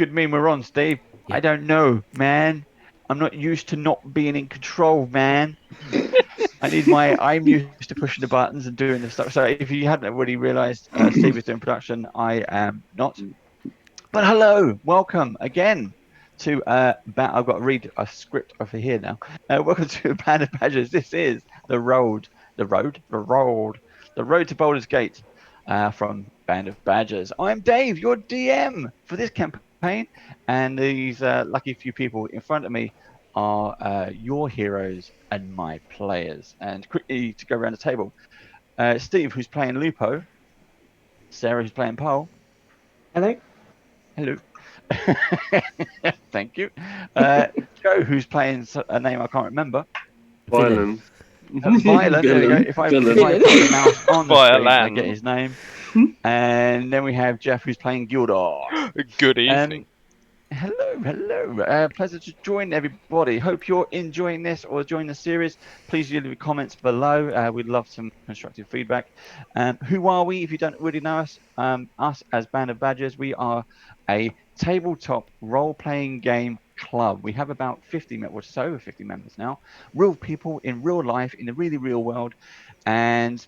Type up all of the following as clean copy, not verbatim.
good mean we're on, Steve? Yeah. I don't know, man. I'm not used to not being in control, man. I'm used to pushing the buttons and doing this stuff. So if you hadn't already realized, Steve is doing production. I am not. But hello, welcome again to I've got to read a script over here now. Welcome to Band of Badgers. This is the road to Baldur's Gate from Band of Badgers. I'm Dave, your DM for this campaign, and these lucky few people in front of me are your heroes and my players. And quickly to go around the table, Steve, who's playing Lupo, Sarah, who's playing Paul. Hello. Hello. Thank you. Joe, who's playing a name I can't remember. Violent. Violent. There we go. If I put the mouse on the screen, I get his name. And then we have Jeff, who's playing Gildor. Good evening. Hello. Pleasure to join everybody. Hope you're enjoying this or enjoying the series. Please leave comments below. We'd love some constructive feedback. Who are we? If you don't really know us, us as Band of Badgers, we are a tabletop role-playing game club. We have about 50 members, just over 50 members now. Real people in real life, in the really real world, and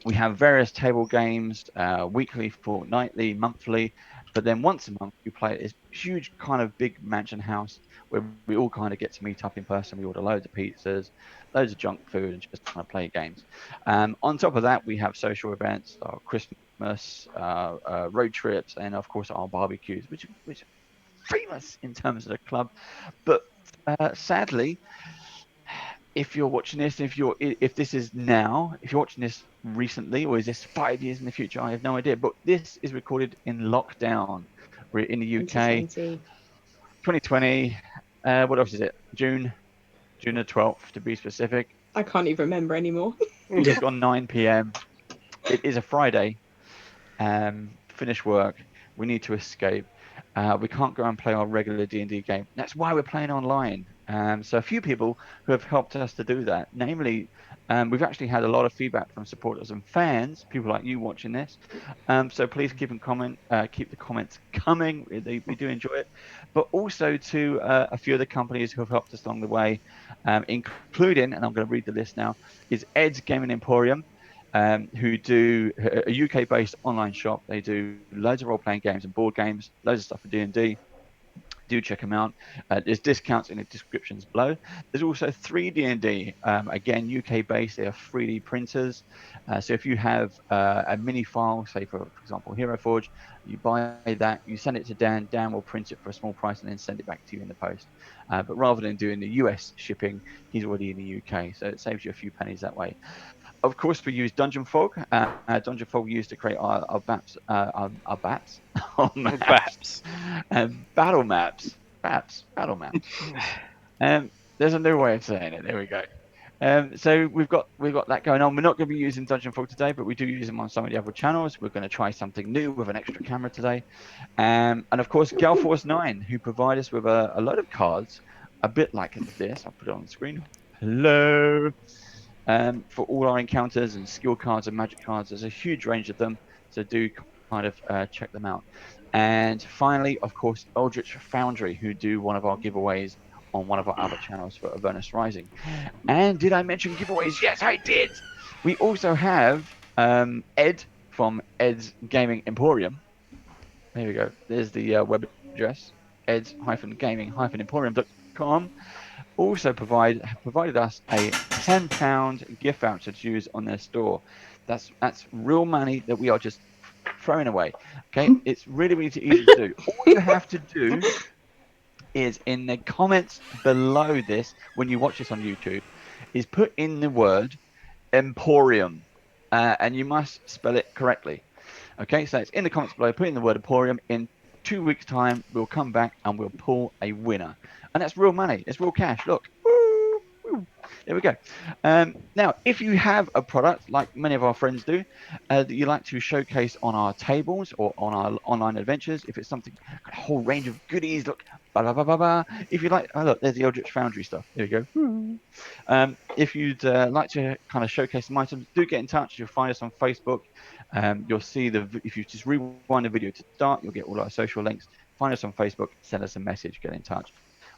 we have various table games, weekly, fortnightly, monthly. But then once a month, we play at this huge kind of big mansion house where we all kind of get to meet up in person. We order loads of pizzas, loads of junk food, and just kind of play games. On top of that, we have social events, our Christmas, road trips, and of course our barbecues, which are famous in terms of the club. But sadly, if you're watching this, if this is now, if you're watching this recently, or is this 5 years in the future, I have no idea. But this is recorded in lockdown. We're in the UK, 2020. What else is it? June the 12th to be specific. I can't even remember anymore. It's gone 9 p.m. It is a Friday. Finish work. We need to escape. We can't go and play our regular D&D game. That's why we're playing online. So a few people who have helped us to do that. Namely, we've actually had a lot of feedback from supporters and fans, people like you watching this. So please keep the comments coming. We do enjoy it. But also to a few of the companies who have helped us along the way, including, and I'm going to read the list now, is Ed's Gaming Emporium. Who do a UK-based online shop. They do loads of role-playing games and board games, loads of stuff for D&D. Do check them out. There's discounts in the descriptions below. There's also 3D&D, again UK-based. They are 3D printers. So if you have a mini file, say for example Hero Forge, you buy that, you send it to Dan. Dan will print it for a small price and then send it back to you in the post. But rather than doing the US shipping, he's already in the UK, so it saves you a few pennies that way. Of course, we use Dungeon Fog. Dungeon Fog we use to create our maps, battle maps. There's a new way of saying it. There we go. So we've got that going on. We're not going to be using Dungeon Fog today, but we do use them on some of the other channels. We're going to try something new with an extra camera today, and of course, Galforce 9, who provide us with a load of cards, a bit like this. I'll put it on the screen. Hello. For all our encounters and skill cards and magic cards. There's a huge range of them, so do kind of check them out. And finally, of course, Eldritch Foundry, who do one of our giveaways on one of our other channels for Avernus Rising. And did I mention giveaways? Yes, I did! We also have Ed from Ed's Gaming Emporium. There we go. There's the web address, eds-gaming-emporium.com. Also provided us a £10 gift voucher to use on their store. That's real money that we are just throwing away. Okay, it's really easy to do. All you have to do is in the comments below this, when you watch this on YouTube, is put in the word Emporium, and you must spell it correctly. Okay, so it's in the comments below. Put in the word Emporium. In 2 weeks' time, we'll come back and we'll pull a winner. And that's real money. It's real cash. Look. Woo. There we go. Now, if you have a product, like many of our friends do, that you like to showcase on our tables or on our online adventures, if it's something, a whole range of goodies, look, if you like, oh, look, there's the Eldritch Foundry stuff. There you go. If you'd like to kind of showcase some items, do get in touch. You'll find us on Facebook. You'll see if you just rewind the video to start, you'll get all our social links. find us on Facebook, send us a message, get in touch.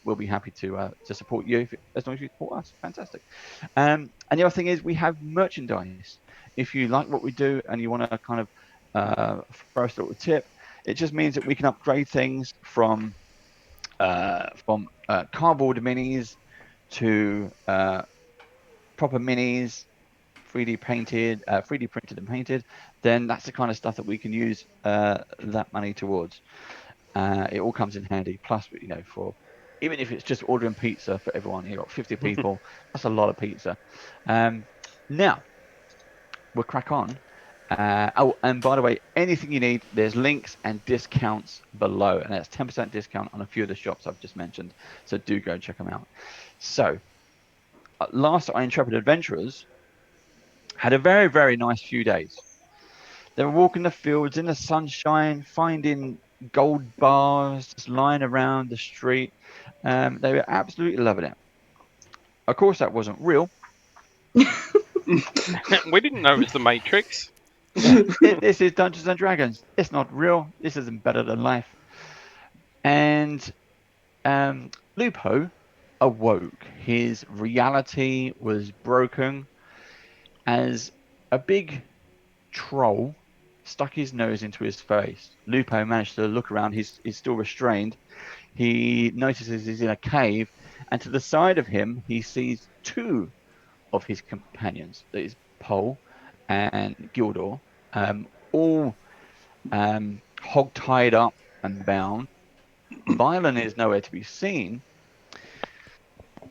We'll be happy to support you as long as you support us. Fantastic. And the other thing is we have merchandise. If you like what we do and you want to kind of throw us a little tip, it just means that we can upgrade things from cardboard minis to proper minis, 3D painted, 3D printed and painted. Then that's the kind of stuff that we can use that money towards. It all comes in handy. Plus, for even if it's just ordering pizza for everyone, you've got 50 people. That's a lot of pizza. Now we'll crack on. And by the way, anything you need, there's links and discounts below, and that's 10% discount on a few of the shops I've just mentioned. So do go check them out. So last our intrepid adventurers had a very, very nice few days. They were walking the fields in the sunshine, finding gold bars just lying around the street. They were absolutely loving it. Of course, that wasn't real. We didn't know it was the Matrix. This is Dungeons and Dragons. It's not real. This isn't better than life. And Lupo awoke. His reality was broken as a big troll stuck his nose into his face. Lupo managed to look around. He's still restrained. He notices he's in a cave, and to the side of him, he sees two of his companions. That is Pole and Gildor, all hog-tied up and bound. Violin is nowhere to be seen.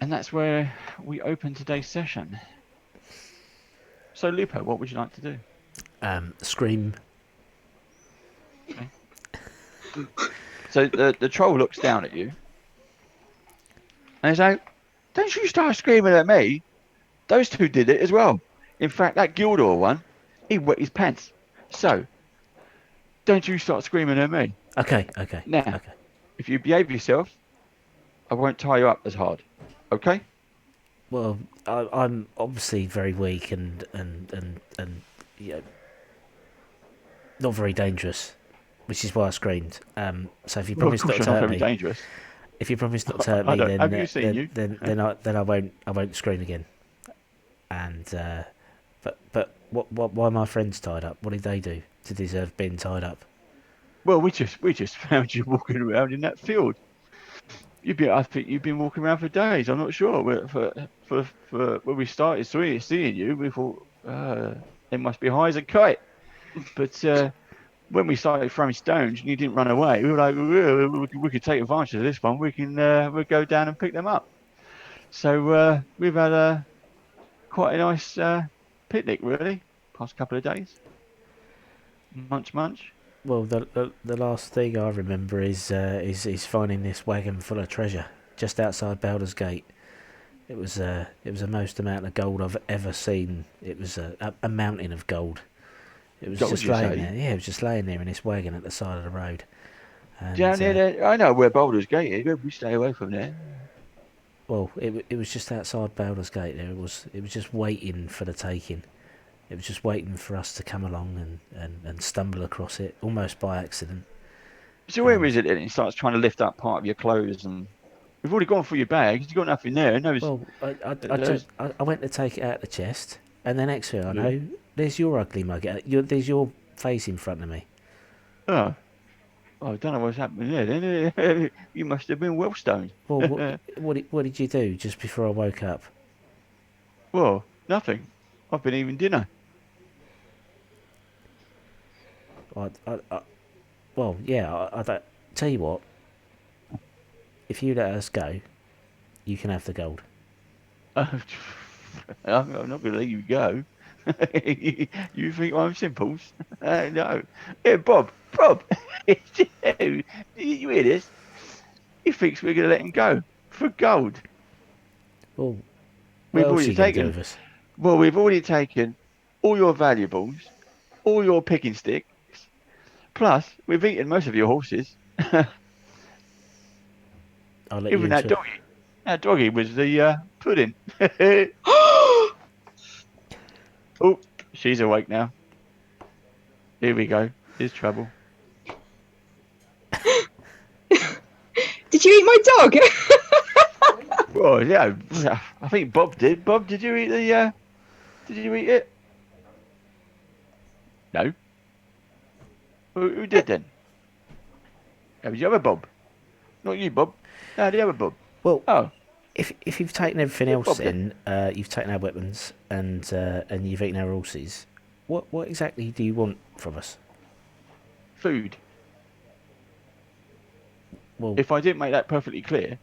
And that's where we open today's session. So, Lupo, what would you like to do? Scream. Okay. So the troll looks down at you. And he's like, don't you start screaming at me. Those two did it as well. In fact, that Gildor one, he wet his pants. So, don't you start screaming at me. Okay. Now, okay. If you behave yourself, I won't tie you up as hard. Okay? Well, I'm obviously very weak and not very dangerous, which is why I screamed. So if you promise not to hurt me, dangerous. if you promise not to hurt me, then have you seen you? then I won't scream again. And but why are my friends tied up? What did they do to deserve being tied up? Well, we just found you walking around in that field. I think you've been walking around for days. I'm not sure. For when we started seeing you, we thought they must be high as a kite. But when we started throwing stones and you didn't run away, we were like, we could take advantage of this one. We'll go down and pick them up. So we've had quite a nice picnic, really, past couple of days. Munch. Well, the last thing I remember is finding this wagon full of treasure just outside Baldur's Gate. It was the most amount of gold I've ever seen. It was a mountain of gold. It was just laying there. Yeah, it was just laying there in this wagon at the side of the road. And, down near there, I know where Baldur's Gate is. We stay away from there. Well, it was just outside Baldur's Gate. There it was just waiting for the taking. It was just waiting for us to come along and stumble across it, almost by accident. So where is it then? He starts trying to lift up part of your clothes, and we've already gone through your bags. You've got nothing there. No, well, I went to take it out of the chest, and the next thing I know, there's your ugly mug. There's your face in front of me. Oh, I don't know what's happening there. Then you must have been well stoned. Well, what did you do just before I woke up? Well, nothing. I've been eating dinner. Well, yeah. I don't tell you what. If you let us go, you can have the gold. I'm not going to let you go. You think I'm simples? No. Yeah, Bob. You hear this? He thinks we're going to let him go for gold. Well, we've already taken. Well, we've already taken all your valuables, all your picking sticks. Plus, we've eaten most of your horses. I'll let even you that doggy. That doggy was the pudding. Oh, she's awake now. Here we go. Here's trouble. Did you eat my dog? Well, yeah, I think Bob did. Bob, did you eat the? Did you eat it? No. Who did then? Yeah, was the other Bob? Not you, Bob. No, the other Bob. Well, Oh, if you've taken everything Yeah, else Bob did. in, you've taken our weapons and you've eaten our horses. What exactly do you want from us? food. Well, If I didn't make that perfectly clear,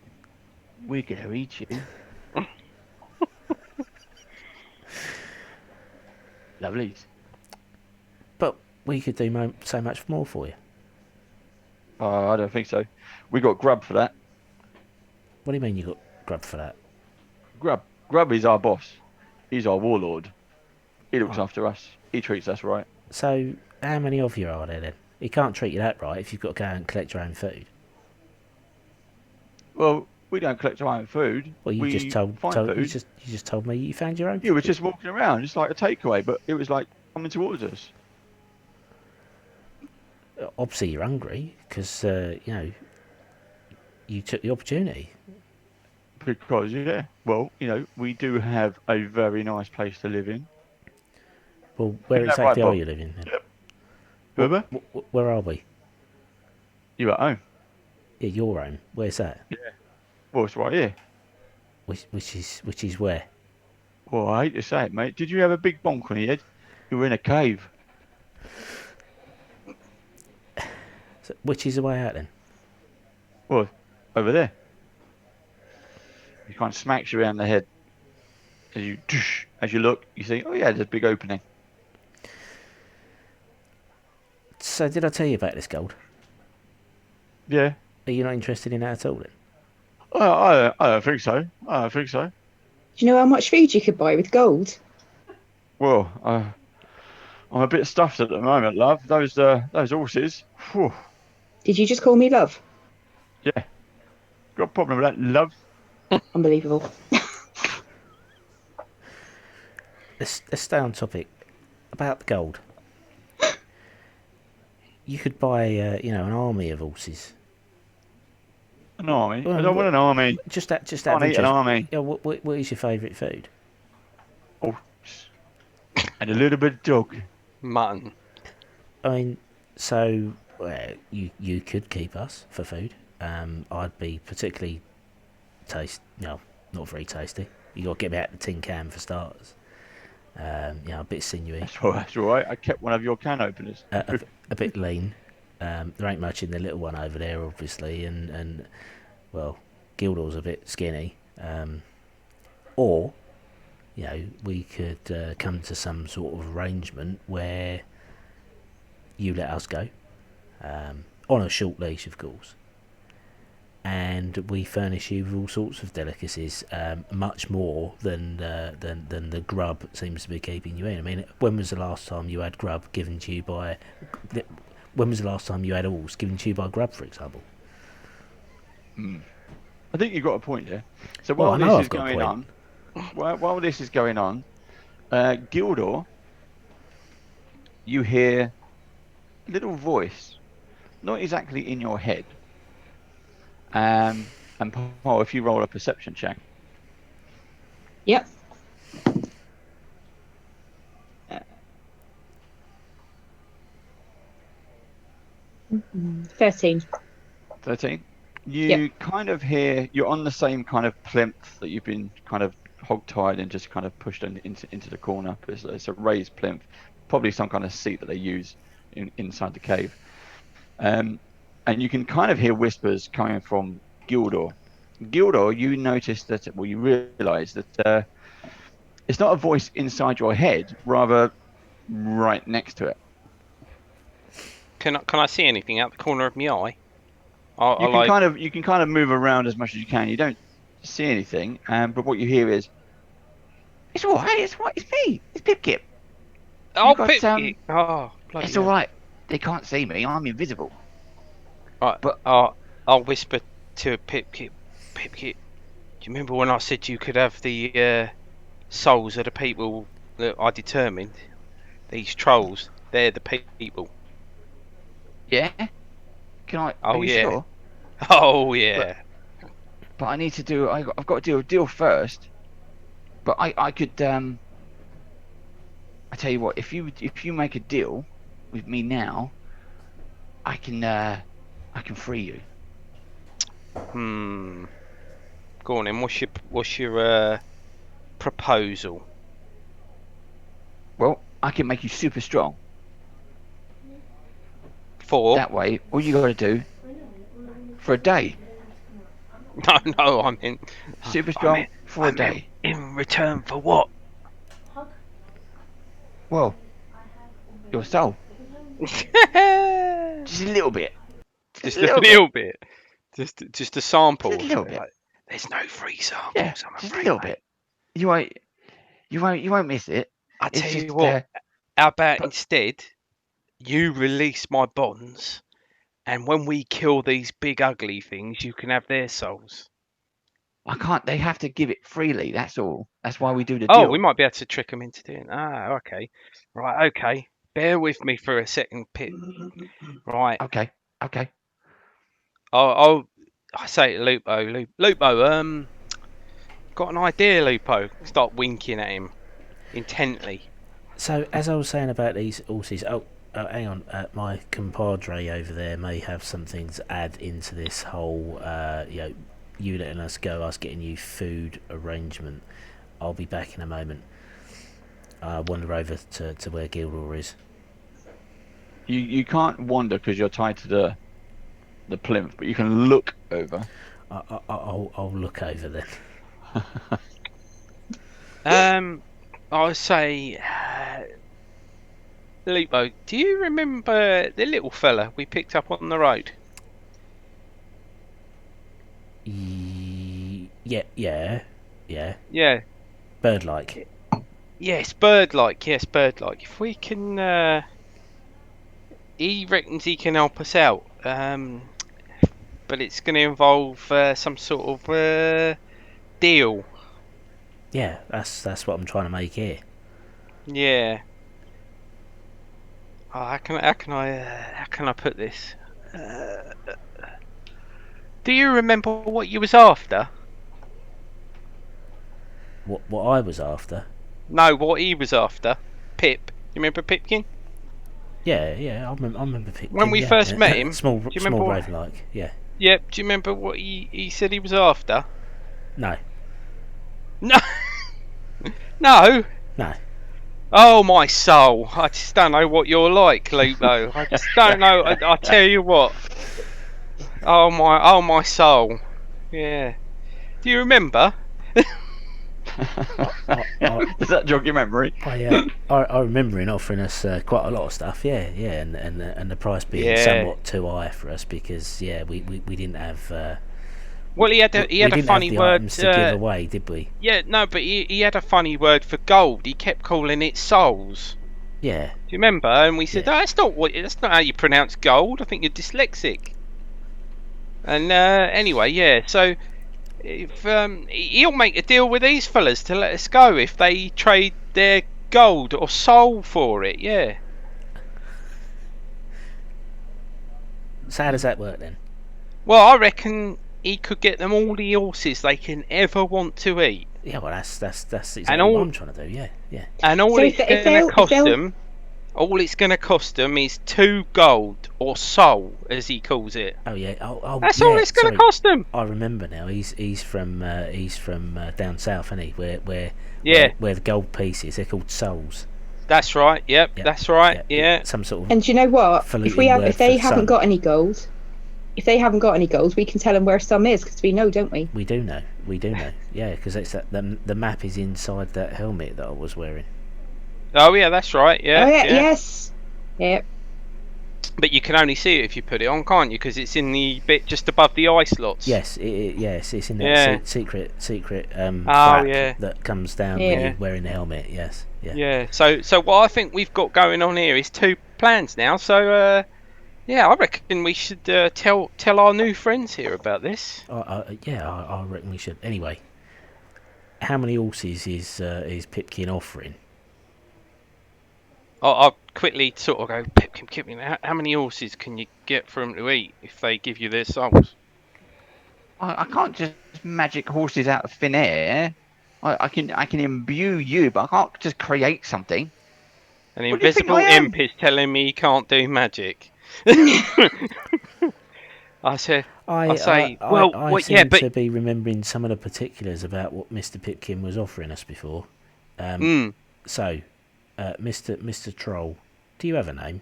we're gonna eat you. Lovely. but we could do so much more for you. Oh, I don't think so. We got Grub for that. What do you mean you got grub for that? Grub. Grub is our boss. He's our warlord. He looks Oh. after us. He treats us right. So, how many of you are there then? He can't treat you that right if you've got to go and collect your own food. Well, we don't collect our own food. Well, you we just told find you food. just told me you found your own. You were food. just walking around, just like a takeaway, but it was like coming towards us. Obviously you're hungry because you took the opportunity. Because, yeah, well, we do have a very nice place to live in. Well, where Isn't that exactly right, are Bob? you living then? Remember? Where are we? You're at home. Yeah, your home. Where's that? Well, it's right here. Which is where? Well, I hate to say it, mate. Did you have a big bonk on your head? You were in a cave. So, which is the way out then? Well, over there. He kind of smacks you around the head. As you look, you see, oh yeah, there's a big opening. So did I tell you about this gold? Yeah. Are you not interested in that at all then? I don't think so. I don't think so. Do you know how much food you could buy with gold? Well, I'm a bit stuffed at the moment, love. Those horses. Whew. Did you just call me love? Yeah. Got a problem with that, love? Unbelievable. Let's stay on topic about the gold. You could buy, an army of horses. An army? Well, I don't want an army. Just out of I need an interest. army. Yeah, what is your favourite food? Horse. And a little bit of dog. Mutton. I mean, so you could keep us for food. I'd be particularly not very tasty. You got to get me out the tin can for starters. A bit sinewy, That's all right. I kept one of your can openers. a bit lean. There ain't much in the little one over there, obviously, and well, Gildor's a bit skinny. Or, we could come to some sort of arrangement where you let us go, on a short leash, of course, and we furnish you with all sorts of delicacies, much more than the grub seems to be keeping you in. I mean, when was the last time you had grub given to you by? When was the last time you had horse given to you by grub, for example? I think you've got a point there. So Well, while I know this I've is got a going point. on, while this is going on, Gildor, you hear a little voice, not exactly in your head. And Paul, if you roll a perception check. Yep. 13. 13. You Yep. kind of hear, you're on the same kind of plinth that you've been kind of hog-tied and just kind of pushed into the corner. It's a raised plinth, probably some kind of seat that they use inside the cave. And you can kind of hear whispers coming from Gildor. Gildor, you notice that, well, you realise that it's not a voice inside your head, rather right next to it. Can I see anything out the corner of my eye? You can kind of move around as much as you can. You don't see anything, but what you hear is, "It's all right. It's what? It's me. It's Pipkip. Oh, got, Pip! um, Bloody It's hell. all right. They can't see me. I'm invisible." Right, But- I'll whisper to Pipkip. Pipkip, do you remember when I said you could have the souls of the people that I determined? These trolls, they're the people. Yeah. Can I? Oh, are you yeah. sure? Oh yeah. But I need to do. I've got to do a deal first. But I could. I tell you what. If you make a deal with me now, I can free you. Go on then. What's your proposal? Well, I can make you super strong. For? That way, all you got to do for a day. No, I mean Super strong for a day. In return for what? Well, your soul. Just a little bit. Just a little bit. Just a sample. Just a little bit. Like, there's no free samples. Yeah, I'm just a afraid, little mate. bit. You won't miss it. I It's tell just, you what. How about but- instead, you release my bonds, and when we kill these big ugly things, you can have their souls. I can't. They have to give it freely. That's all. That's why we do the Oh, deal. we might be able to trick them into doing. Ah, okay. Right, okay. Bear with me for a second, Pip. Right. Okay. I say to Lupo, Lupo, got an idea, Lupo. Start winking at him intently. So, as I was saying about these horses, hang on, my compadre over there may have something to add into this whole, you letting us go, us getting you food arrangement. I'll be back in a moment. Wander over to where Gildor is. You can't wander because you're tied to the plinth, but you can look over. I'll look over I then. would say, Lupo, do you remember the little fella we picked up on the road? Yeah. Yeah. Bird-like. Yes, bird-like. If we can, he reckons he can help us out. But it's going to involve some sort of deal. Yeah, that's what I'm trying to make here. Yeah. Oh, how can I put this? Do you remember what you was after? What I was after? No, what he was after. Pip. You remember Pipkin? Yeah, I remember When we first met him, small do you remember what- raven-like, yeah. Yep. Do you remember what he said he was after? No. No. No. No. Oh my soul! I just don't know what you're like, Lupo. I just don't know. I tell you what. Oh my soul. Yeah. Do you remember? Does that jog your memory? I remember him offering us quite a lot of stuff, yeah, and the price being Yeah. somewhat too high for us because we didn't have. Well, he had a didn't funny have the word items to give away, did we? Yeah, no, but he had a funny word for gold. He kept calling it souls. Yeah. Do you remember? And we said, Yeah. "Oh, that's not how you pronounce gold. I think you're dyslexic." And anyway, yeah. So if he'll make a deal with these fellas to let us go if they trade their gold or soul for it. Yeah. So how does that work then? Well, I reckon he could get them all the horses they can ever want to eat. Yeah, well that's exactly all- what I'm trying to do. Yeah. And all So it's if going to they'll- cost if they'll- them, all it's going to cost them is 2 gold or soul, as he calls it. Oh yeah. Oh, That's yeah, all it's going to sorry. cost them. I remember now. He's from down south, isn't he? Where the gold pieces they're called souls. That's right. Yep. That's right. Yeah. Some sort of. And do you know what? Falutin word If they for haven't sun. got any gold, we can tell them where some is because we know, don't we? We do know. Yeah, because it's the map is inside that helmet that I was wearing. Oh yeah, that's right. Yeah. Oh yeah, yes. Yep. But you can only see it if you put it on, can't you? Because it's in the bit just above the eye slots. Yes, it's in that Yeah. secret Oh, flap yeah. that comes down Yeah. when you're wearing the helmet. Yes, yeah. Yeah. So what I think we've got going on here is 2 plans now. So yeah, I reckon we should tell our new friends here about this. I reckon we should. Anyway, how many horses is Pipkin offering? I'll quickly sort of go, Pipkin, how many horses can you get for them to eat if they give you their souls? I can't just magic horses out of thin air. I can imbue you, but I can't just create something. An What do you think invisible I am? imp is telling me he can't do magic. I say, well, I what? Yeah, seem but to be remembering some of the particulars about what Mr. Pipkin was offering us before. So, Mr. Troll, do you have a name?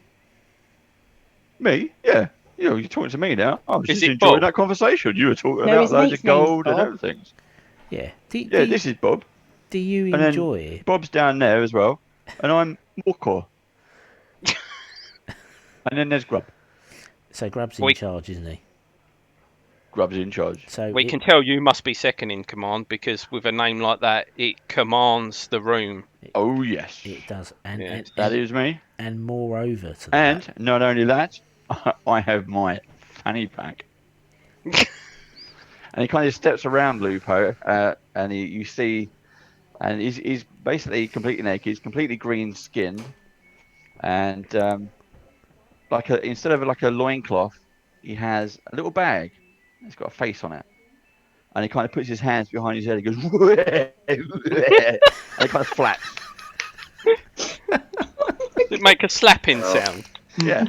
Me? Yeah. You're talking to me now. I was Is just it enjoying Bob? that conversation. You were talking No, about his loads mate's of name's gold and Bob. everything. Yeah. Yeah, this is Bob. Do you And then enjoy it? Bob's down there as well. And I'm Morcor. And then there's Grub. So Grub's in charge, isn't he? Grub's in charge. So We can tell you must be second in command because with a name like that, it commands the room. Oh, yes. It does. And, Yes. That is me. And moreover to that. And not only that, I have my fanny pack. And he kind of steps around Lupo, and you see, and he's basically completely naked. He's completely green skinned, and instead of like a loincloth, he has a little bag. It's got a face on it, and he kind of puts his hands behind his head. He goes, and it kind of flaps. Does it make a slapping sound? Yeah.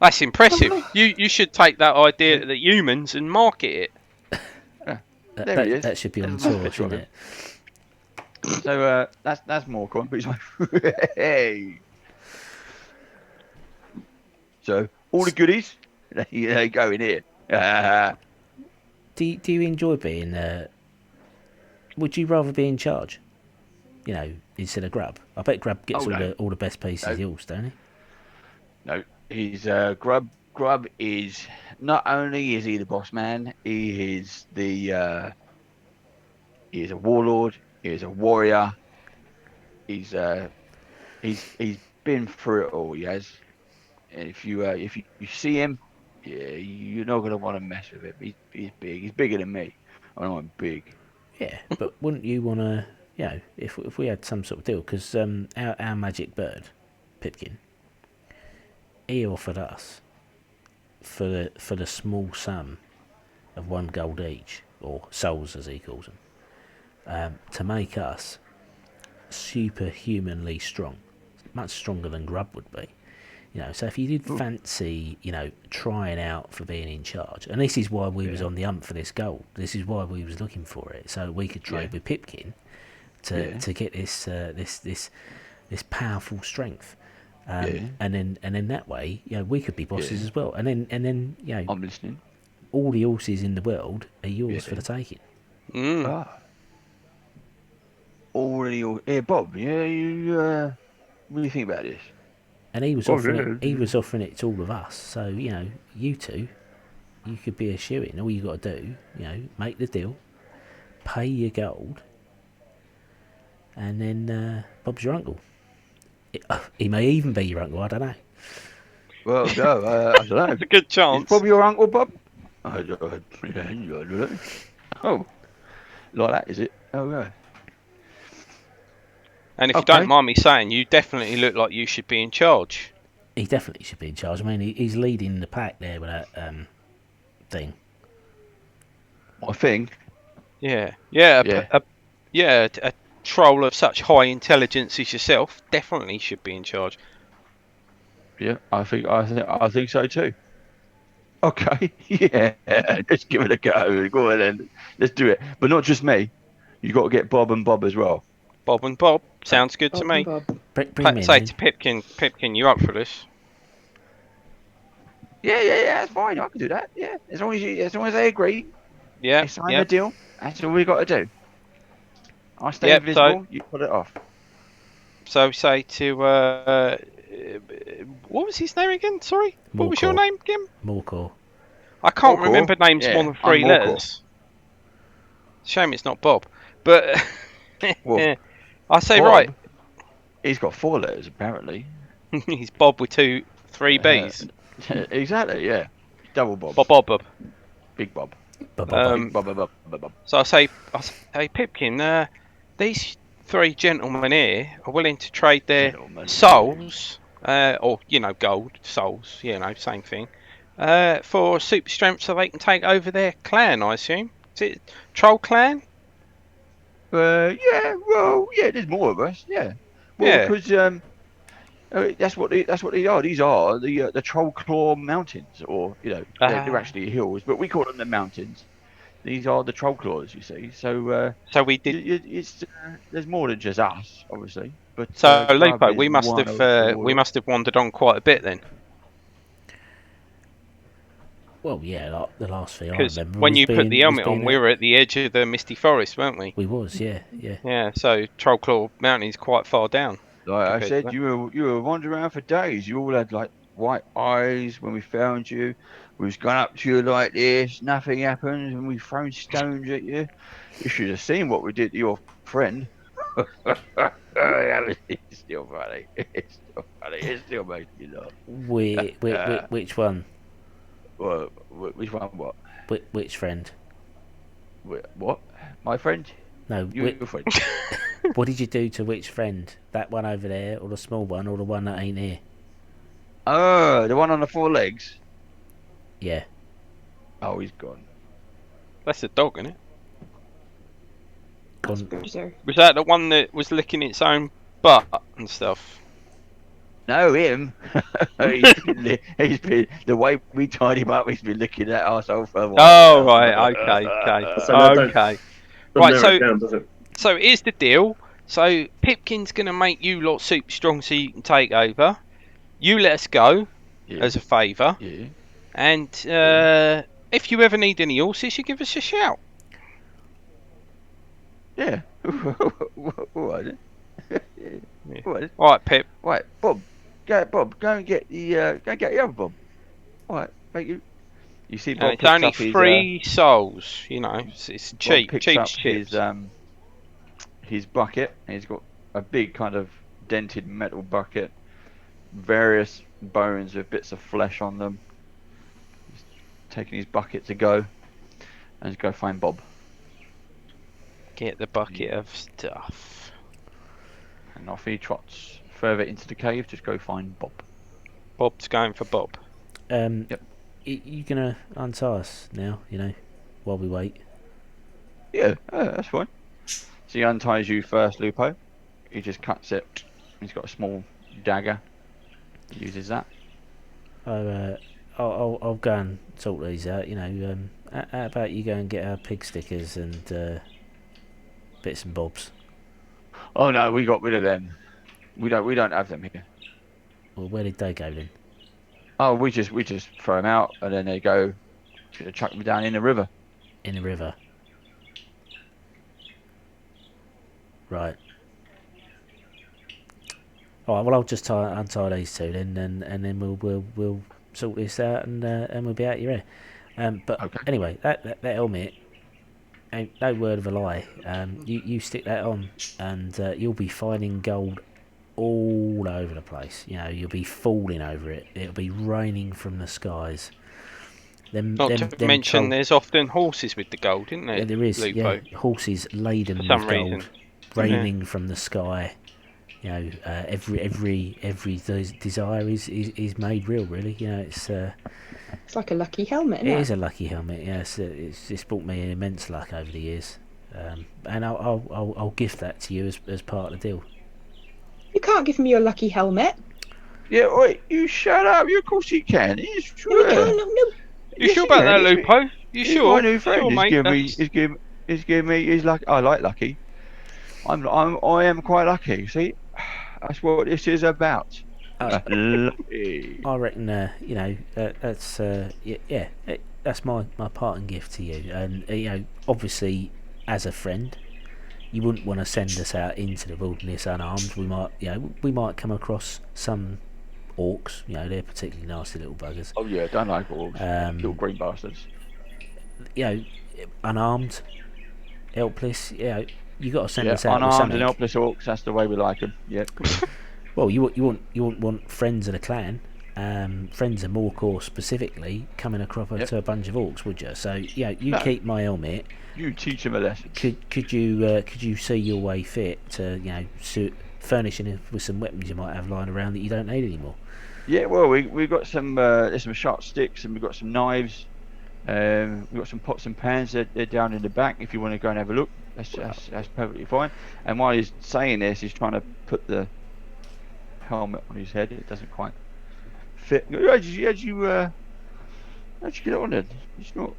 That's impressive. You should take that idea to the humans and market it. There he is. That should be on There's a tour, picture of shouldn't it? So that's more cool. But he's like, hey. So all the goodies, they go in here. Do you enjoy being? Would you rather be in charge? You know, instead of Grub. I bet Grub gets all the best pieces of yours, don't he? No, he's Grub. Grub is not only is he the boss man, he is he is a warlord. He is a warrior. He's been through it all. He has. And if you see him, yeah, you're not gonna want to mess with him. He's big. He's bigger than me. I'm big. Yeah, but wouldn't you want to? You know, if we had some sort of deal, because our magic bird, Pipkin, he offered us for the small sum of 1 gold each, or souls as he calls them, to make us superhumanly strong, much stronger than Grub would be. You know, so if you did fancy, you know, trying out for being in charge, and this is why we was on the hunt for this gold. This is why we was looking for it, so we could trade with Pipkin to get this powerful strength. And then that way, you know, we could be bosses as well. And then you know, I'm listening. All the horses in the world are yours for the taking. Already, yeah, Bob. Yeah, you. What do you think about this? And he was offering it. He was offering it to all of us. So you know, you two, you could be a shoo-in. All you got to do, you know, make the deal, pay your gold, and then Bob's your uncle. He may even be your uncle. I don't know. Well, no, I don't know. It's a good chance. Is Bob your uncle, Bob? I don't know. Oh, like that, is it? Oh, yeah. And if you don't mind me saying, you definitely look like you should be in charge. He definitely should be in charge. I mean, he's leading the pack there with that thing. What thing? Yeah. A troll of such high intelligence as yourself definitely should be in charge. Yeah, I think so too. Okay, yeah, let's give it a go. Go on then, let's do it. But not just me. You got to get Bob and Bob as well. Bob and Bob sounds good to me. Say to Pipkin, you up for this? Yeah, that's fine. I can do that. Yeah, as long as they agree. Yeah, sign the deal. That's all we got to do. I stay invisible. You put it off. So say to what was his name again? Sorry, what was your name again? Morcor. I can't remember names more than 3 letters. Shame it's not Bob. But well, I say Bob, right. He's got 4 letters apparently. He's Bob with 3 B's. Exactly. Yeah. Double Bob. Bob. Big Bob. Bob. So I say Pipkin. These 3 gentlemen here are willing to trade their souls, or you know, gold souls. You know, same thing. For super strength, so they can take over their clan. I assume. Is it Troll Clan? Yeah, well, yeah, there's more of us. Yeah, well, Yeah. because that's what these are. These are the Trollclaw Mountains, or they're Ah. actually hills, but we call them the mountains. These are the Trollclaws, you see. So So we did. it's there's more than just us, obviously. But So Grub Lupo, is one of the we order. must have wandered on quite a bit then, Well, yeah, like the last thing I because remember when was you put the helmet on, being we were at the edge of the misty forest, weren't we? We was, yeah. Yeah. So Trollclaw Mountain is quite far down. Like I compared to said, that. you were wandering around for days. You all had like white eyes when we found you. We've gone up to you like this. Nothing happens, and we've thrown stones at you. You should have seen what we did to your friend. It's still funny. It's still funny. It still makes me laugh. Which one? Well, which one? What? Which friend? What? My friend? No, Your friend? what did you do to which friend? That one over there, or the small one, or the one that ain't here? Oh, the one on the four legs. Yeah. Oh, he's gone. That's a dog, isn't it? That's Gone. Bruiser. Was that the one that was licking its own butt and stuff? No, him. He's been the way we tied him up. He's been licking that arsehole for a while. Oh right, okay. So that Okay. doesn't Right, narrow it down, does it? So here's the deal. So Pipkin's gonna make you lot super strong so you can take over. You let us go Yeah. as a favour, Yeah. and if you ever need any horses, you give us a shout. Yeah. All right. Then. Yeah. All right. All right, Pip. Right, Bob. Go and get the other Bob. All right. Thank you. You see, Bob And it's picks only up his, 3 souls. You know, it's Bob cheap. picks Cheap up chips. his bucket, and he's got a big kind of dented metal bucket, various bones with bits of flesh on them. He's taking his bucket to go, and he's go find Bob. Get the bucket of stuff. And off he trots further into the cave. Just go find Bob. Bob's going for Bob. Yep. You gonna untie us now? While we wait. Yeah, that's fine. So he unties you first, Lupo. He just cuts it. He's got a small dagger. He uses that. I'll go and sort these out. How about you go and get our pig stickers and bits and bobs? Oh no, we got rid of them. We don't have them here. Well, where did they go then? Oh, we just throw them out, and then they go chuck them down in the river. In the river. Right. All right. Well, I'll just untie these two then, and then we'll sort this out, and we'll be out your hair. But Okay. anyway, that helmet, ain't no word of a lie. You stick that on, and you'll be finding gold all over the place. You'll be falling over it. It'll be raining from the skies. Not to mention, there's often horses with the gold, isn't there? Yeah, there is. Lupo? Yeah, horses laden For with some gold, reason. raining from the sky. Every desire is made real. Really, it's like a lucky helmet, it isn't is a lucky helmet. Yes, it's brought me an immense luck over the years, and I'll gift that to you as part of the deal. You can't give me your lucky helmet. Yeah, wait, you shut up. Of course he can. He's No, we sure. can't. No. You Yes, sure he about can. that, He's- Lupo? You he's sure? my new friend. Sure, mate. He's giving me. He's like, I like Lucky. I am quite lucky. See, that's what this is about. Lucky. I reckon, that's that's my parting gift to you. And obviously, as a friend, you wouldn't want to send us out into the wilderness unarmed. We might come across some orcs. They're particularly nasty little buggers. Oh yeah, don't like orcs. Little green bastards. Unarmed, helpless. You got to send Yeah, us out with unarmed something. and helpless orcs. That's the way we like them. Yeah. Well, you wouldn't want friends of the clan, friends of Morcor specifically, coming across to a bunch of orcs, would you? So you No. keep my helmet. You teach them a lesson. Could you see your way fit to furnishing it with some weapons you might have lying around that you don't need anymore? Yeah, well, we've got some there's some sharp sticks and we've got some knives. We've got some pots and pans. They're down in the back. If you want to go and have a look, that's perfectly fine. And while he's saying this, he's trying to put the helmet on his head. It doesn't quite fit. How'd you get on it? It's not.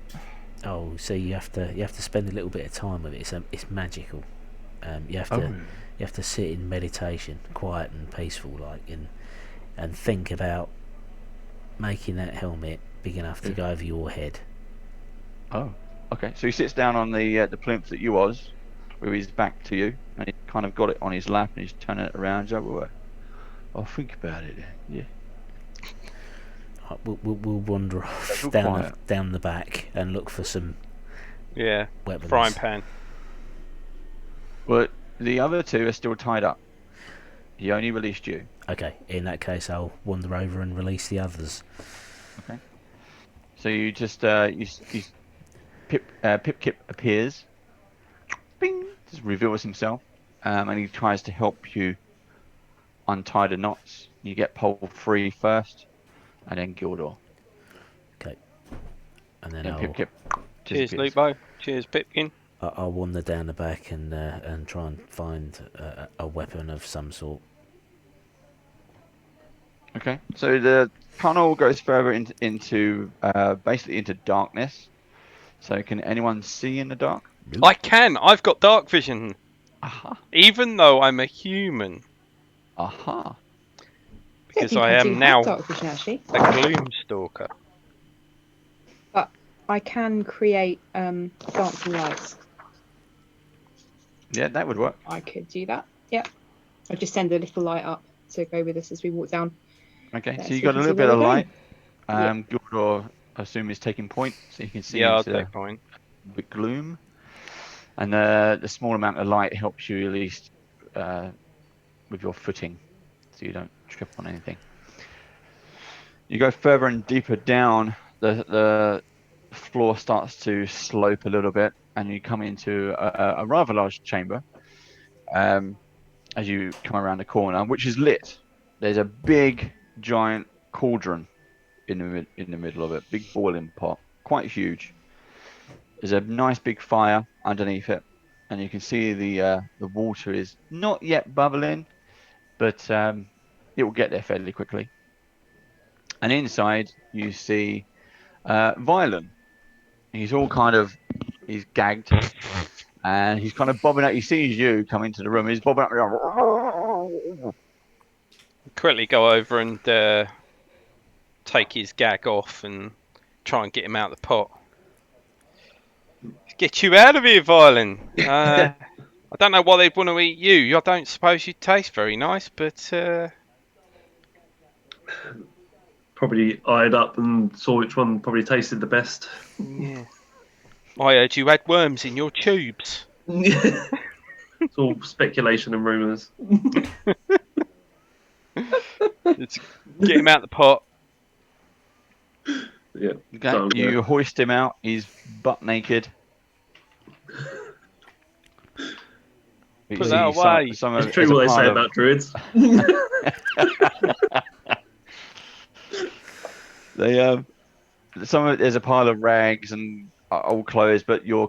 Oh, so you have to spend a little bit of time with it. It's magical. You have to sit in meditation, quiet and peaceful, like, and think about making that helmet big enough to go over your head. Oh, okay. So he sits down on the plinth that you was, with his back to you, and he kind of got it on his lap, and he's turning it around. So, I'll think about it. Yeah. We'll wander off down the back and look for some weapons. Frying pan. Well, the other two are still tied up. He only released you. Okay, in that case, I'll wander over and release the others. Okay. So you just Pip appears, bing, just reveals himself, and he tries to help you untie the knots. You get pulled free first, and then Gildor. Okay. And then Pip Cheers, Lupo. Cheers, Pipkin. I'll wander down the back and try and find a weapon of some sort. Okay. So the tunnel goes further into basically into darkness. So can anyone see in the dark? Nope. I can. I've got dark vision. Aha. Even though I'm a human. Aha. Because I am now dark vision, actually. a Gloomstalker. But I can create dancing lights. Yeah, that would work. I could do that. Yep. I'll just send a little light up to go with us as we walk down. Okay, There, so you so got a we can little see bit where of we're light. going. Gildor, I assume, is taking point, so you can see Yeah, I'll into take point. the gloom. And the small amount of light helps you at least with your footing, so you don't trip on anything. You go further and deeper down, the floor starts to slope a little bit, and you come into a rather large chamber. As you come around the corner, which is lit. There's a big, giant cauldron in the middle of it, big boiling pot, quite huge. There's a nice big fire underneath it, and you can see the water is not yet bubbling, but it will get there fairly quickly. And inside you see Violin. He's gagged, and he's kind of bobbing out. He sees you come into the room. He's bobbing up. Quickly go over and take his gag off and try and get him out of the pot. Get you out of here, Violin. I don't know why they'd want to eat you. I don't suppose you taste very nice, but probably eyed up and saw which one probably tasted the best. yeah. I heard you had worms in your tubes. It's all speculation and rumours. Let's get him out of the pot. Yeah. Okay, you hoist him out. He's butt naked. Put that away. It's true what they say about druids. There's a pile of rags and old clothes, but your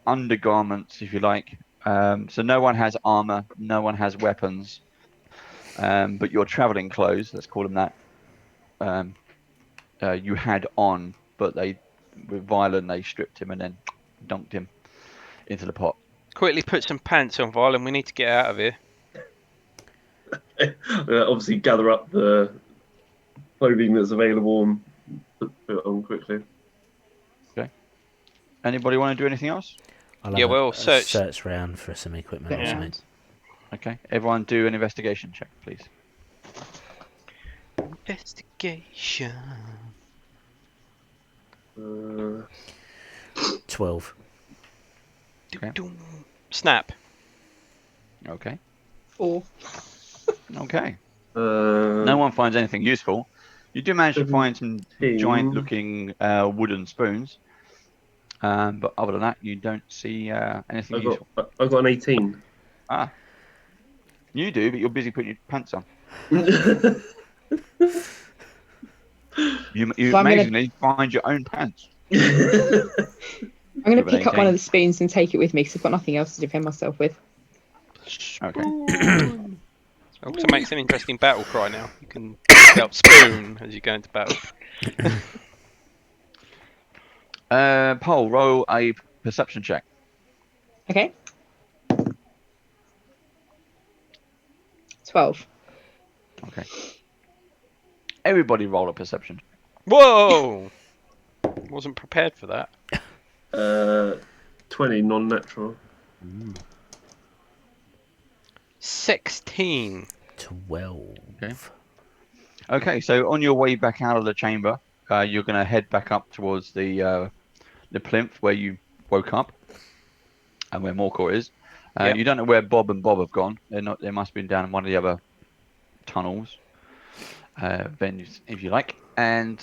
undergarments, if you like. So no one has armor, no one has weapons, but your traveling clothes, let's call them that, you had on, but with Violin, they stripped him and then dunked him into the pot. Quickly put some pants on, Violin. We need to get out of here. Obviously, gather up the clothing that's available and put it on quickly. Okay. Anybody want to do anything else? We'll search round for some equipment or something. Okay. Everyone do an investigation check, please. Investigation. 12. Okay. Snap. Okay. 4. Okay. No one finds anything useful. You do manage to find some giant-looking wooden spoons, but other than that, you don't see anything useful. I've got an 18. Ah. You do, but you're busy putting your pants on. You Well, I'm gonna- amazingly find your own pants. I'm going to With an pick up one 18. of the spoons and take it with me because I've got nothing else to defend myself with. Okay. Also makes an interesting battle cry now. You can yell spoon as you go into battle. Paul, roll a perception check. Okay. 12. Okay. Everybody roll a perception. Whoa! Wasn't prepared for that. 20 non-natural. 16. 12. Okay, so on your way back out of the chamber, you're going to head back up towards the plinth where you woke up and where Morcor is. Yep. You don't know where Bob and Bob have gone. They're not. They must have been down in one of the other tunnels, venues, if you like. And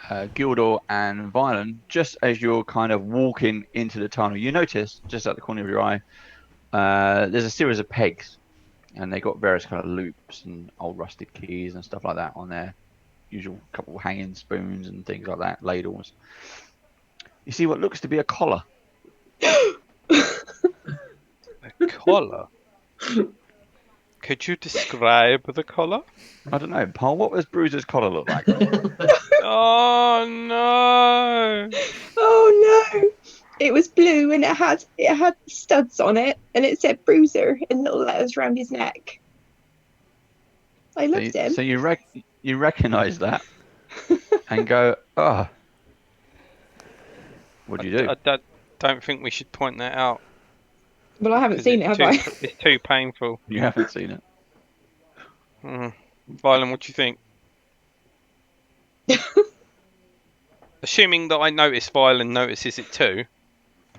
Gildor and Violin, just as you're kind of walking into the tunnel, you notice just at the corner of your eye, there's a series of pegs, and they got various kind of loops and old rusted keys and stuff like that on there. Usual couple of hanging spoons and things like that, ladles. You see what looks to be a collar. A collar? Could you describe the collar? I don't know, Paul. What does Bruiser's collar look like? Oh no! Oh no! It was blue and it had studs on it and it said Bruiser in little letters around his neck. I loved him. So you recognise that and go, oh. What do you do? I don't think we should point that out. Well, I haven't seen it, have I? It's too painful. You haven't seen it. Violet, what do you think? Assuming that I notice Violet notices it too,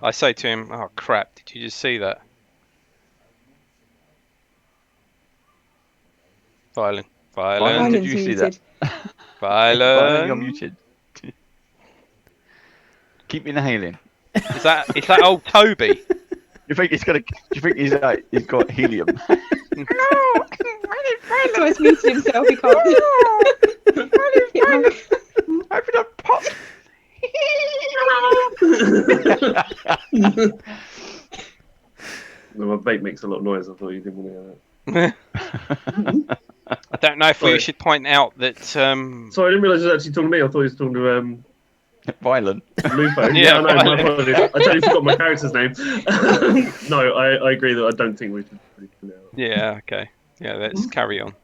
I say to him, "Oh crap! Did you just see that?" Violet. Did you see that? Violet. You're muted. Keep inhaling. Is that old Toby? You think he's got helium? So he's muted himself, he can't. Open up, pop. My vape makes a lot of noise. I thought you didn't want to hear that. I don't know if we should point out that. Sorry, I didn't realise he was actually talking to me. I thought he was talking to Violent. Lupo. Yeah, I know. My Violent. apologies. I totally forgot my character's name. No, I agree that I don't think we should. Yeah. Okay. Yeah. Let's carry on.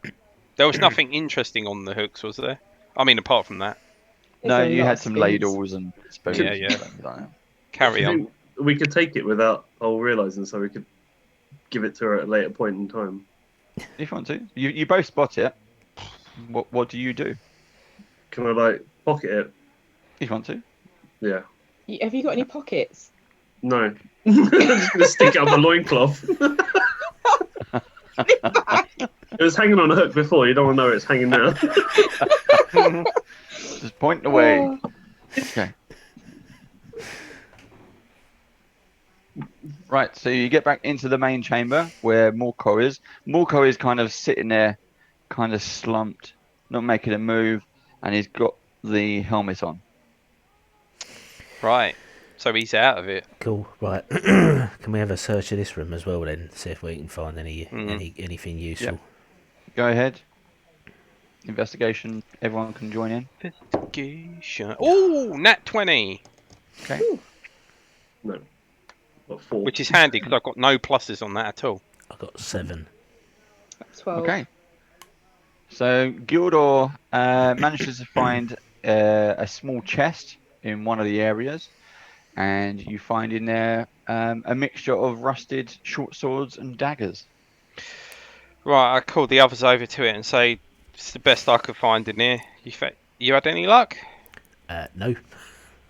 There was nothing interesting on the hooks, was there? I mean, apart from that. No, you had some ladles and spoons. Yeah, yeah. And like that. Carry on. We could take it without Paul realising, so we could give it to her at a later point in time. If you want to, you both spot it. What do you do? Can I pocket it? If you want to. Yeah. Have you got any pockets? No. I'm just gonna stick it up my loincloth. It was hanging on a hook before. You don't want to know it's hanging now. Just point away. Oh. Okay. Right, so you get back into the main chamber where Morco is. Morco is kind of sitting there, kind of slumped, not making a move, and he's got the helmet on. Right. So he's out of it. Cool. Right. Can we have a search of this room as well then? See if we can find anything useful. Yep. Go ahead. Investigation. Everyone can join in. Investigation. Oh, nat 20. Okay. No. What, 4? Which is handy because I've got no pluses on that at all. I got 7. 12. Okay. So Gildor manages to find a small chest in one of the areas, and you find in there a mixture of rusted short swords and daggers. Right, I call the others over to it and say, it's the best I could find in here. You had any luck? No.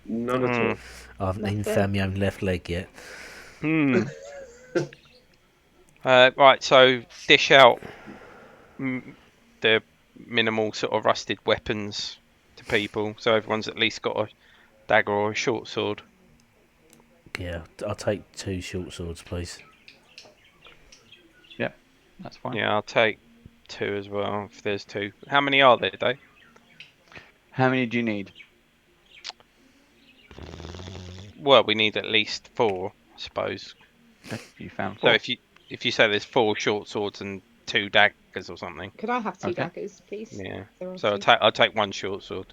None at all. I haven't even found my own left leg yet. Right, so dish out the minimal sort of rusted weapons to people, so everyone's at least got a dagger or a short sword. Yeah, I'll take 2 short swords, please. Yep, that's fine. Yeah, I'll take 2 as well, if there's 2. How many are there, Dave? How many do you need? Well, we need at least 4, I suppose. Okay, you found So 4. if you say there's 4 short swords and 2 daggers or something. Could I have 2 Okay. daggers, please? Yeah. There are So 2. I'll take 1 short sword.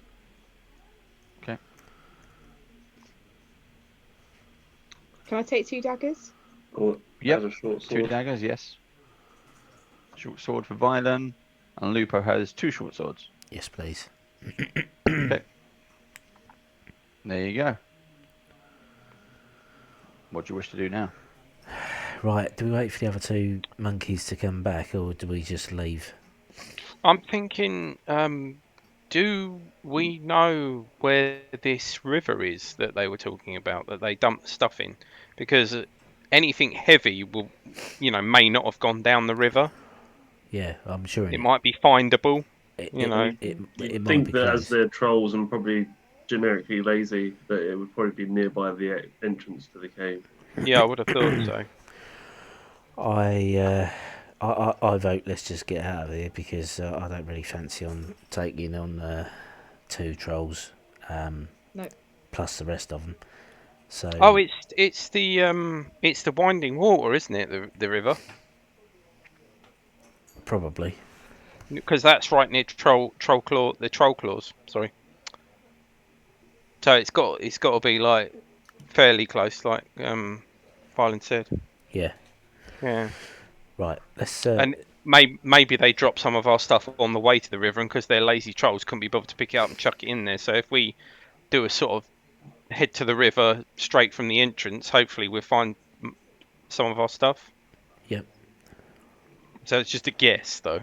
Can I take 2 daggers? Or Yep. as a short 2 sword. daggers, yes. Short sword for Violen, and Lupo has 2 short swords. Yes, please. Okay. There you go. What do you wish to do now? Right, do we wait for the other 2 monkeys to come back, or do we just leave? I'm thinking, do we know where this river is that they were talking about, that they dumped stuff in? Because anything heavy will, may not have gone down the river. Yeah, I'm sure It might be findable. it, you it, know. it You'd might think be that as close. they're trolls and probably generically lazy, that it would probably be nearby the entrance to the cave. Yeah, I would have thought so. I vote let's just get out of here, because I don't really fancy on taking on 2 trolls, No. plus the rest of them. So Oh, it's the winding water, isn't it? The river, probably. because that's right near Trollclaw, the Trollclaws. Sorry. So it's got to be like fairly close, like Vylan said. Yeah. Yeah. Right. Let's. And maybe they drop some of our stuff on the way to the river, and because they're lazy trolls, couldn't be bothered to pick it up and chuck it in there. So if we do a sort of head to the river straight from the entrance, hopefully we'll find some of our stuff. Yep. So it's just a guess, though.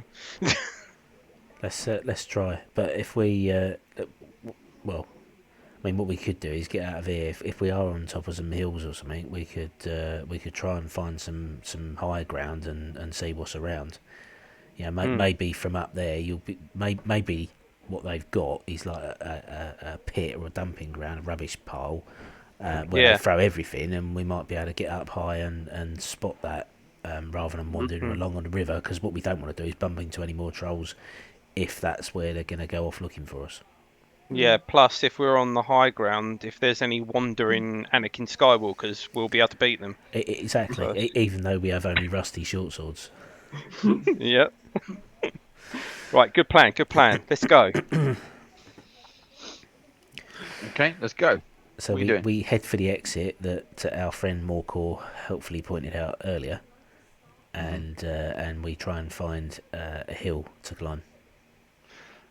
Let's try. But if we, well, I mean, what we could do is get out of here. If we are on top of some hills or something, we could try and find some high ground and see what's around. You know, maybe from up there you'll be maybe what they've got is like a pit or a dumping ground, a rubbish pile, where they throw everything, and we might be able to get up high and spot that, rather than wandering along on the river. Because what we don't want to do is bump into any more trolls if that's where they're going to go off looking for us. Yeah, plus if we're on the high ground, if there's any wandering Anakin Skywalkers, we'll be able to beat them. Exactly, even though we have only rusty short swords. Yep. Right, good plan. Let's go. Okay, let's go. So What are you doing? we head for the exit that our friend Morcor helpfully pointed out earlier, and we try and find a hill to climb.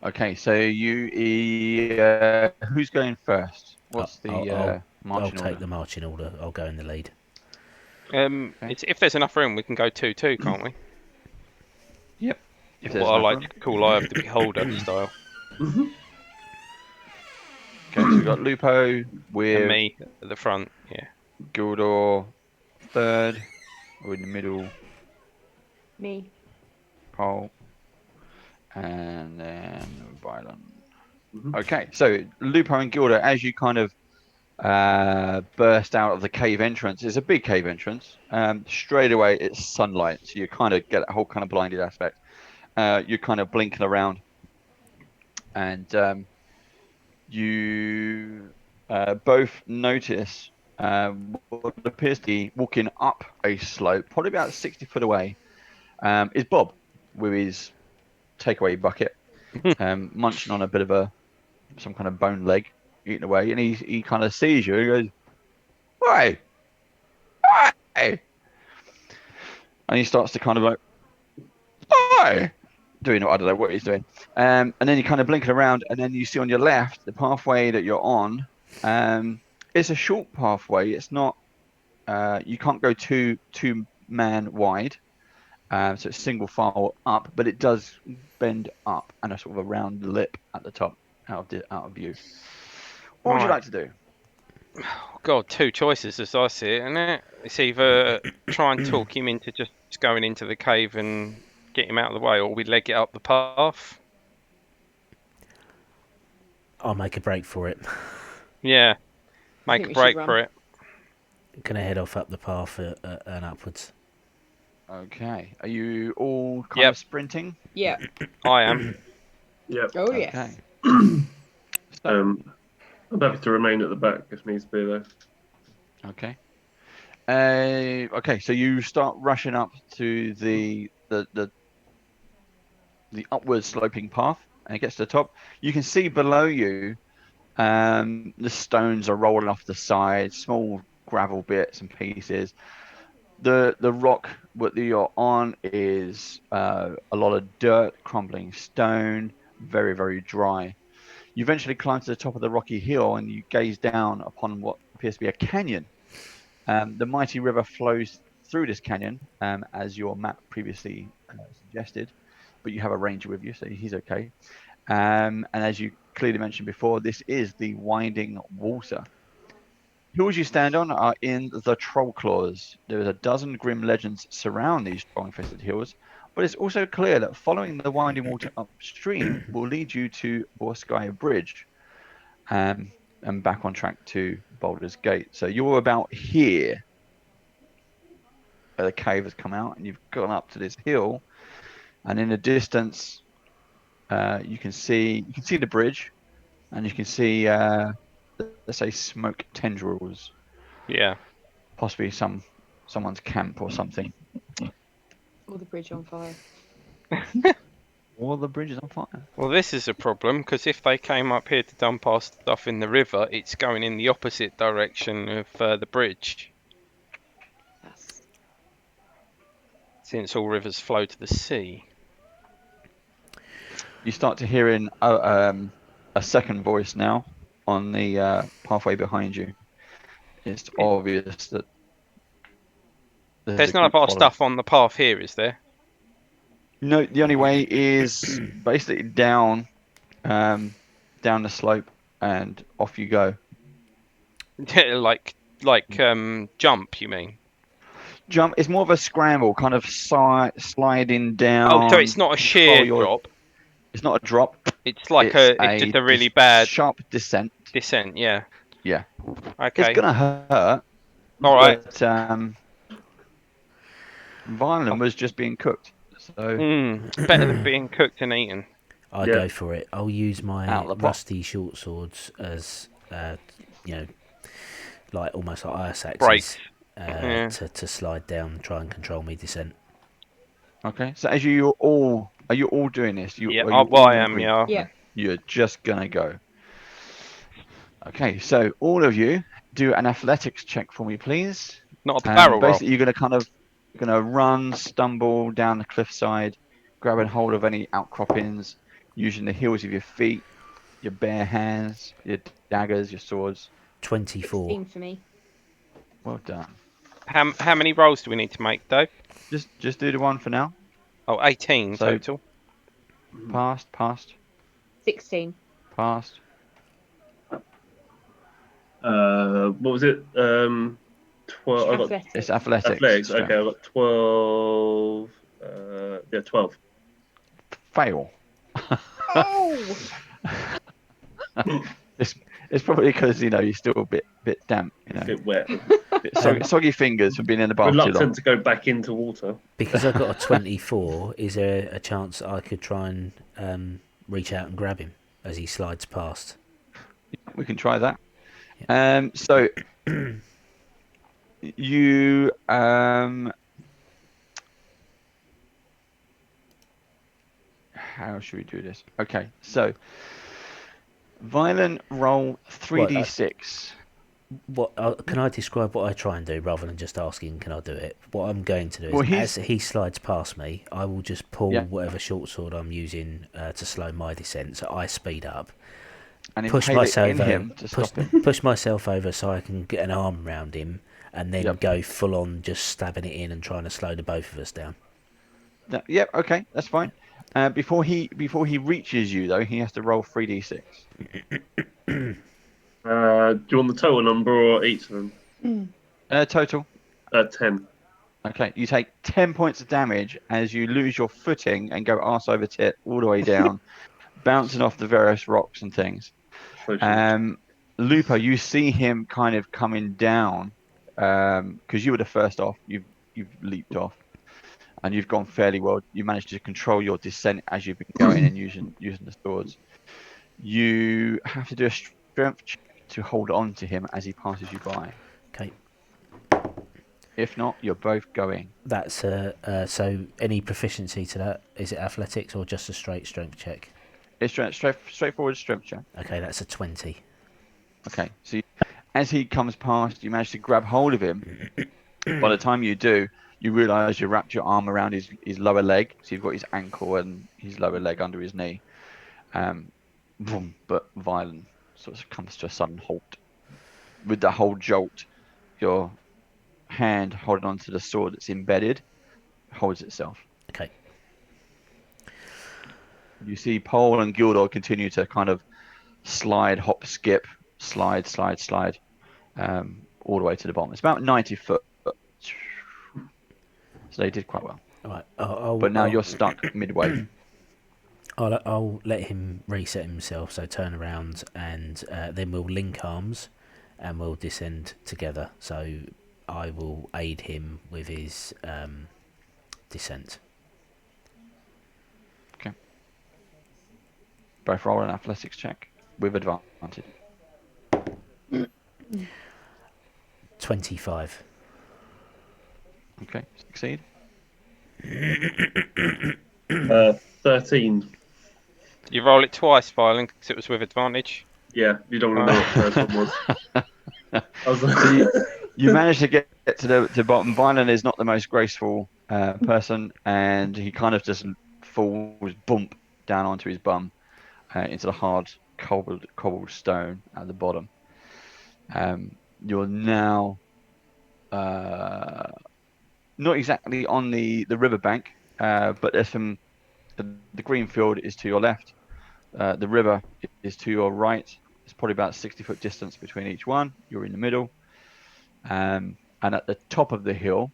Okay, so who's going first? What's the I'll marching take order? the marching order. I'll go in the lead. If there's enough room, we can go 2-2, can't we? Yep. If there's What I enough like room. to call Eye of the Beholder style. Okay, so we've got Lupo with And me at the front, yeah. Gildor third, or in the middle, Me. Paul, and then Violen. Mhm. Okay, so Lupo and Gildor, as you kind of burst out of the cave entrance, it's a big cave entrance. Straight away, it's sunlight, so you kind of get a whole kind of blinded aspect. You're kind of blinking around, and you both notice what appears to be walking up a slope, probably about 60 foot away, is Bob with his takeaway bucket, munching on a bit of some kind of bone leg, eating away, and he kind of sees you. He goes, "Hey, hey," and he starts to kind of like, "Hi," doing, I don't know what he's doing, and then you kind of blinking around, and then you see on your left the pathway that you're on. It's a short pathway. It's not. You can't go two man wide. So it's single file up, but it does bend up and a sort of a round lip at the top out of view. What would you Right. like to do? God, 2 choices as I see it, isn't it? It's either try and talk him into just going into the cave and get him out of the way, or we leg it up the path. I'll make a break for it. Yeah, make think a we break should for run. it. Gonna head off up the path and upwards. Okay. Are you all kind Yep. of sprinting? Yeah. I am. Yep. Oh Okay. yes. So, I'm happy to remain at the back if needs be, though. okay. Okay. So you start rushing up to the upward sloping path, and it gets to the top. You can see below you, the stones are rolling off the side, small gravel bits and pieces. The rock that you're on is a lot of dirt, crumbling stone, very, very dry. You eventually climb to the top of the rocky hill and you gaze down upon what appears to be a canyon. The mighty river flows through this canyon, as your map previously suggested, but you have a ranger with you, so he's okay. And as you clearly mentioned before, this is the winding water. Hills you stand on are in the Trollclaws. There is a dozen grim legends surround these troll-infested hills, but it's also clear that following the winding water upstream will lead you to Boareskyr Bridge, and back on track to Baldur's Gate. So you're about here, where the cave has come out, and you've gone up to this hill, and in the distance, you can see the bridge, and you can see, let's say, smoke tendrils. Yeah. Possibly someone's camp or something. Or the bridge on fire. Or the bridge is on fire. Well, this is a problem because if they came up here to dump our stuff in the river, it's going in the opposite direction of the bridge, Yes. since all rivers flow to the sea. You start to hear in a second voice now on the pathway behind you. It's obvious that There's a none of group our following. stuff on the path here, is there? No, the only way is basically down the slope and off you go. like jump, you mean? Jump. It's more of a scramble, kind of sliding down. Oh, so it's not a sheer drop. It's not a drop. It's like it's just a really bad sharp descent. descent. Yeah. Yeah. Okay. It's gonna hurt. All right. But Violin was just being cooked, so Better than being cooked and eaten. I go for it. I'll use my rusty short swords as, like almost like ice axes to slide down and try and control me descent. Okay. So as are you all doing this? I am. Yeah. Yeah. You're just gonna go. Okay. So all of you do an athletics check for me, please. Not a barrel roll. Basically, you're gonna run, stumble down the cliffside, grabbing hold of any outcroppings, using the heels of your feet, your bare hands, your daggers, your swords. 24. 16 for me. Well done. How many rolls do we need to make, Dave? Just do the one for now. Oh, 18 So- total. Passed. 16. Passed. What was it? 12. I got Athletics. It's athletics. athletics. so Okay, I got 12. 12. Fail. Oh! It's probably because you're still a bit damp. A bit wet. Soggy fingers from being in the bath too long. Reluctant to go back into water. Because I got a 24, is there a chance I could try and reach out and grab him as he slides past? We can try that. So you how should we do this? Okay, so violent roll 3d6. What can I describe what I try and do rather than just asking can I do it? What I'm going to do is as he slides past me, I will just pull whatever short sword I'm using to slow my descent, so I speed up. And push myself over so I can get an arm around him and then go full on just stabbing it in and trying to slow the both of us down. Yep, okay, that's fine. Before he reaches you though, he has to roll 3d6. Do you want the total number or each of them? Total. 10. Okay, you take 10 points of damage as you lose your footing and go arse over tit all the way down, bouncing off the various rocks and things. Lupo, you see him kind of coming down because you were the first off. You've leaped off. and you've gone fairly well. You managed to control your descent as you've been going and using the swords. You have to do a strength check to hold on to him as he passes you by. Okay. If not, you're both going. That's so any proficiency to that? Is it athletics or just a straight strength check? It's straightforward strength check. Okay, that's a 20. Okay, so as he comes past, you manage to grab hold of him. By the time you do, you realise you wrapped your arm around his lower leg, so you've got his ankle and his lower leg under his knee. Boom, but violent sort of comes to a sudden halt. With the whole jolt, your hand holding onto the sword that's embedded holds itself. Okay. You see Pole and Gildor continue to kind of slide, hop, skip, slide, all the way to the bottom. It's about 90 foot. So they did quite well. All right. But now you're stuck midway. I'll let him reset himself. So turn around, and then we'll link arms, and we'll descend together. So I will aid him with his descent. Okay. Both roll an athletics check with advantage. 25. Okay, succeed. 13. You roll it twice, Violin, because it was with advantage. Yeah, you don't want to know what the first one was. I was like... So you managed to get to the bottom. Violin is not the most graceful person, and he kind of just falls bump down onto his bum into the hard cobbled stone at the bottom. You're now not exactly on the riverbank, but there's some. The green field is to your left. The river is to your right. It's probably about 60-foot distance between each one. You're in the middle. And at the top of the hill,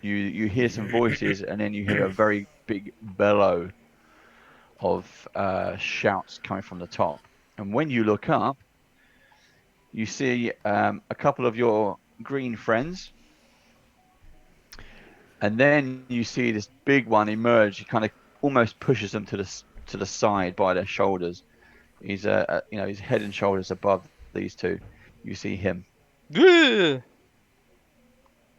you hear some voices, and then you hear a very big bellow of shouts coming from the top. And when you look up, you see a couple of your green friends. And then you see this big one emerge. He kind of almost pushes them to the side by their shoulders. He's his head and shoulders above these two. You see him. Ugh.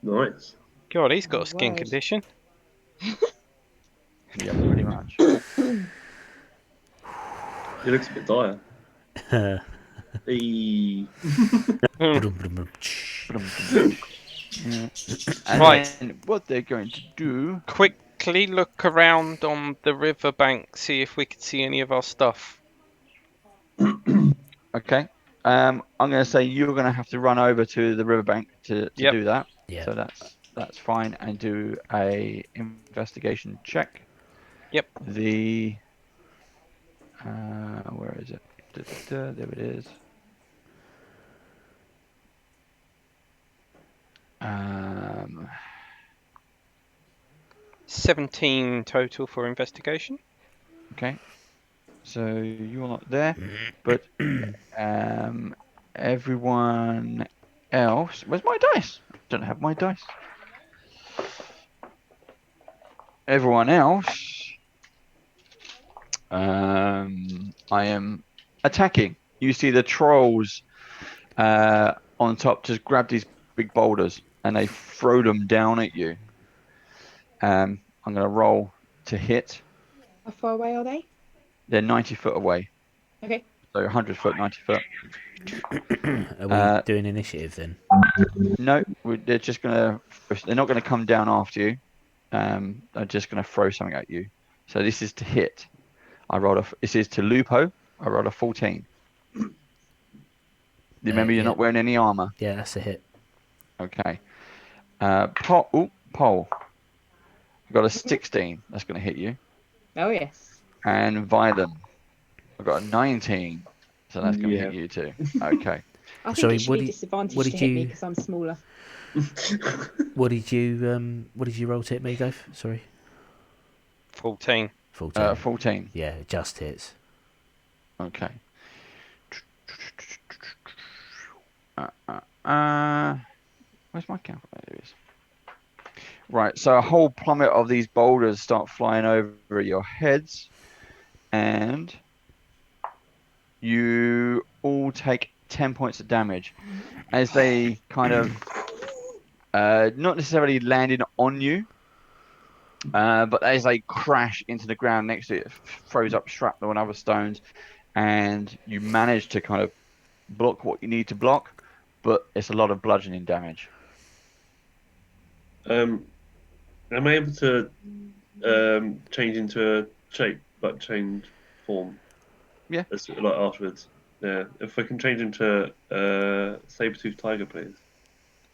Nice. God, he's got Oh, a skin word. condition. Yeah, pretty much. He looks a bit dire. Eee. Yeah. And Right. then what they're going to do. Quickly look around on the riverbank, see if we can see any of our stuff. Okay. I'm going to say you're going to have to run over to the riverbank to Yep. do that. Yeah. So that's fine, and do a investigation check. Yep. The where is it? There it is. 17 total for investigation. Okay. So you're not there, but everyone else. Where's my dice? I don't have my dice. Everyone else. I am attacking. You see the trolls on top just grab these big boulders and they throw them down at you. I'm going to roll to hit. How far away are they? They're 90 foot away. Okay. So 100 foot, 90 foot. Are we doing initiative then? No, they're just going to. They're not going to come down after you. They're just going to throw something at you. So this is to hit. This is to Lupo. I rolled a 14. Remember, you're yeah. not wearing any armor. Yeah, that's a hit. Okay. Pole. I got a 16. That's going to hit you. Oh yes. And Violin. I got a 19. So that's going to hit you too. Okay. I think Sorry, it should be disadvantage what to did hit me you- because I'm smaller. What did you roll to hit me, Gof? Sorry. 14. 14. 14. Yeah, it just hits. Okay. Where's my calculator? There it is. Right, so a whole plummet of these boulders start flying over your heads, and you all take 10 points of damage as they kind of not necessarily landing on you, but as they crash into the ground next to it, throws up shrapnel and other stones, and you manage to kind of block what you need to block, but it's a lot of bludgeoning damage. Am I able to change into a shape, like change form? Yeah. Like afterwards. Yeah. If I can change into saber-toothed tiger, please.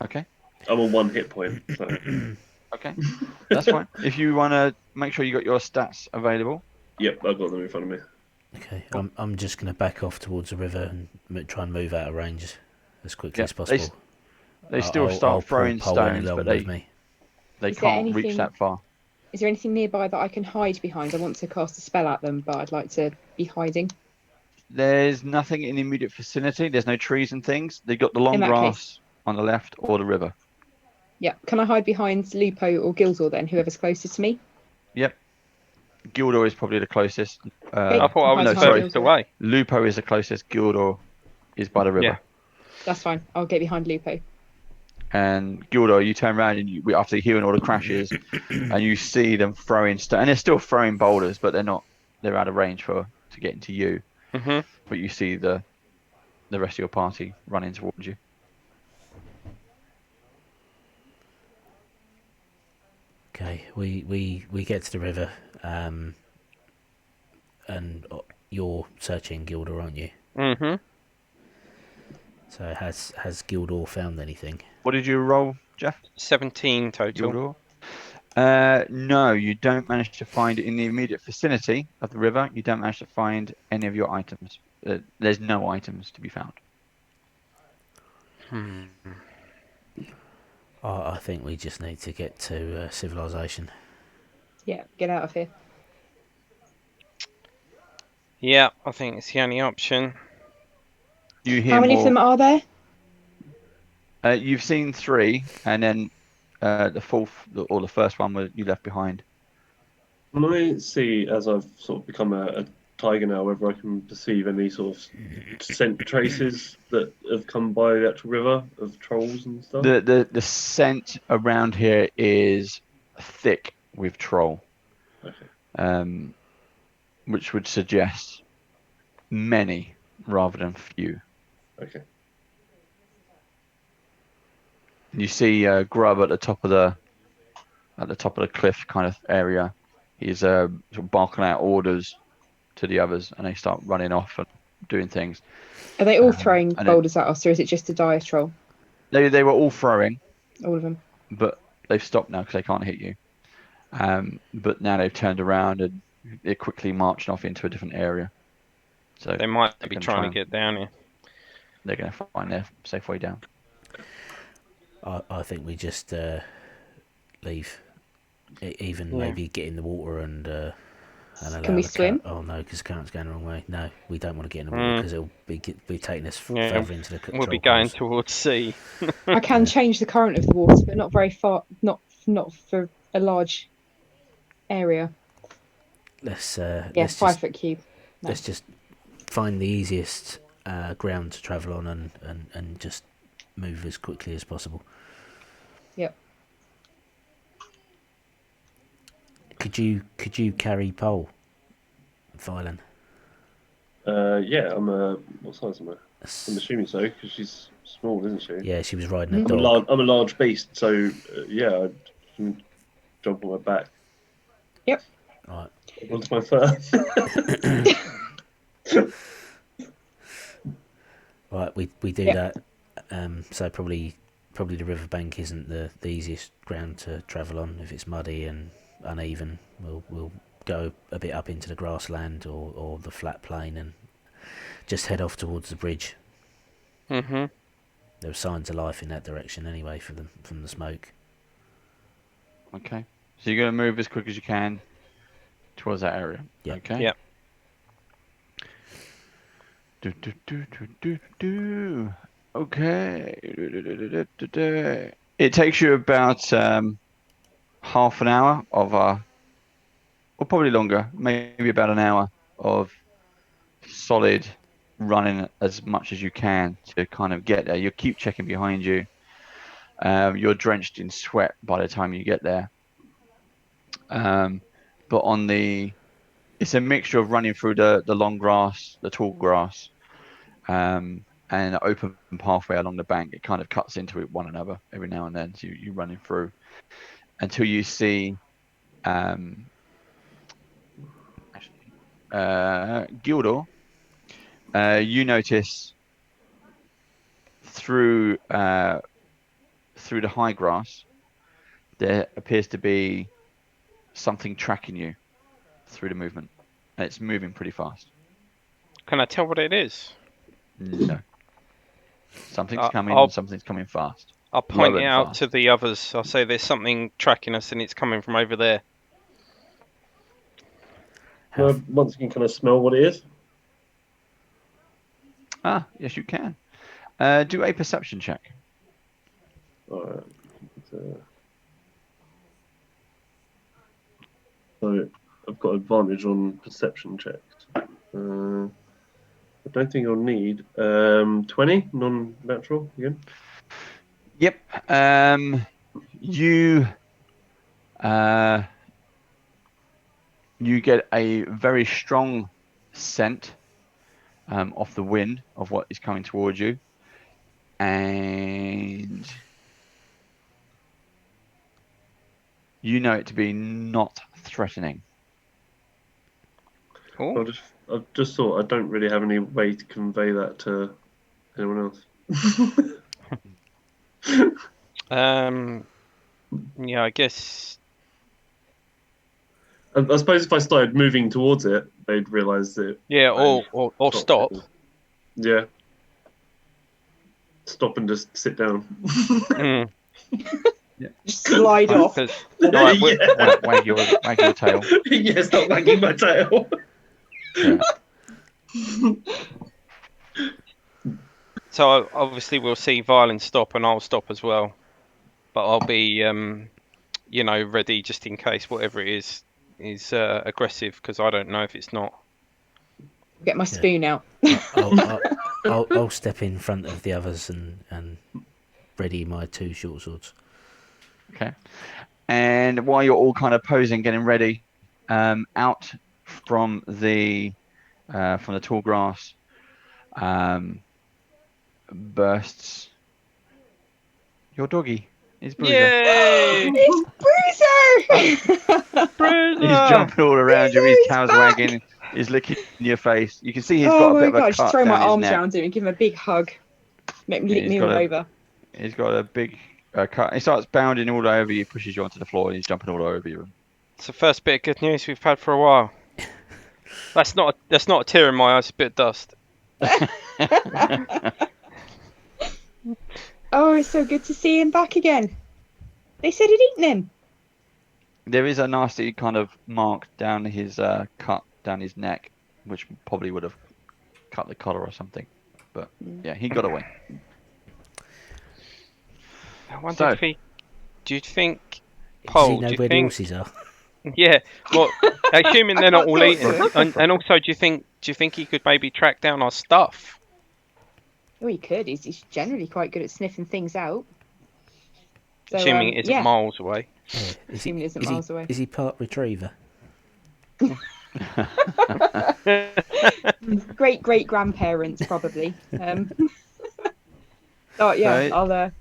Okay. I'm on 1 hit point. So. Okay, that's fine. If you want to make sure you got your stats available. Yep, I've got them in front of me. Okay, I'm just going to back off towards the river and try and move out of range as quickly as possible. They still I'll start throwing pull Polly stones, along but with me. they Is there can't reach anything- that far. Is there anything nearby that I can hide behind? I want to cast a spell at them, but I'd like to be hiding. There's nothing in the immediate vicinity. There's no trees and things. They've got the long In that grass on the left or the river. Yeah. Can I hide behind Lupo or Gildor then, whoever's closest to me? Yep. Gildor is probably the closest. I thought I was no, Hide sorry. furthest away. Lupo is the closest. Gildor is by the river. Yeah. That's fine. I'll get behind Lupo. And Gildor, you turn around and after hearing all the crashes, and you see them throwing and they're still throwing boulders, but they're out of range to get into you. Mhm. But you see the rest of your party running towards you. Okay, we get to the river, and you're searching Gildor, aren't you? Mhm. So has Gildor found anything? What did you roll, Jeff? 17 total. Gildor? No, you don't manage to find it in the immediate vicinity of the river. You don't manage to find any of your items. There's no items to be found. I think we just need to get to civilization. Yeah, get out of here. Yeah, I think it's the only option. You hear How many more. of them are there? You've seen 3, and then the fourth or the first one you left behind. Can I see, as I've sort of become a tiger now, whether I can perceive any sort of scent traces that have come by the actual river of trolls and stuff? The scent around here is thick with troll, Okay. which would suggest many rather than few. Okay. You see Grub at the top of the cliff kind of area. He's sort of barking out orders to the others, and they start running off and doing things. Are they all throwing and boulders at us, or is it just a dire troll? They were all throwing, All of them. but they've stopped now because they can't hit you. But now they've turned around and they're quickly marching off into a different area. So They might they're be gonna trying try to get down here. They're going to find their safe way down. I think we just leave. Even Yeah. maybe get in the water and allow Can we the swim? Oh no, because the current's going the wrong way. No, we don't want to get in the water because it'll be taking us Yeah, further into the We'll be control going course. towards sea. I can change the current of the water, but not very far. Not for a large area. Let's Yeah, let's 5 just foot cube. No. let's just find the easiest ground to travel on and just move as quickly as possible. Yep. Could you carry pole, Phylan? Yeah, what size am I? I'm assuming so, because she's small, isn't she? Yeah, she was riding a Mhm. dog. I'm a large beast, so yeah, I can jump on my back. Yep. Right. Onto my fur. Right, we do Yeah. that. So probably the riverbank isn't the easiest ground to travel on. If it's muddy and uneven, we'll go a bit up into the grassland or the flat plain and just head off towards the bridge. Mhm. There were signs of life in that direction anyway from the smoke. Okay. So you're going to move as quick as you can towards that area. Yeah. Okay. Yep. Okay. It takes you about half an hour of or probably longer, maybe about an hour of solid running as much as you can to kind of get there. You keep checking behind you. You're drenched in sweat by the time you get there. But it's a mixture of running through the long grass, the tall grass, and an open pathway along the bank. It kind of cuts into one another every now and then. So you're running through until you see Gildor. You notice through the high grass there appears to be something tracking you through the movement, and it's moving pretty fast. Can I tell what it is? No. Something's coming I'll- and something's coming fast. I'll point Low it and out fast. to the others. I'll say there's something tracking us and it's coming from over there. Once you can kind of smell what it is. Yes, you can. Do a perception check. Alright. So I've got advantage on perception checks. I don't think I'll need 20 non-natural again. Yep. You get a very strong scent off the wind of what is coming towards you, and you know it to be not threatening. Cool. I've just thought I don't really have any way to convey that to anyone else. Yeah, I guess. I suppose if I started moving towards it, they'd realise that. Yeah, or stop. Yeah. Stop and just sit down. Mm. Just slide off. 'Cause- Alright, Yeah. Wag your tail. Yeah, stop wagging my tail. Yeah. So obviously we'll see Violin stop and I'll stop as well, but I'll be ready just in case whatever it is aggressive, because I don't know if it's not. Get my spoon out. I'll step in front of the others and ready my 2 short swords. Okay. And while you're all kind of posing, getting ready, out from the tall grass bursts your doggy. It's Bruiser. Yay! It's Bruiser! Bruiser! He's jumping all around you. His Bruiser's tail's back! wagging. He's licking your face. You can see he's Oh got a my bit of god, a just cut throw my down his arms neck. around him and give him a big hug. Make him lick He's me got all a- over. He's got a big cut. He starts bounding all over you, pushes you onto the floor, and he's jumping all over you. It's the first bit of good news we've had for a while. That's not a tear in my eye, it's a bit of dust. Oh, it's so good to see him back again. They said he'd eaten him. There is a nasty kind of mark down his cut down his neck, which probably would have cut the collar or something. But yeah, he got away. I wonder So- if he. Do you think? Does Paul, he do know you where the think? horses are? Yeah. Well, assuming they're not all thought eaten, and also, do you think he could maybe track down our stuff? Oh, he could. He's generally quite good at sniffing things out. So, Assuming it isn't yeah. miles away. Yeah. Is Assuming it isn't miles away. Is he part retriever? Great grandparents probably. Oh yeah, Right.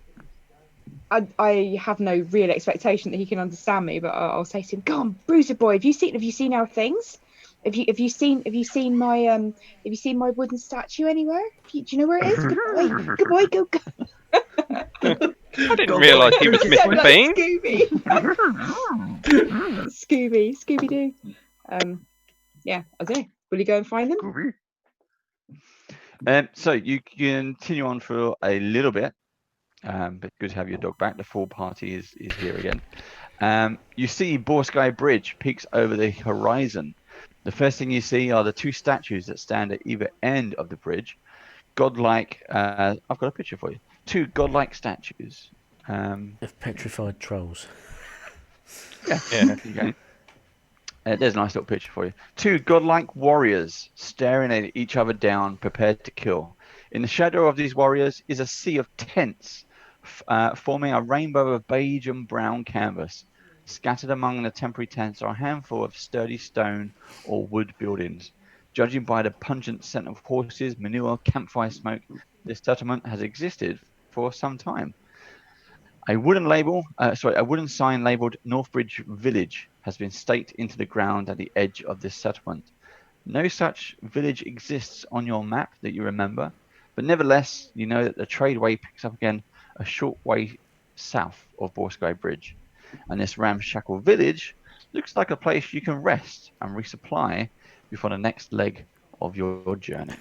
I have no real expectation that he can understand me, but I'll say to him, "Go on, Bruiser boy, have you seen our things? Have you seen my wooden statue anywhere? Do you know where it is? Good boy, go." I didn't realise he was Sound Mr. like Bean. Scooby Doo. Yeah, I don't know. Will you go and find them? So you continue on for a little bit, but good to have your dog back. The full party is here again. You see Boareskyr Bridge peaks over the horizon. The first thing you see are the 2 statues that stand at either end of the bridge. Godlike, I've got a picture for you. 2 godlike statues. Of petrified trolls. Yeah. Yeah. Okay. There's a nice little picture for you. Two godlike warriors staring at each other down, prepared to kill. In the shadow of these warriors is a sea of tents, forming a rainbow of beige and brown canvas. Scattered among the temporary tents are a handful of sturdy stone or wood buildings. Judging by the pungent scent of horses, manure, campfire smoke, this settlement has existed for some time. A wooden sign labelled Northbridge Village has been staked into the ground at the edge of this settlement. No such village exists on your map that you remember, but nevertheless, you know that the tradeway picks up again a short way south of Boareskyr Bridge. And this ramshackle village looks like a place you can rest and resupply before the next leg of your journey.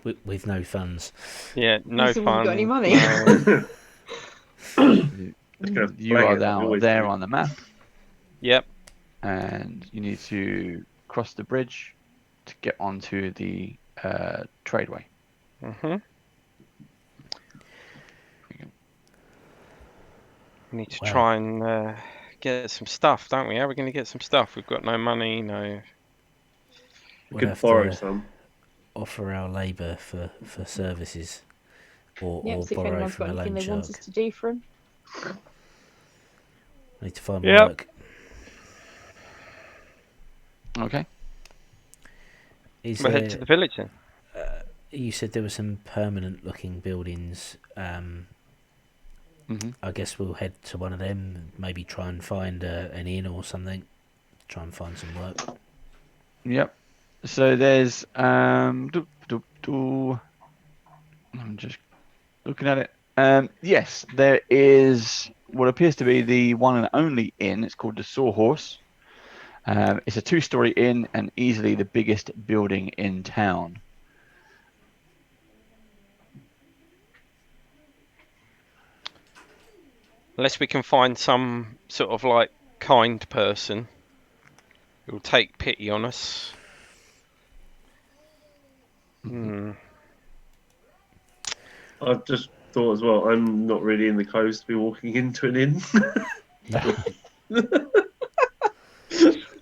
With no funds. Yeah, no Someone fun. got any money? No. You are now there on the map, Yep. and you need to cross the bridge to get onto the tradeway. Mhm. We need to Wow. try and get some stuff, don't we? How are we going to get some stuff? We've got no money, no. We We'll could have borrow to some. offer our labour for services, or Yep, see if borrow anyone's from got a anything loan they want shark. us to do for him. Need to find Yep. work. Okay. Is We'll head to the village then. You said there were some permanent-looking buildings. Mm-hmm. I guess we'll head to one of them. Maybe try and find an inn or something. Try and find some work. Yep. So there's I'm just looking at it. Yes, there is what appears to be the one and only inn. It's called the Sawhorse. It's a two-story inn and easily the biggest building in town. Unless we can find some sort of like kind person who'll take pity on us. Hmm. I've just thought as well, I'm not really in the clothes to be walking into an inn.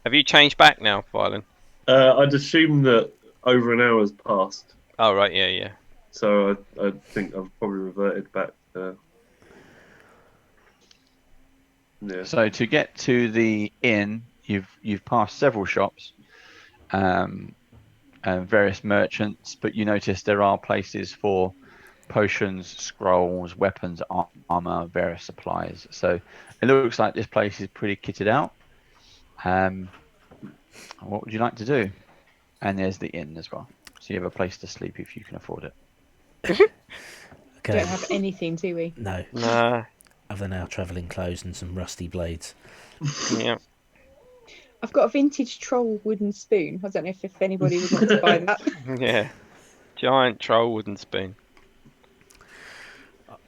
Have you changed back now, Violen? I'd assume that over an hour's passed, Oh right, yeah, yeah. so I think I've probably reverted back. Yeah. So to get to the inn, you've passed several shops, and various merchants, but you notice there are places for potions, scrolls, weapons, armor, various supplies. So it looks like this place is pretty kitted out. What would you like to do? And there's the inn as well. So you have a place to sleep if you can afford it. Okay. Don't have anything, do we? No. Nah. Other than our travelling clothes and some rusty blades. Yeah. I've got a vintage troll wooden spoon. I don't know if anybody would want to buy that. Yeah. Giant troll wooden spoon.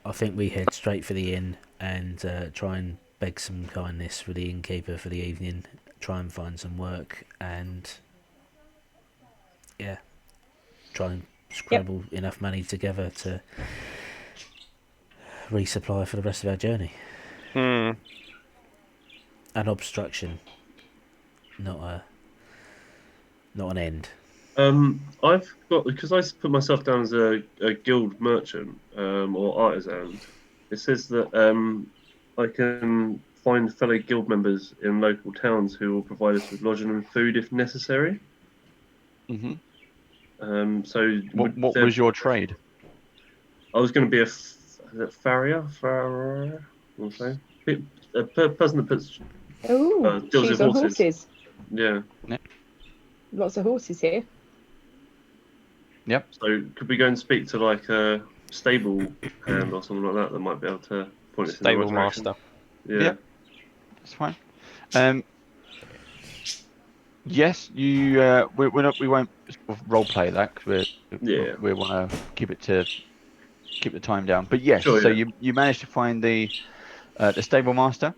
I think we head straight for the inn and try and beg some kindness for the innkeeper for the evening. Try and find some work and try and scrabble enough money together to resupply for the rest of our journey. Hmm. An obstruction, not an end. I've got, because I put myself down as a guild merchant or artisan. It says that I can find fellow guild members in local towns who will provide us with lodging and food if necessary. Mm-hmm. So What was your trade? I was going to be a farrier, what was I saying? A person that puts Oh, deals shoes with on horses. horses. Yeah. Lots of horses here. Yep. So could we go and speak to like a stable hand or something like that that might be able to point us in the right Stable direction? master. Yeah. Yep. That's fine. Yes, you. We won't role play that because we want to keep the time down. But yes, Sure, so yeah. you managed to find the stable master.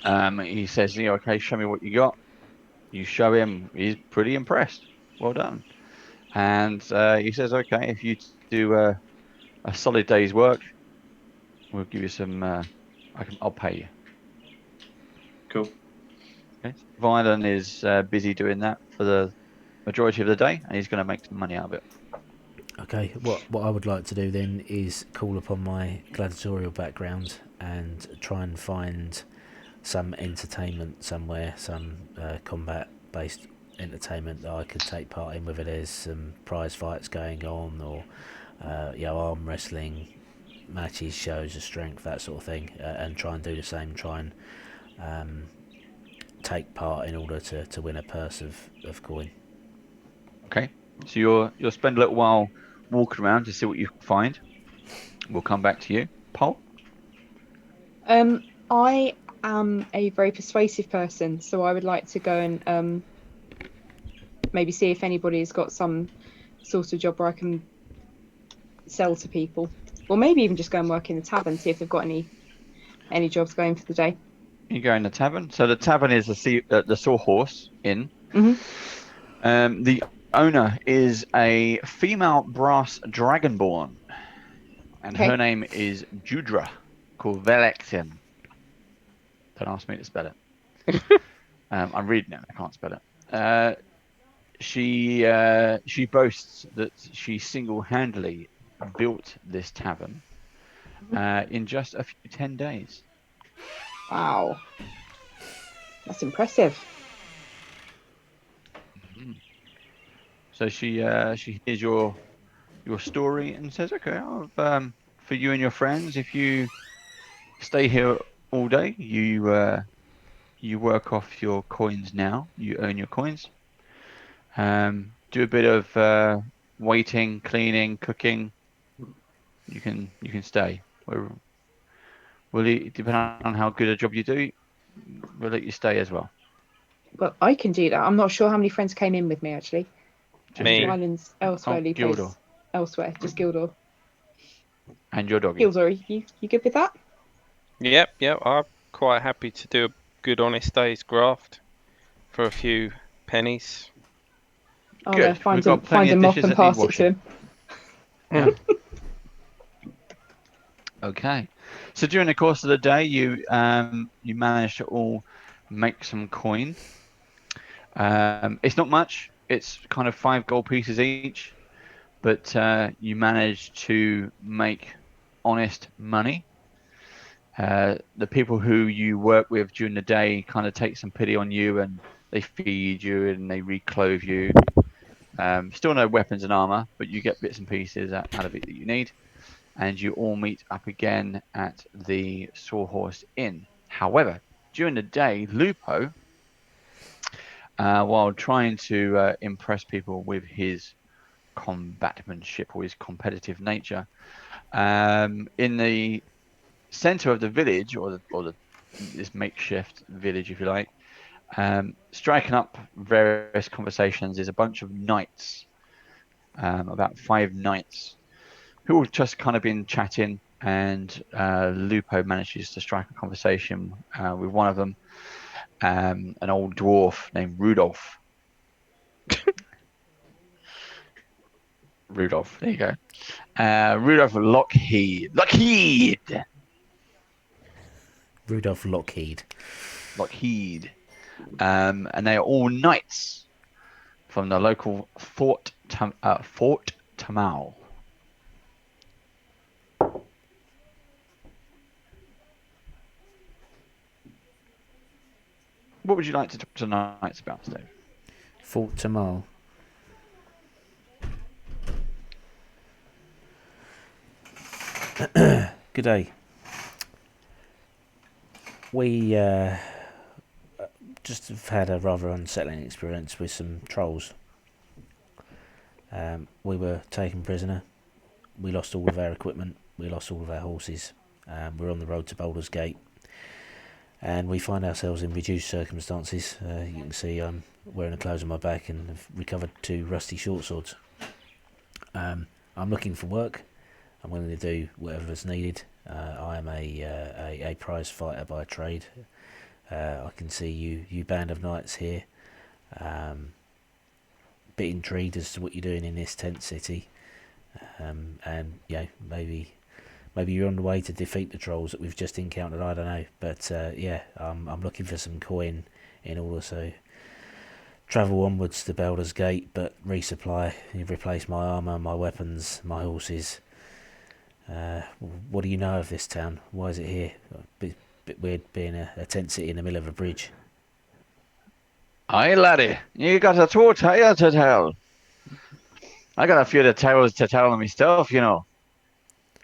He says, okay, show me what you got. You show him. He's pretty impressed. Well done. And he says, okay, if you do a solid day's work, we'll give you some. I'll pay you. Cool. Okay. Violin is busy doing that for the majority of the day, and he's going to make some money out of it. Okay, what I would like to do then is call upon my gladiatorial background and try and find some entertainment somewhere, some combat-based entertainment that I could take part in, whether there's some prize fights going on or arm wrestling matches, shows of strength, that sort of thing, and try and do the same. Try and take part in order to win a purse of coin. Okay. So you'll spend a little while walking around to see what you find. We'll come back to you, Paul. I am a very persuasive person, so I would like to go and maybe see if anybody's got some sort of job where I can sell to people, or maybe even just go and work in the tavern, see if they've got any jobs going for the day. You go in the tavern. So the tavern is the Sawhorse Inn. Mm-hmm. The owner is a female brass dragonborn, and Okay. her name is Judra Korvelexin. Don't ask me to spell it. I'm reading it. I can't spell it. She boasts that she single-handedly built this tavern in just 10 days. Wow, that's impressive. So she hears your story and says, "Okay, for you and your friends, if you stay here all day, you work off your coins now. You earn your coins. Do a bit of waiting, cleaning, cooking. You can stay. Depending on how good a job you do, we'll let you stay as well." Well, I can do that. I'm not sure how many friends came in with me actually. Me. Islands elsewhere, Gildor. elsewhere, just Gildor. And your doggy. Gildor, you good with that? Yep. I'm quite happy to do a good, honest day's graft for a few pennies. I'll Good. find We've got a plenty of mop dishes and that need pass it to him. Yeah. Okay. So during the course of the day, you manage to all make some coin. It's not much. It's kind of 5 gold pieces each, but you manage to make honest money. The people who you work with during the day kind of take some pity on you, and they feed you and they reclothe you. Still no weapons and armor, but you get bits and pieces out of it that you need. And you all meet up again at the Sawhorse Inn. However, during the day, Lupo, while trying to impress people with his combatmanship or his competitive nature, in the center of the village, or this makeshift village, if you like, striking up various conversations is a bunch of knights, about 5 knights, who have just kind of been chatting, and Lupo manages to strike a conversation with one of them, an old dwarf named Rudolph. Rudolph, there you go. Rudolph Lockheed. Rudolph Lockheed. And they are all knights from the local Fort Tamal. What would you like to talk to the knights about, Steve? Fort Tamal. Good day. We just have had a rather unsettling experience with some trolls. We were taken prisoner. We lost all of our equipment. We lost all of our horses. We're on the road to Baldur's Gate. And we find ourselves in reduced circumstances. You can see I'm wearing the clothes on my back and have recovered 2 rusty short swords. I'm looking for work. I'm willing to do whatever's needed. I am a prize fighter by trade. I can see you band of knights here. Bit intrigued as to what you're doing in this tent city. And maybe maybe you're on the way to defeat the trolls that we've just encountered. I don't know, but yeah, I'm looking for some coin in order to travel onwards to Baldur's Gate, but resupply. Replace my armour, my weapons, my horses. What do you know of this town? Why is it here? Bit weird being a tent city in the middle of a bridge. Aye, laddie, you got a tall tale to tell. I got a few of the tales to tell myself, you know.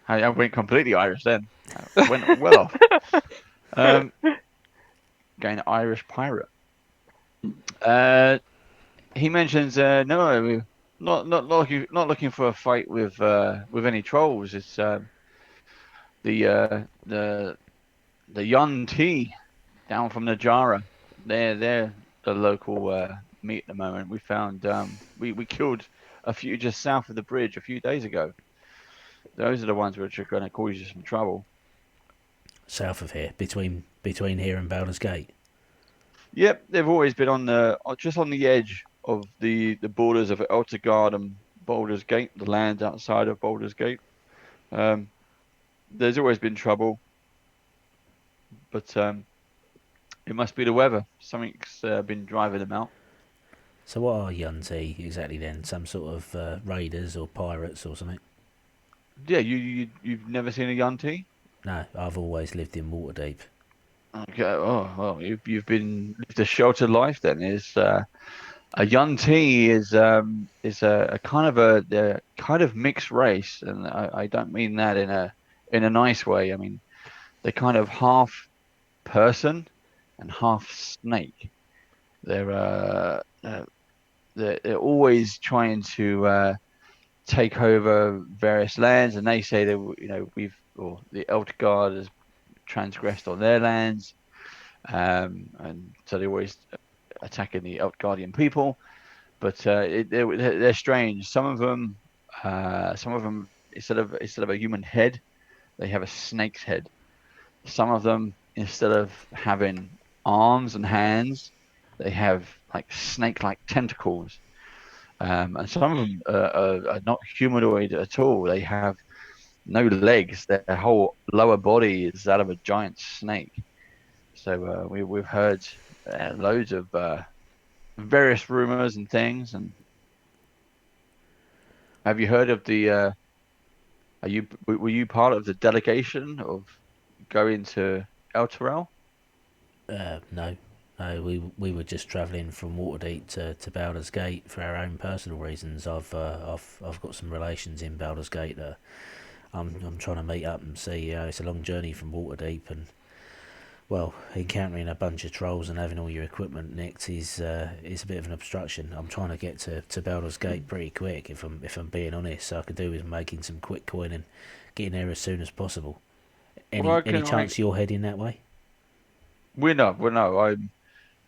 I went completely Irish then. I went well off. Going Irish pirate. He mentions no, not looking for a fight with any trolls. It's the Yun T down from Najaran. They're the local meat at the moment. We found we killed a few just south of the bridge a few days ago. Those are the ones which are going to cause you some trouble. South of here, between here and Baldur's Gate. Yep, they've always been on just on the edge of the borders of Eltergard and Baldur's Gate, the land outside of Baldur's Gate. There's always been trouble, but it must be the weather. Something's been driving them out. So what are Yunti exactly then? Some sort of raiders or pirates or something? Yeah, you've never seen a Yunti? No, I've always lived in Waterdeep. Okay. Oh well, you've been lived a sheltered life then. Is a Yunti is a kind of mixed race, and I don't mean that in a nice way. I mean they're kind of half person and half snake. They're always trying to take over various lands, and they say that the Eldergard has transgressed on their lands, and so they're always attacking the Elderguardian people. But they're strange. Some of them instead of a human head, they have a snake's head. Some of them, instead of having arms and hands, they have like snake-like tentacles. And some of them are not humanoid at all. They have no legs. Their whole lower body is that of a giant snake. So we've heard loads of various rumors and things. And have you heard of the? Were you part of the delegation of going to Elturel? No, we were just travelling from Waterdeep to Baldur's Gate for our own personal reasons. I've got some relations in Baldur's Gate that I'm trying to meet up and see. It's a long journey from Waterdeep, and well, encountering a bunch of trolls and having all your equipment nicked is a bit of an obstruction. I'm trying to get to Baldur's Gate pretty quick, if I'm being honest. So I could do with making some quick coin and getting there as soon as possible. Any chance you're heading that way? We're not.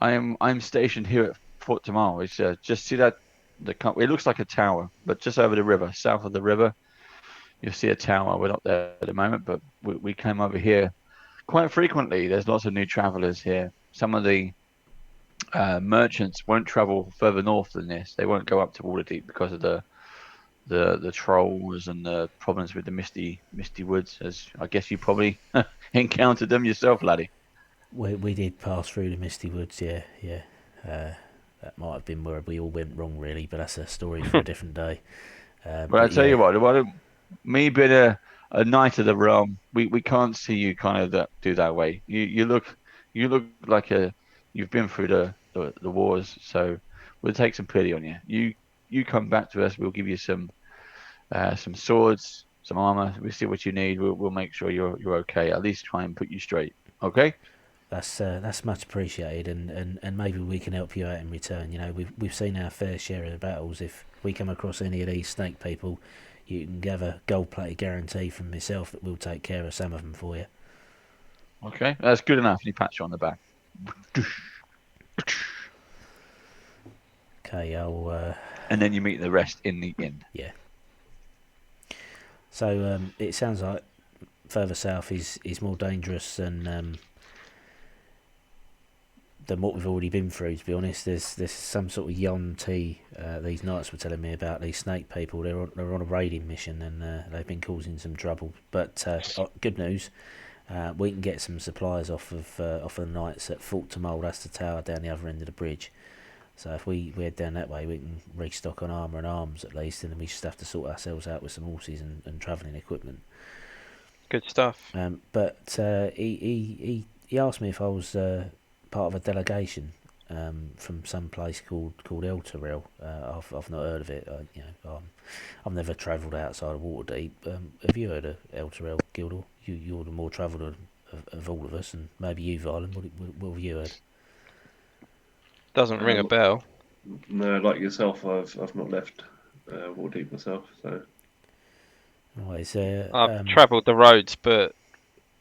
I'm stationed here at Fort Tamal. It's just see that it looks like a tower, but just over the river, south of the river, you'll see a tower. We're not there at the moment, but we came over here quite frequently. There's lots of new travelers here. Some of the merchants won't travel further north than this. They won't go up to Waterdeep because of the trolls and the problems with the misty woods. As I guess you probably encountered them yourself, laddie. We did pass through the Misty Woods, yeah. That might have been where we all went wrong, really, but that's a story for a different day. But I tell you what, me being a knight of the realm, we can't see you kind of do that way. You look like you've been through the wars, so we'll take some pity on you. You come back to us, we'll give you some swords, some armor. We'll see what you need. We'll make sure you're okay. At least try and put you straight. Okay. That's much appreciated, and maybe we can help you out in return. You know, we've seen our fair share of the battles. If we come across any of these snake people, you can give a gold-plated guarantee from myself that we'll take care of some of them for you. Okay, that's good enough. And he pats you on the back. Okay, I'll. And then you meet the rest in the inn. Yeah. So it sounds like further south is more dangerous than what we've already been through. To be honest, there's some sort of Yon T. These knights were telling me about these snake people. They're on a raiding mission, and they've been causing some trouble. But good news, we can get some supplies off of the knights at Fort to Mould. That's the tower down the other end of the bridge. So if we head down that way, we can restock on armour and arms at least, and then we just have to sort ourselves out with some horses and travelling equipment. Good stuff. But he asked me if I was part of a delegation from some place called Elturel. I've not heard of it. I've never travelled outside of Waterdeep. Have you heard of Elturel, Gildor? You're the more travelled of all of us, and maybe you, Violin. What have you heard? Doesn't ring a bell. No, like yourself, I've not left Waterdeep myself. So I've travelled the roads, but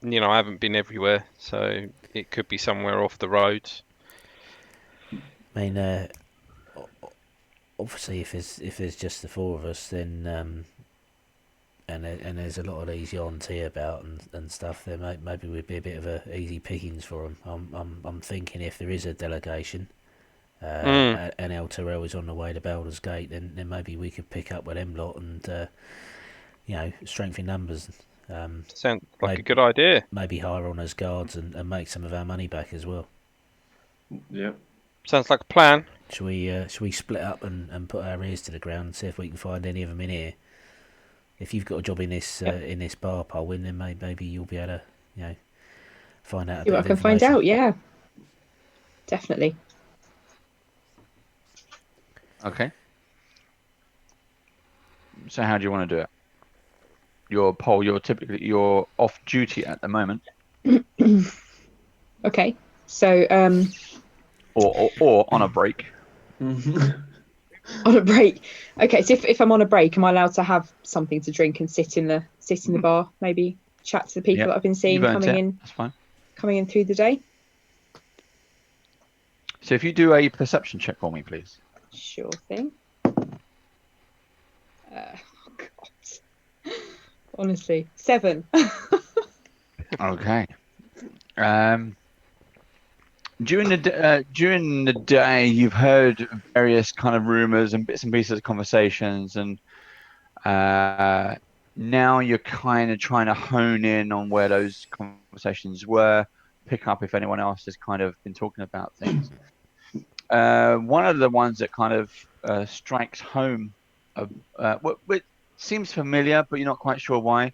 I haven't been everywhere, so it could be somewhere off the roads. I mean, obviously, if there's just the four of us, then and there's a lot of these Yon T about and stuff, then maybe we'd be a bit of a easy pickings for them. I'm thinking if there is a delegation, and Elturel is on the way to Baldur's Gate, then maybe we could pick up with them lot and strengthen numbers. Sounds like a good idea. Maybe hire on as guards and make some of our money back as well. Yeah. Sounds like a plan. Should we split up and put our ears to the ground and see if we can find any of them in here? If you've got a job in this bar, Polwyn, then maybe you'll be able to find out. See what I can find out. Yeah, definitely. Okay. So how do you want to do it? You're off duty at the moment. Okay. So or on a break. On a break. Okay, so if I'm on a break, am I allowed to have something to drink and sit in the bar, maybe chat to the people that I've been seeing coming in? That's fine. Coming in through the day. So if you do a perception check for me, please. Sure thing. Oh God. Honestly, 7. Okay. During the day, you've heard various kind of rumors and bits and pieces of conversations, and now you're kind of trying to hone in on where those conversations were, pick up if anyone else has kind of been talking about things. One of the ones that kind of strikes home, what seems familiar, but you're not quite sure why.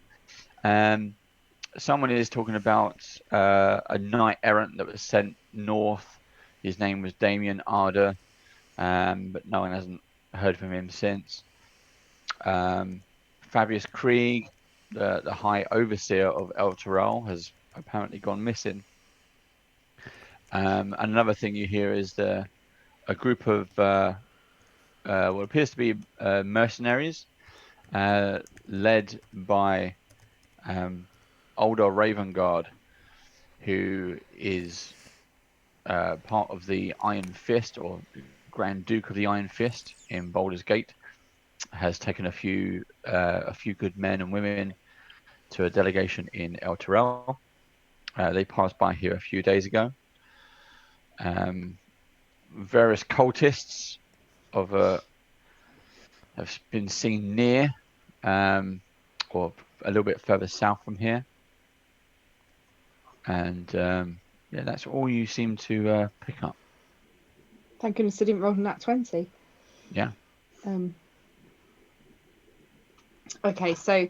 Someone is talking about a knight errant that was sent north. His name was Damien Arder, but no one hasn't heard from him since. Fabius Krieg, the High Overseer of Elturel, has apparently gone missing. And another thing you hear is a group of what appears to be mercenaries, led by Aldor Ravengard, who is part of the Iron Fist, or Grand Duke of the Iron Fist in Baldur's Gate, has taken a few good men and women to a delegation in Elturel. They passed by here a few days ago. Various cultists have been seen near, or a little bit further south from here, and that's all you seem to pick up. Thank goodness I didn't roll nat 20. Yeah. Okay, so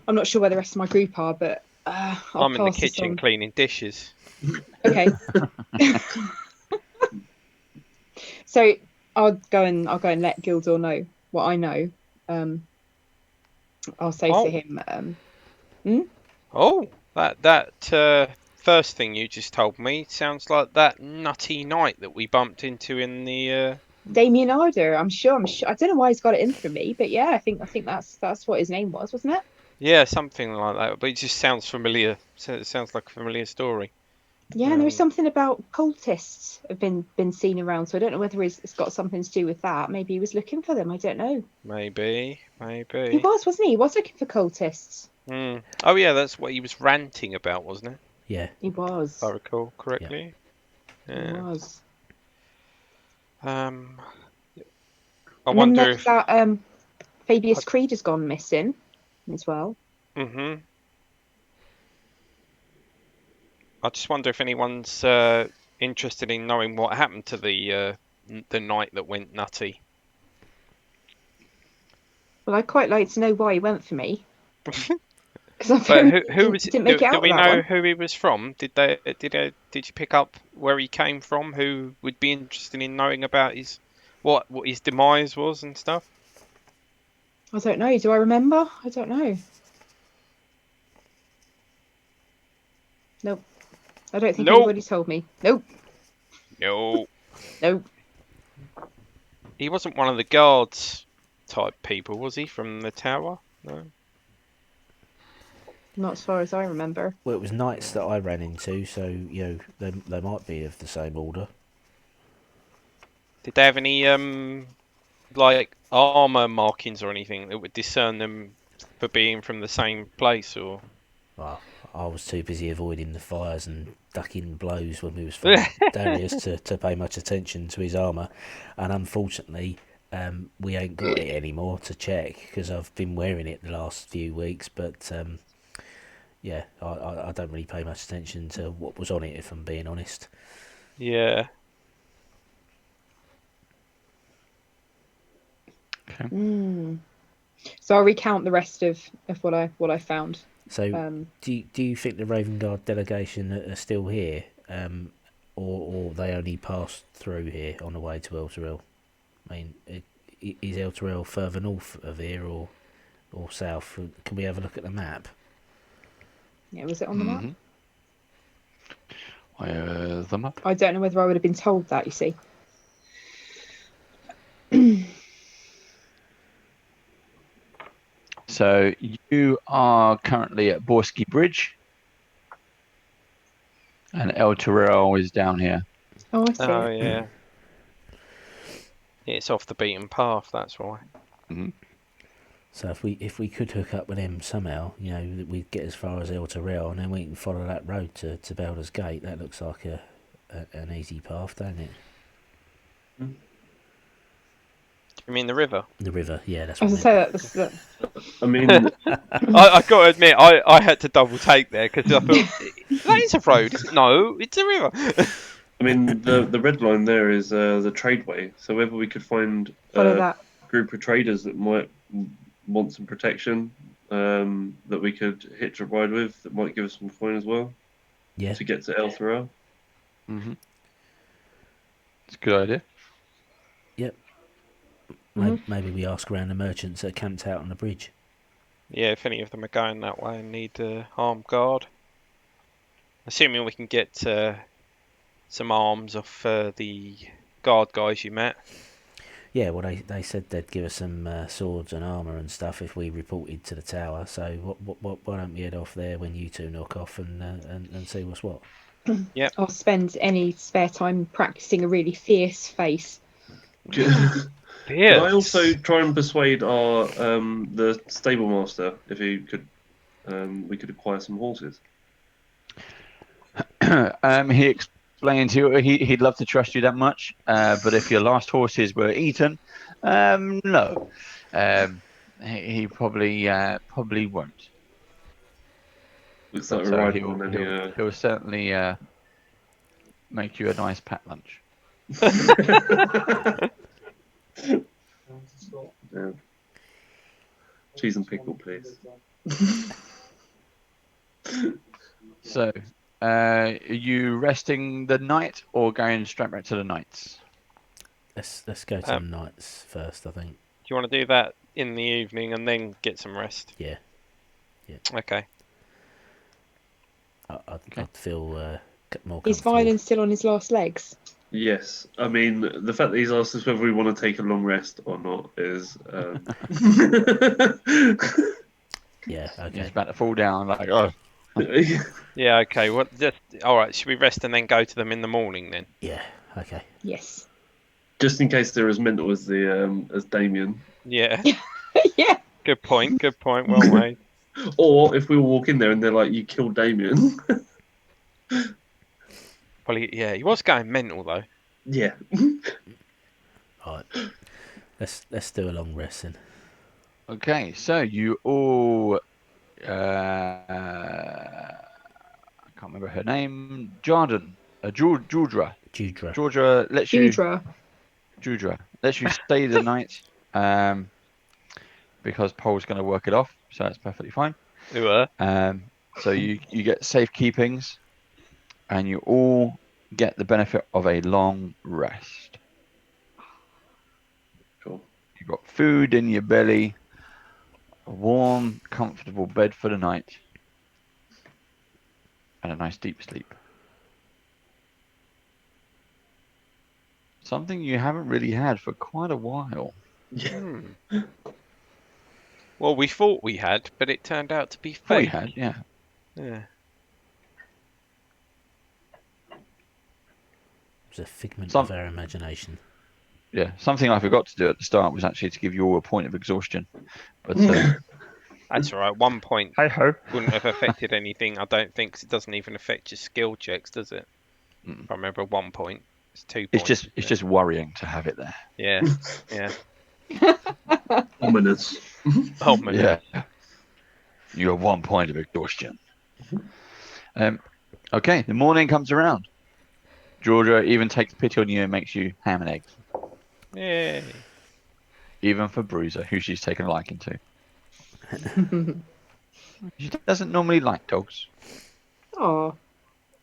I'm not sure where the rest of my group are, but I'm in the kitchen cleaning dishes. Okay. So I'll go and let Gildor know what I know. I'll say to him. That first thing you just told me sounds like that nutty knight that we bumped into in the. Damien Arder. I'm sure. I don't know why he's got it in for me, but yeah, I think that's what his name was, wasn't it? Yeah, something like that. But it just sounds familiar. So it sounds like a familiar story. Yeah, and there was something about cultists have been seen around, so I don't know whether it's got something to do with that. Maybe he was looking for them. I don't know. Maybe. He was, wasn't he? He was looking for cultists. Oh yeah, that's what he was ranting about, wasn't it? Yeah, he was. If I recall correctly. It Yeah. was. I And then wonder there's if. that Fabius Creed has gone missing as well. I just wonder if anyone's interested in knowing what happened to the knight that went nutty. Well, I'd quite like to know why he went for me. Because But who was? didn't make it Do out we of that know one. who he was from? Did you pick up where he came from? Who would be interested in knowing about his what his demise was and stuff? I don't know. Do I remember? I don't know. Nope. I don't think Nope. anybody's told me. Nope. No, Nope. he wasn't one of the guards type people, was he, from the tower? No. Not as far as I remember. Well, it was knights that I ran into, so they might be of the same order. Did they have any like armor markings or anything that would discern them for being from the same place? Or Well, I was too busy avoiding the fires and ducking blows when we was fighting Darius to pay much attention to his armour, and unfortunately we ain't got it anymore to check because I've been wearing it the last few weeks, but yeah, I don't really pay much attention to what was on it, if I'm being honest. yeah. Mm. So I'll recount the rest of what I found. So do you think the Raven Guard delegation are still here, or they only passed through here on the way to El Terrell? I mean, is El Terrell further north of here or south? Can we have a look at the map? Yeah, was it on the map? Where's the map? I don't know whether I would have been told that, you see. So you are currently at Boareskyr Bridge, and El Terrell is down here. Oh, I see. Oh yeah. Yeah, it's off the beaten path. That's why. So if we could hook up with them somehow, we'd get as far as El Terrell, and then we can follow that road to Baldur's Gate. That looks like an easy path, doesn't it? You mean the river? The river, yeah, that's I what was I going meant. to say that. I mean, I got to admit, I had to double take there because I thought that is a road. No, it's a river. I mean, the red line there is the tradeway. So whether we could find Follow a that. group of traders that might want some protection, that we could hitch a ride with, that might give us some coin as well. Yeah. To get to El Thorel. It's a good idea. Yep. Maybe we ask around the merchants that are camped out on the bridge. Yeah, if any of them are going that way and need a armed guard. Assuming we can get some arms off the guard guys you met. Yeah, well, they said they'd give us some swords and armour and stuff if we reported to the tower. So why don't we head off there when you two knock off and see what's what? Yeah. I'll spend any spare time practicing a really fierce face. Can I also try and persuade our the stable master if he could, we could acquire some horses. He explained to you he'd love to trust you that much, but if your last horses were eaten, no, he probably won't. Looks like So we're riding on any. he'll certainly make you a nice packed lunch. Yeah. Cheese and pickle, please. So, are you resting the night or going straight back to the knights? Let's go to the knights first, I think. Do you want to do that in the evening and then get some rest? Yeah. Okay. I'd feel more comfortable. Is Violin still on his last legs? Yes, I mean the fact that he's asked us whether we want to take a long rest or not is. Yeah. Okay. He's about to fall down. Like, oh. Yeah. Okay. Well, just all right. Should we rest and then go to them in the morning then? Yeah. Okay. Yes. Just in case they're as mental as the as Damien. Yeah. Yeah. Good point. Good point. Well made. Or if we all walk in there and they're like, "You killed Damien." Well, he was going mental though. Yeah. Right. Let's do a long rest then. Okay, so you all. I can't remember her name. Jordan. Judra. Judra. Georgia lets you. Judra. Judra lets you stay the night. Because Paul's going to work it off, so that's perfectly fine. So you get safe keepings, and you all get the benefit of a long rest. Cool. You've got food in your belly, a warm, comfortable bed for the night, and a nice deep sleep. Something you haven't really had for quite a while. Yeah. Well, we thought we had, but it turned out to be fake. We had, yeah. Yeah. It was a figment of our imagination. Yeah, something I forgot to do at the start was actually to give you all a point of exhaustion. But That's all right. 1 point hi-ho. wouldn't have affected anything, I don't think, 'cause it doesn't even affect your skill checks, does it? If I remember, 1 point. It's 2 points. It's just worrying to have it there. Yeah, yeah. Ominous. Oh my God. Yeah. You have 1 point of exhaustion. Okay, the morning comes around. Georgia even takes pity on you and makes you ham and eggs. Yay. Even for Bruiser, who she's taken a liking to. She doesn't normally like dogs. Oh,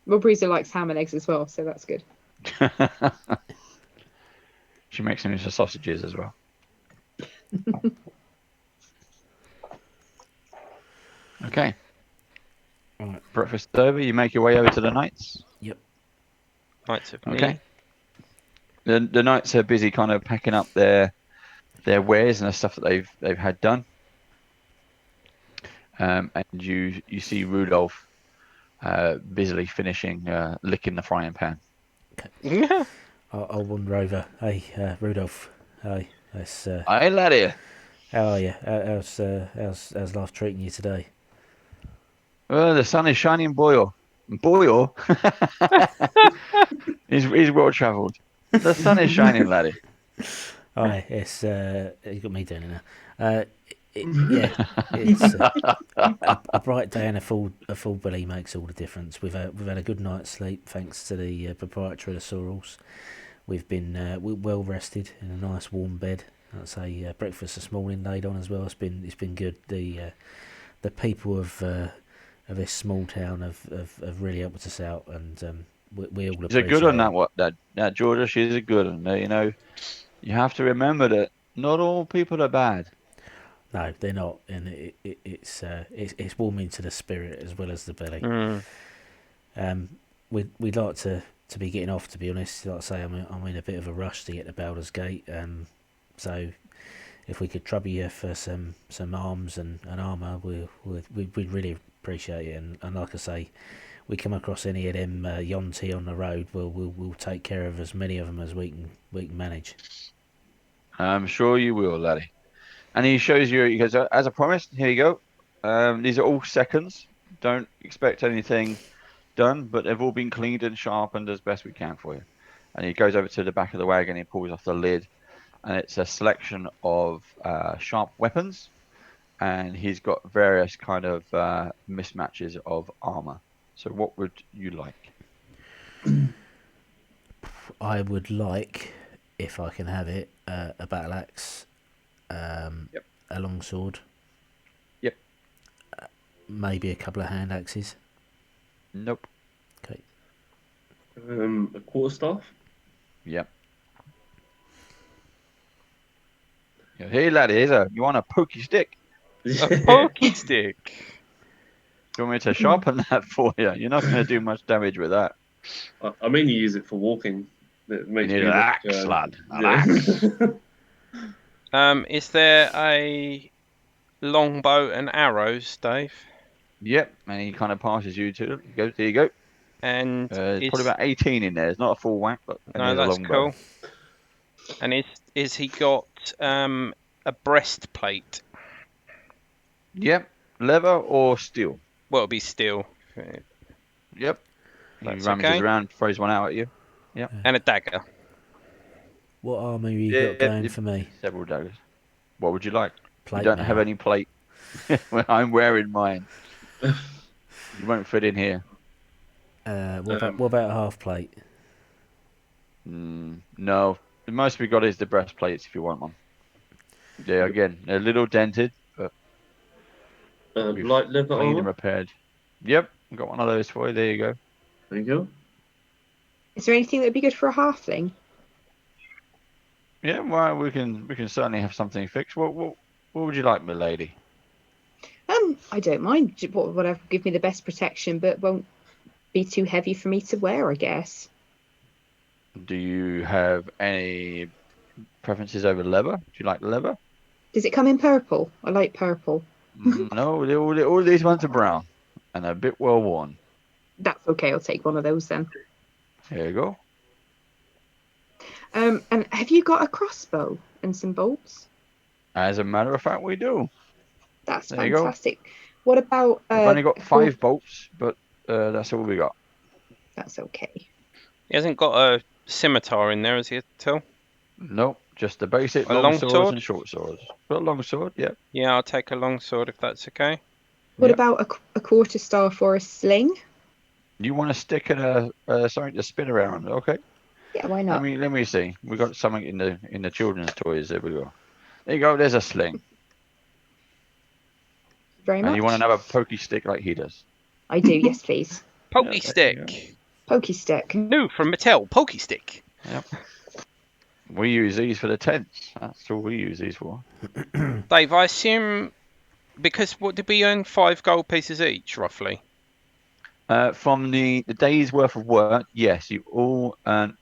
well, Breezer likes ham and eggs as well, so that's good. She makes them into sausages as well. Okay. Right. Breakfast over. You make your way over to the knights. Yep. Knights of me. Okay. The knights are busy kind of packing up their wares and the stuff that they've had done. And you see Rudolph busily finishing licking the frying pan. I'll wander over. Hey, Rudolph. Hey, that's, Hey laddie. how are you? How's life treating you today? Well, the sun is shining, Boyle. Boyle? he's well travelled. The sun is shining, laddie. Hi, it's you got me doing it now. It's a bright day and a full belly makes all the difference. We've had a good night's sleep thanks to the proprietary of the sorrels. We've been well rested in a nice warm bed. I'd say breakfast this morning laid on as well. It's been good. The people of this small town have really helped us out, and we all She's a good one, that Georgia. She's a good one. You know, you have to remember that not all people are bad. No, they're not, and it's warming to the spirit as well as the belly. We'd like to be getting off, to be honest. Like I say, I'm in a bit of a rush to get to Baldur's Gate. So if we could trouble you for some arms and armour, we'd really appreciate it. And like I say, we come across any of them Yonti on the road, we'll take care of as many of them as we can manage. I'm sure you will, laddie. And he shows you. He goes, as I promised. Here you go. These are all seconds. Don't expect anything done, but they've all been cleaned and sharpened as best we can for you. And he goes over to the back of the wagon. He pulls off the lid, and it's a selection of sharp weapons. And he's got various kind of mismatches of armor. So what would you like? I would like, if I can have it, a battle axe, Yep. a longsword. Yep. Maybe a couple of hand axes. Nope. Okay. A quarterstaff. Yep. Yeah, hey laddie, you want a pokey stick? A pokey stick. Do you want me to sharpen that for you? You're not going to do much damage with that. I mainly use it for walking. It makes You need me an look, axe, lad. An yeah. axe. Is there a longbow and arrows, Dave? Yep, and he kind of passes you to them. He goes, there you go. And There's probably about 18 in there. It's not a full whack, but no, there's a that's long cool. bow. And is he got a breastplate? Yep, leather or steel. Well, it'll be steel. Yep. He That's ramages okay. around, throws one out at you. And a dagger. What armour you got going for me? Several daggers. What would you like? Plate You don't have mail. any plate. Well, I'm wearing mine. You won't fit in here. What about a half plate? No. The most we got is the breastplates if you want one. Yeah, again, they're a little dented, but we've light leather cleaned and armor. repaired. Yep, got one of those for you. There you go. There you go. Is there anything that'd be good for a halfling? Yeah, well, we can certainly have something fixed. What would you like, my lady? I don't mind. Whatever give me the best protection, but won't be too heavy for me to wear, I guess. Do you have any preferences over leather? Do you like leather? Does it come in purple? I like purple. No, all these ones are brown and a bit well worn. That's okay. I'll take one of those then. Here you go. And have you got a crossbow and some bolts? As a matter of fact, we do. That's There you go. fantastic. What about? We've only got 5 bolts, but that's all we got. That's okay. He hasn't got a scimitar in there, has he, at all? Nope, just the basic A long long swords sword? and short swords. Got a long sword, yeah. Yeah, I'll take a longsword if that's okay. What Yep. about a quarterstaff or a sling? You want a stick and a something to spin around? Okay. Yeah, why not? Let me see. We got something in the children's toys. There we go. There you go. There's a sling. Very And much. you want another pokey stick like he does? I do. Yes, please. Pokey Yeah, there you stick. Pokey stick. New from Mattel. Pokey stick. Yep. We use these for the tents. That's all we use these for. Dave, I assume because what did we earn? 5 gold pieces each, roughly. From the day's worth of work, yes, you all earn.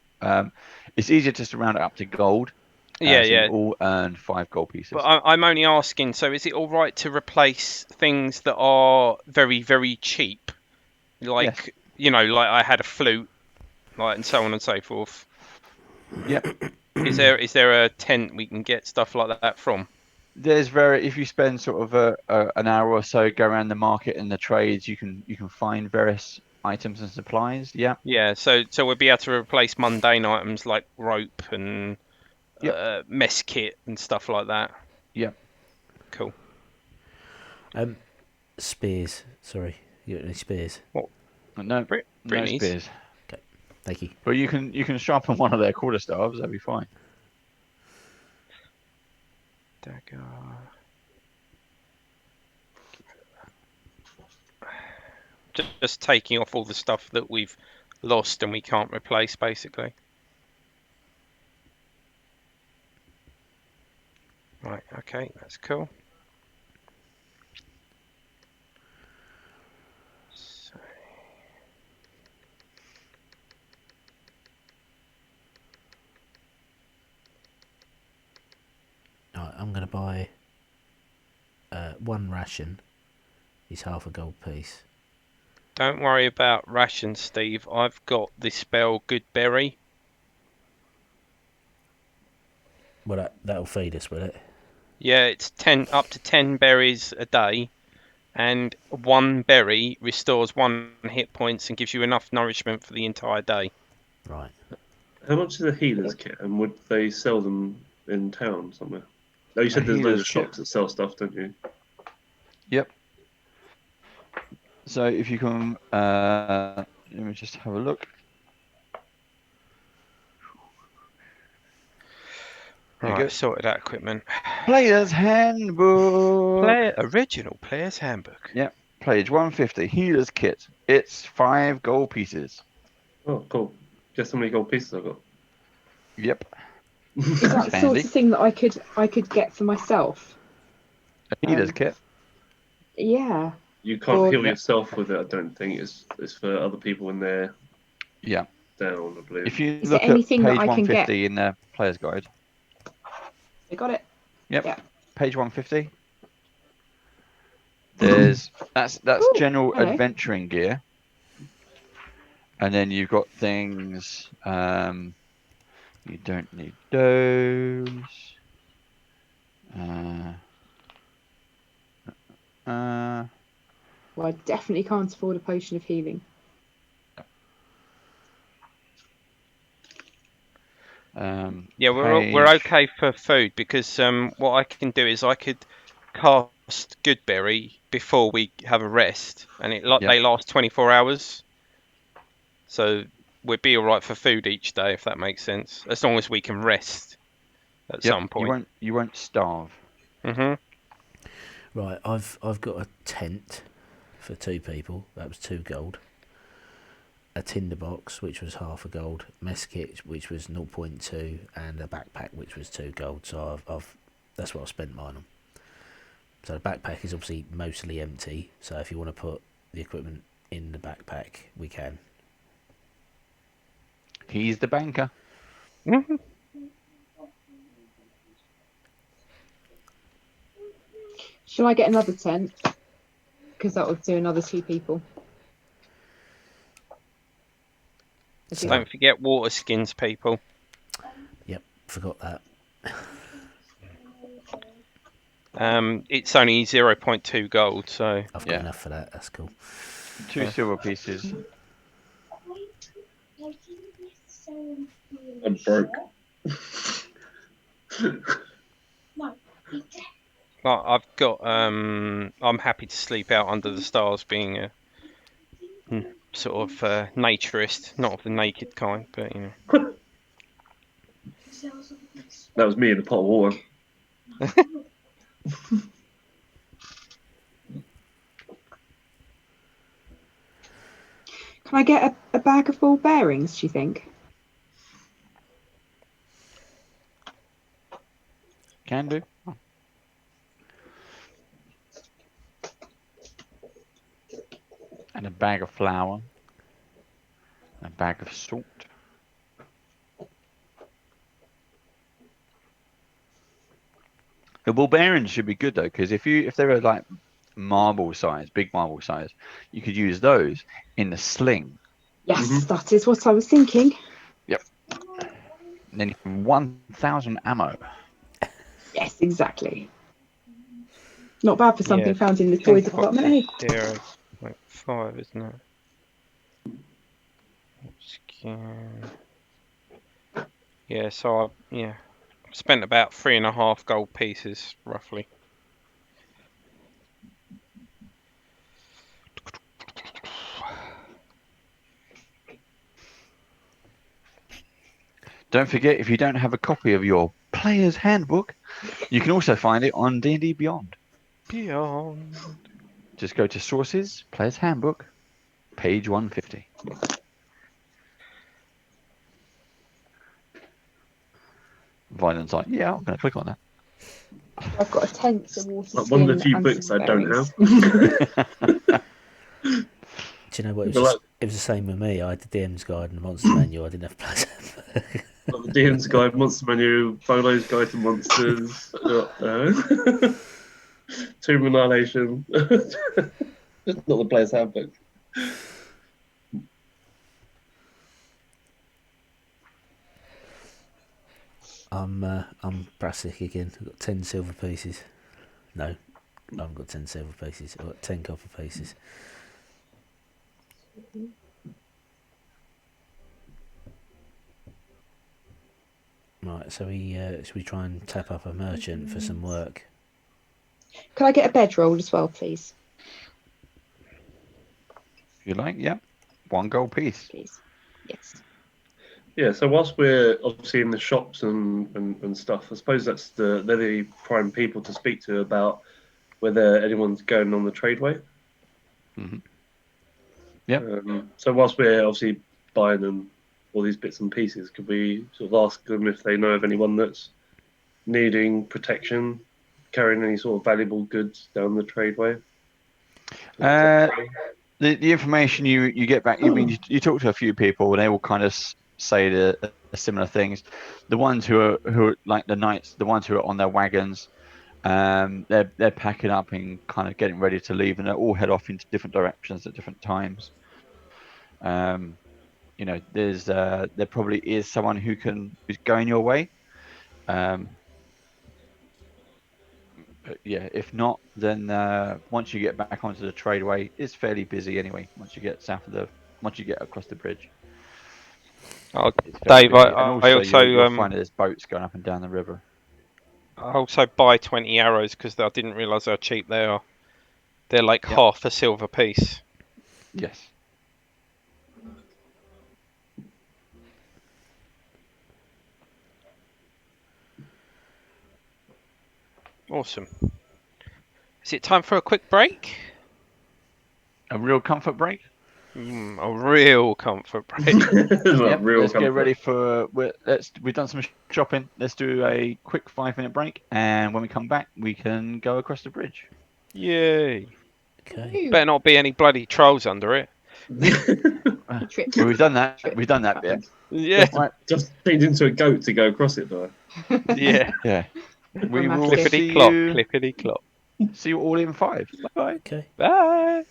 It's easier just to round it up to gold. Yeah, so yeah. You all earn 5 gold pieces. But I'm only asking. So is it all right to replace things that are very, very cheap, like like I had a flute, like and so on and so forth? Yep. Is there a tent we can get stuff like that from? There's if you spend sort of an hour or so, go around the market and the trades, you can find various items and supplies. Yeah. Yeah. So we'll be able to replace mundane items like rope and mess kit and stuff like that. Yep. Cool. Spears. Sorry, you got any spears? No Brittany's. spears. Okay, thank you. But you can sharpen one of their quarterstaves. That'd be fine. Dagger. Just taking off all the stuff that we've lost and we can't replace, basically. Right, okay, that's cool. So... Right, I'm going to buy 1 ration. Is half a gold piece. Don't worry about rations, Steve. I've got the spell Good Berry. Well, that'll feed us, will it? Yeah, it's up to 10 berries a day, and 1 berry restores 1 hit points and gives you enough nourishment for the entire day. Right. How much is a healer's kit, and would they sell them in town somewhere? Oh, you said there's loads of shops that sell stuff, don't you? Yep. So if you can, let me just have a look. Right, sorted out equipment. Player's Handbook. Original Player's Handbook. Yep. Page 150. Healer's Kit. It's 5 gold pieces. Oh, cool. Guess how many gold pieces I've got? Yep. Is that the sort of thing that I could get for myself? A healer's kit. Yeah. You can't heal yourself with it, I don't think. It's for other people when they're down, I believe. If you Is look there at anything page that I can 150 in the player's guide. I got it. Yep. Yeah. Page 150. There's that's Ooh, general hello. adventuring gear. And then you've got things you don't need those. Well, I definitely can't afford a potion of healing. Yeah, we're okay for food because what I can do is I could cast Goodberry before we have a rest, and they last 24 hours. So we'd be all right for food each day, if that makes sense, as long as we can rest at some point. You won't starve. Mhm. Right, I've got a tent for 2 people. That was 2 gold. A tinderbox, which was half a gold. Mess kit, which was 0.2, and a backpack, which was 2 gold. So that's what I spent mine on. So the backpack is obviously mostly empty. So if you want to put the equipment in the backpack, we can. He's the banker. Mhm. Shall I get another tent? Because that would do another 2 people. So- Don't forget water skins, people. Yep, forgot that. It's only 0.2 gold, so I've got enough for that. That's cool. 2 silver pieces. I'm broke. I've got. I'm happy to sleep out under the stars, being a sort of naturist, not of the naked kind, but you know. That was me in a pot of water. Can I get a bag of ball bearings, do you think? Can do. And a bag of flour. A bag of salt. The ball bearings should be good though, because if they were like marble size, big marble size, you could use those in the sling. Yes, that is what I was thinking. Yep. And then 1,000 ammo. Yes, exactly. Not bad for something found in the toy department, eh? 0.5, isn't it? Scan. Yeah, so I spent about 3.5 gold pieces roughly. Don't forget, if you don't have a copy of your player's handbook, you can also find it on DnDBeyond. Beyond. Just go to Sources, Player's Handbook, page 150. Violent's like, yeah, I'm going to click on that. I've got a tent, a water skin, One of the few and books some I don't berries. have. Do you know what? It was the same with me. I had the DM's guide and the monster manual. I didn't have Player's Handbook. Got the DM's guide, monster manual, Bolo's guide to monsters, Tomb Annihilation. Not the player's handbook. I'm Brassic again. I've got 10 silver pieces. No, I haven't got 10 silver pieces. I've got 10 copper pieces. Right, so should we try and tap up a merchant for some work? Can I get a bedroll as well, please? If you like, yeah. 1 gold piece. Please. Yes. Yeah, so whilst we're obviously in the shops and stuff, I suppose they're the prime people to speak to about whether anyone's going on the tradeway. Mm-hmm. Yep. So whilst we're obviously buying them all these bits and pieces, could we sort of ask them if they know of anyone that's needing protection, carrying any sort of valuable goods down the tradeway? The information you get back, you talk to a few people, and they will kind of say the similar things. The ones who are like the knights, the ones who are on their wagons, they're packing up and kind of getting ready to leave, and they all head off into different directions at different times. There probably is someone who's going your way. But yeah, if not, then once you get back onto the tradeway, it's fairly busy anyway. Once you get across the bridge. Oh, It's very Dave, busy. I And also, also you'll find that there's boats going up and down the river. I also buy 20 arrows because I didn't realise how cheap they are. They're like Yep. half a silver piece. Yes. Awesome. Is it time for a quick break? A real comfort break. A real comfort break. Yep, Real let's get comfort. ready for. We've done some shopping. Let's do a quick 5-minute break, and when we come back, we can go across the bridge. Yay. Okay. Better not be any bloody trolls under it. Trip. Well, we've done that. Trip. We've done that bit. Yeah. Right. Just change into a goat to go across it, though. Yeah. Yeah. We will Massive. see Clippity clop, you. clippity clop. See you all in 5. Bye. Okay. Bye.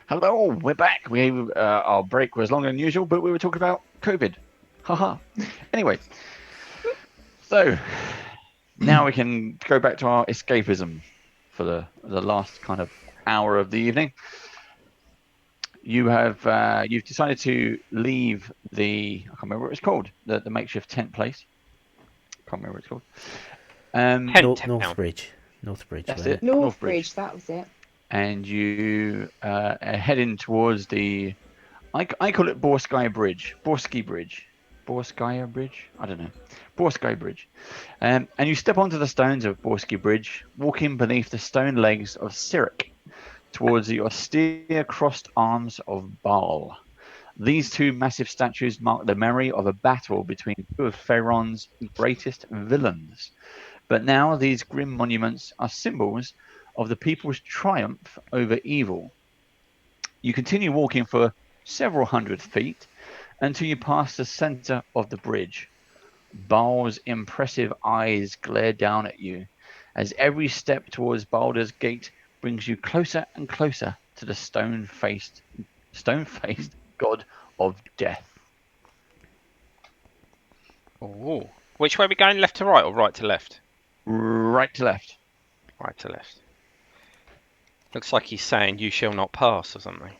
Hello, we're back. Our break was longer than usual, but we were talking about COVID. Haha. Anyway, so now we can go back to our escapism for the last kind of hour of the evening. You've decided to leave I can't remember what it's called, the makeshift tent place. Can't remember what it's called. Northbridge. Northbridge. That's wasn't it. Northbridge, that was it. And you are heading towards I call it Boareskyr Bridge. Boareskyr Bridge? I don't know. Boareskyr Bridge. And you step onto the stones of Boareskyr Bridge, walking beneath the stone legs of Cyric towards the austere crossed arms of Baal. These two massive statues mark the memory of a battle between two of Pharaon's greatest villains. But now these grim monuments are symbols of the people's triumph over evil. You continue walking for several hundred feet until you pass the center of the bridge. Baal's impressive eyes glare down at you as every step towards Baldur's Gate brings you closer and closer to the stone-faced god of death. Oh, which way are we going? Left to right or right to left? Right to left. Right to left. Looks like he's saying "You shall not pass" or something.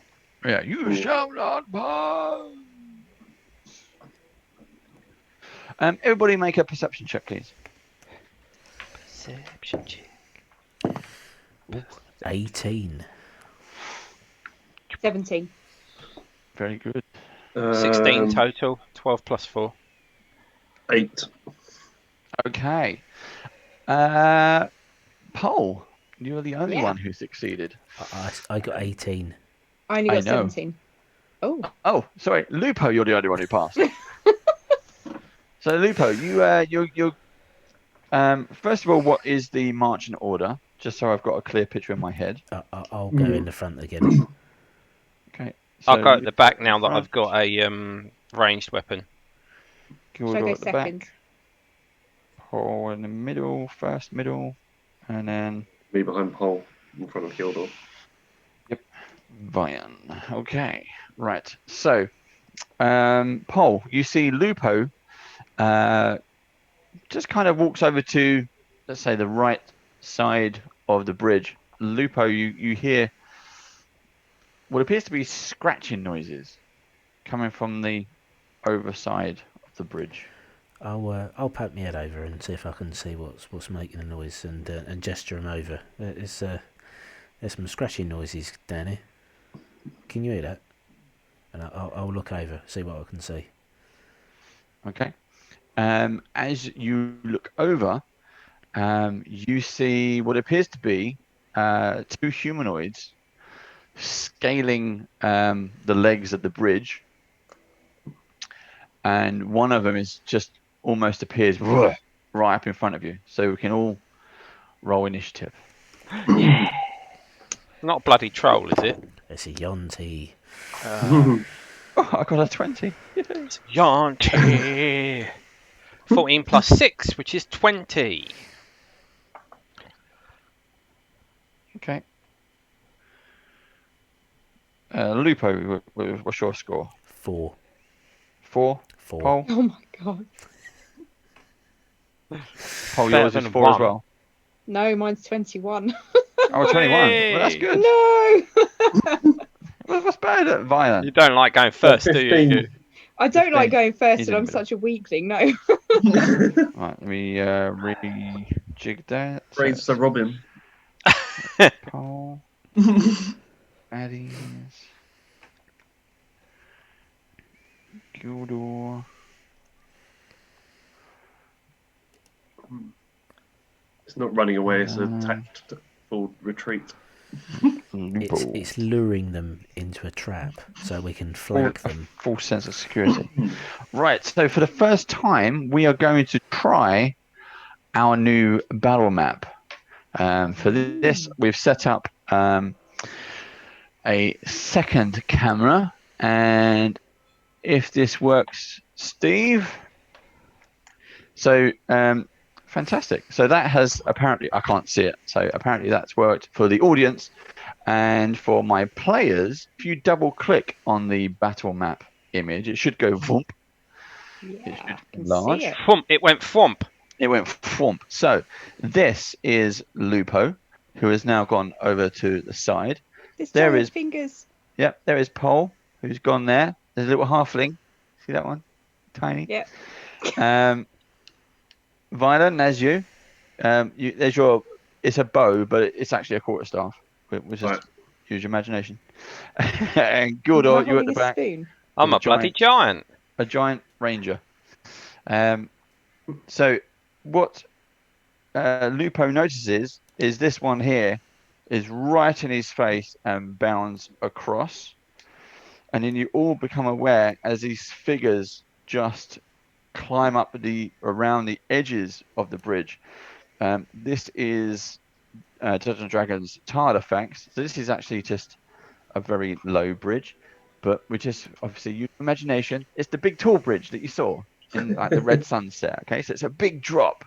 Yeah, you shall not pass. Everybody make a perception check, please. Perception check. 18. 17. Very good. 16 total. 12 plus 4. 8. Okay. Paul, you're the only one who succeeded. I got 18. I only got 17. Oh. Oh, sorry, Lupo, you're the only one who passed. So Lupo, you first of all, what is the marching order? Just so I've got a clear picture in my head. I'll go in the front again. Okay. So I'll go at the back now that I've got a ranged weapon. Should I go at the second? back. Paul in the middle, and then Me behind Paul, in front of Gildor. Vian. Okay, right. So, Paul, you see Lupo just kind of walks over to, let's say, the right side of the bridge. Lupo, you hear what appears to be scratching noises coming from the overside of the bridge. I'll poke my head over and see if I can see what's making the noise and gesture him over. There's some scratching noises down here. Can you hear that? And I'll look over, see what I can see. Okay. As you look over, you see what appears to be two humanoids scaling the legs of the bridge, and one of them is just almost appears right up in front of you. So we can all roll initiative. Not a bloody troll, is it? It's a Yonti. Oh, I got a 20. Yonti. 14 plus 6, which is 20. Okay. Lupo, what's your score? 4. 4? 4. Paul? Oh my god. Paul, yours is 4 as well. No, mine's 21. Oh, 21. Well, that's good. No! What's better than Violent? You don't like going first, do you? 15. I don't like going first, He's and in I'm the middle. such a weakling. No. Right, let me rejig that. Praise Sir Robin. Paul. Addies. Gildor. It's not running away, it's a tactful retreat. It's luring them into a trap so we can flank them. Full sense of security. Right, so for the first time, we are going to try our new battle map. For this, we've set up a second camera, and if this works, Steve. So, fantastic. So that has apparently, I can't see it. So apparently that's worked for the audience. And for my players, if you double click on the battle map image, it should go VOOMP. Yeah, It should I can enlarge. see it. Thwomp, it went thwomp. It went thwomp. So this is Lupo, who has now gone over to the side. There's There giant is, fingers. yep, there is Pole, who's gone there. There's a little halfling. See that one? Tiny. Yep. Violent as you. There's your. It's a bow, but it's actually a quarterstaff. Which is Right. use your imagination. And Am I Gildor, you at holding the a back. spoon? I'm With a bloody giant. A giant ranger. So what Lupo notices is this one here is right in his face and bounds across. And then you all become aware as these figures just climb up around the edges of the bridge. This is Dungeons and Dragons tile effects. So this is actually just a very low bridge, but we just obviously use imagination. It's the big tall bridge that you saw in like the red sunset. Okay, so it's a big drop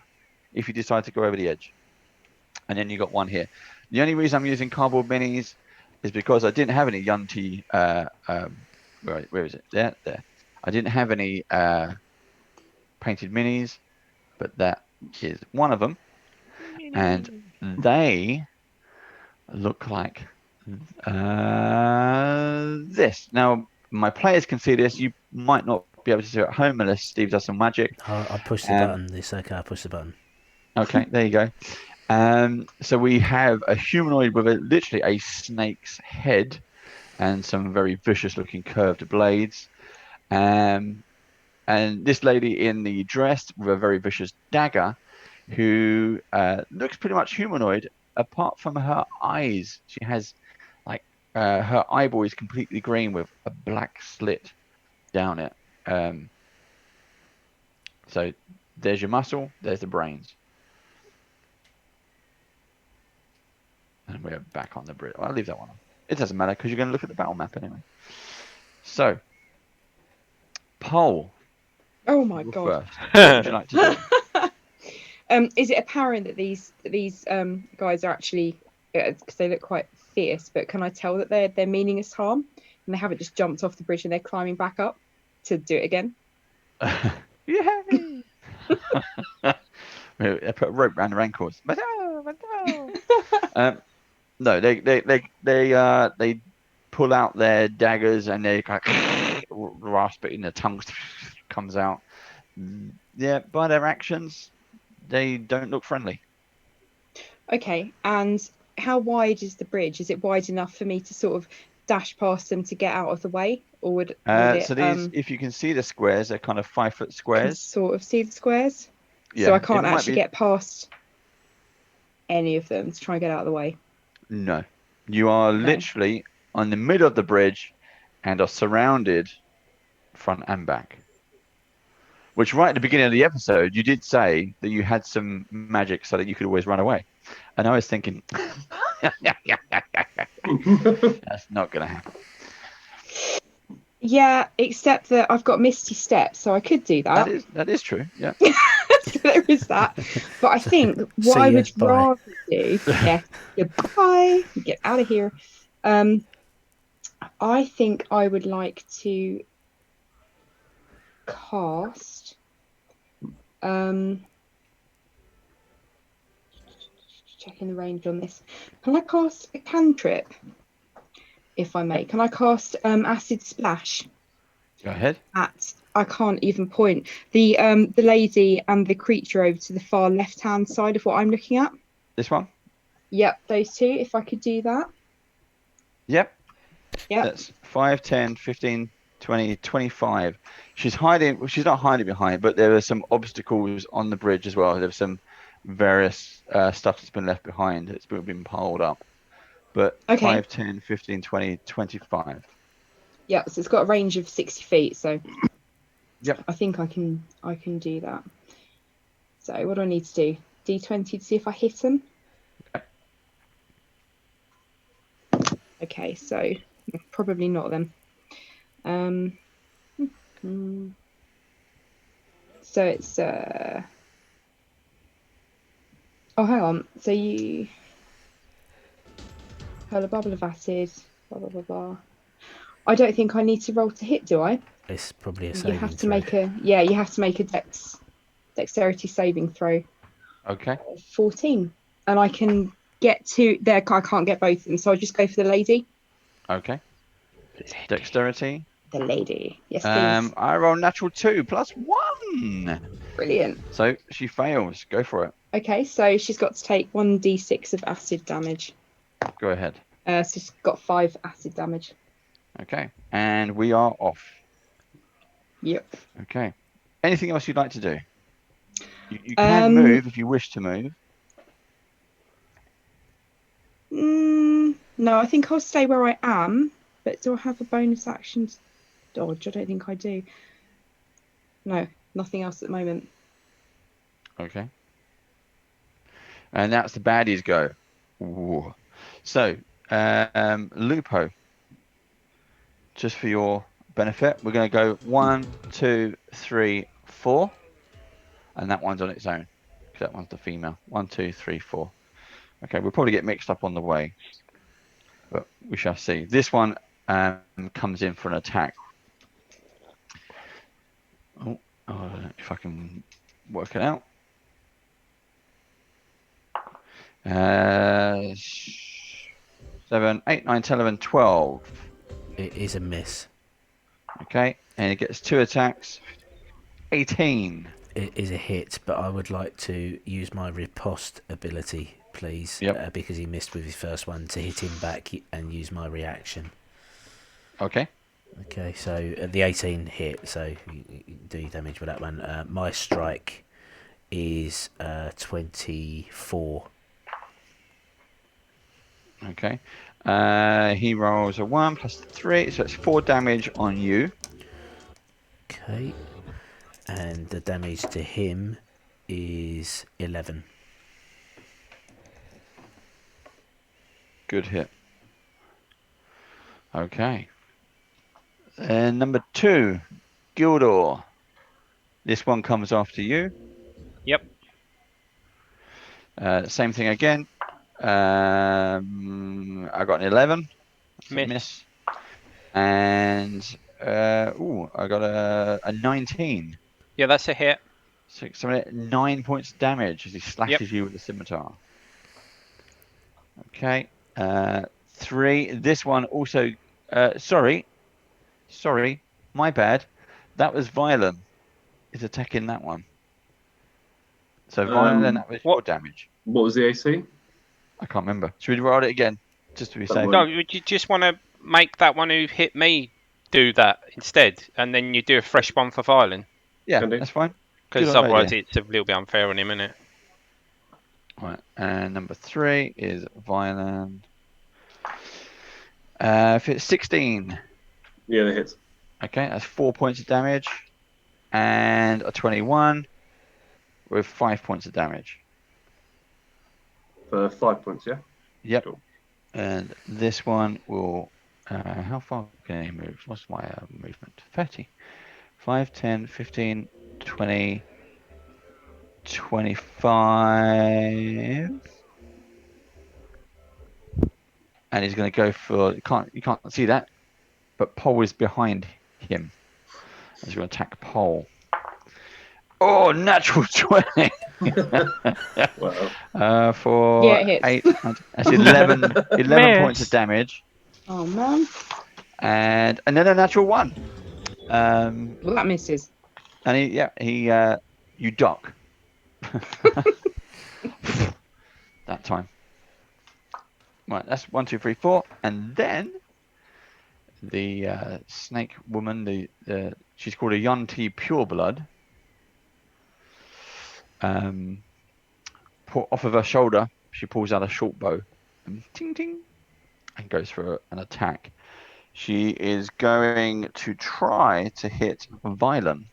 if you decide to go over the edge. And then you got one here. The only reason I'm using cardboard minis is because I didn't have any Yunti. Where is it? There. I didn't have any painted minis, but that is one of them, and they look like this. Now, my players can see this. You might not be able to see it at home unless Steve does some magic. I pushed the button. It's okay. I pushed the button. Okay, there you go. So we have a humanoid with literally a snake's head and some very vicious-looking curved blades. And this lady in the dress with a very vicious dagger, who looks pretty much humanoid, apart from her eyes. She has like her eyeball is completely green with a black slit down it. So there's your muscle, there's the brains. And we're back on the bridge. Well, I'll leave that one on. It doesn't matter because you're going to look at the battle map anyway. So, Pole. Oh my You're god. first. What would you like to do? Is it apparent that these guys are actually, because they look quite fierce, but can I tell that they're meaning us harm and they haven't just jumped off the bridge and they're climbing back up to do it again? Yeah. They put a rope around their ankles. No, they pull out their daggers and they kind of rasp it, and their tongue comes out. Yeah, by their actions, they don't look friendly. Okay, and how wide is the bridge? Is it wide enough for me to sort of dash past them to get out of the way, or would it? So these, if you can see the squares, they're kind of 5-foot Can squares. sort of see the squares, Yeah, so I it can't might actually be- get past any of them to try and get out of the way. No, you are literally on the middle of the bridge and are surrounded front and back. Which right at the beginning of the episode, you did say that you had some magic so that you could always run away. And I was thinking, that's not going to happen. Yeah, except that I've got Misty Step, so I could do that. That is true. Yeah. So there is that. But I think what See I ya, would bye. rather do, goodbye, get out of here. I think I would like to cast. Checking the range on this. Can I cast a cantrip? If I may, can I cast Acid Splash? Go ahead. I can't even point the lady and the creature over to the far left hand side of what I'm looking at. This one? Yep, those two. If I could do that. Yep. Yep. That's 5, 10, 15, 20, 25. She's hiding. Well, she's not hiding behind, but there are some obstacles on the bridge as well. There's some various stuff that's been left behind. It's been piled up. But Okay. 5, 10, 15, 20, 25. Yeah, so it's got a range of 60 feet. So Yep. I think I can do that. So what do I need to do? D20 to see if I hit them. Okay, so probably not then. So it's oh, hang on. So you Pearl of bubble of acid. Blah blah blah blah. I don't think I need to roll to hit, do I? It's probably a You saving have to throw. make a dexterity saving throw. Okay. 14, and I can get to there. I can't get both of them, so I'll just go for the lady. Okay. Dexterity. The lady, yes, please. I roll natural 2 +1. Brilliant. So she fails. Go for it. Okay, so she's got to take 1d6 of acid damage. Go ahead. So she's got 5 acid damage. Okay. And we are off. Yep. Okay. Anything else you'd like to do? You can move if you wish to move. No, I think I'll stay where I am. But do I have a bonus action to dodge? I don't think I do. No, nothing else at the moment. Okay. And that's the baddies go. Ooh. So, Lupo, just for your benefit, we're going to go 1, 2, 3, 4. And that one's on its own. That one's the female. 1, 2, 3, 4. Okay, we'll probably get mixed up on the way. But we shall see. This one comes in for an attack. Oh, if I can work it out. 7, 8, 9, 10, 11, 12. It is a miss. Okay, and it gets 2 attacks. 18. It is a hit, but I would like to use my riposte ability, please, because he missed with his first one, to hit him back and use my reaction. Okay. Okay, so the 18 hit, so you do your damage with that one. My strike is 24. Okay. He rolls a 1 +3, so it's 4 damage on you. Okay. And the damage to him is 11. Good hit. Okay. And number 2, Gildor. This one comes after you. Yep. Same thing again. I got an 11. Miss. And I got a 19. Yeah, that's a hit. So 9 points of damage as he slashes you with the scimitar. Okay. 3. This one also. Sorry, my bad. That was Violin. Is attacking that one. So Violin, that was your damage. What was the AC? I can't remember. Should we roll it again, just to be safe? No, you just want to make that one who hit me do that instead, and then you do a fresh one for Violin. Yeah, that's fine. Because otherwise it's a little bit unfair on him, isn't it? Right, and number 3 is Violin. If it's 16. Yeah, that hits. Okay, that's 4 points of damage. And a 21 with 5 points of damage. For 5 points, yeah? Yep. Cool. And this one will... how far can he move? What's my movement? 30. 5, 10, 15, 20, 25. And he's going to go for... You can't see that. But Pole is behind him. He's going to attack Pole. Oh, natural 20. Wow. For Yeah, it hits. 8. That's 11 points of damage. Oh man. And then a natural 1. Well, that misses. And you duck. That time. Right, that's 1, 2, 3, 4. And then the snake woman, she's called a Yonti Pureblood. Off of her shoulder, she pulls out a short bow and ting ting, and goes for an attack. She is going to try to hit Violin.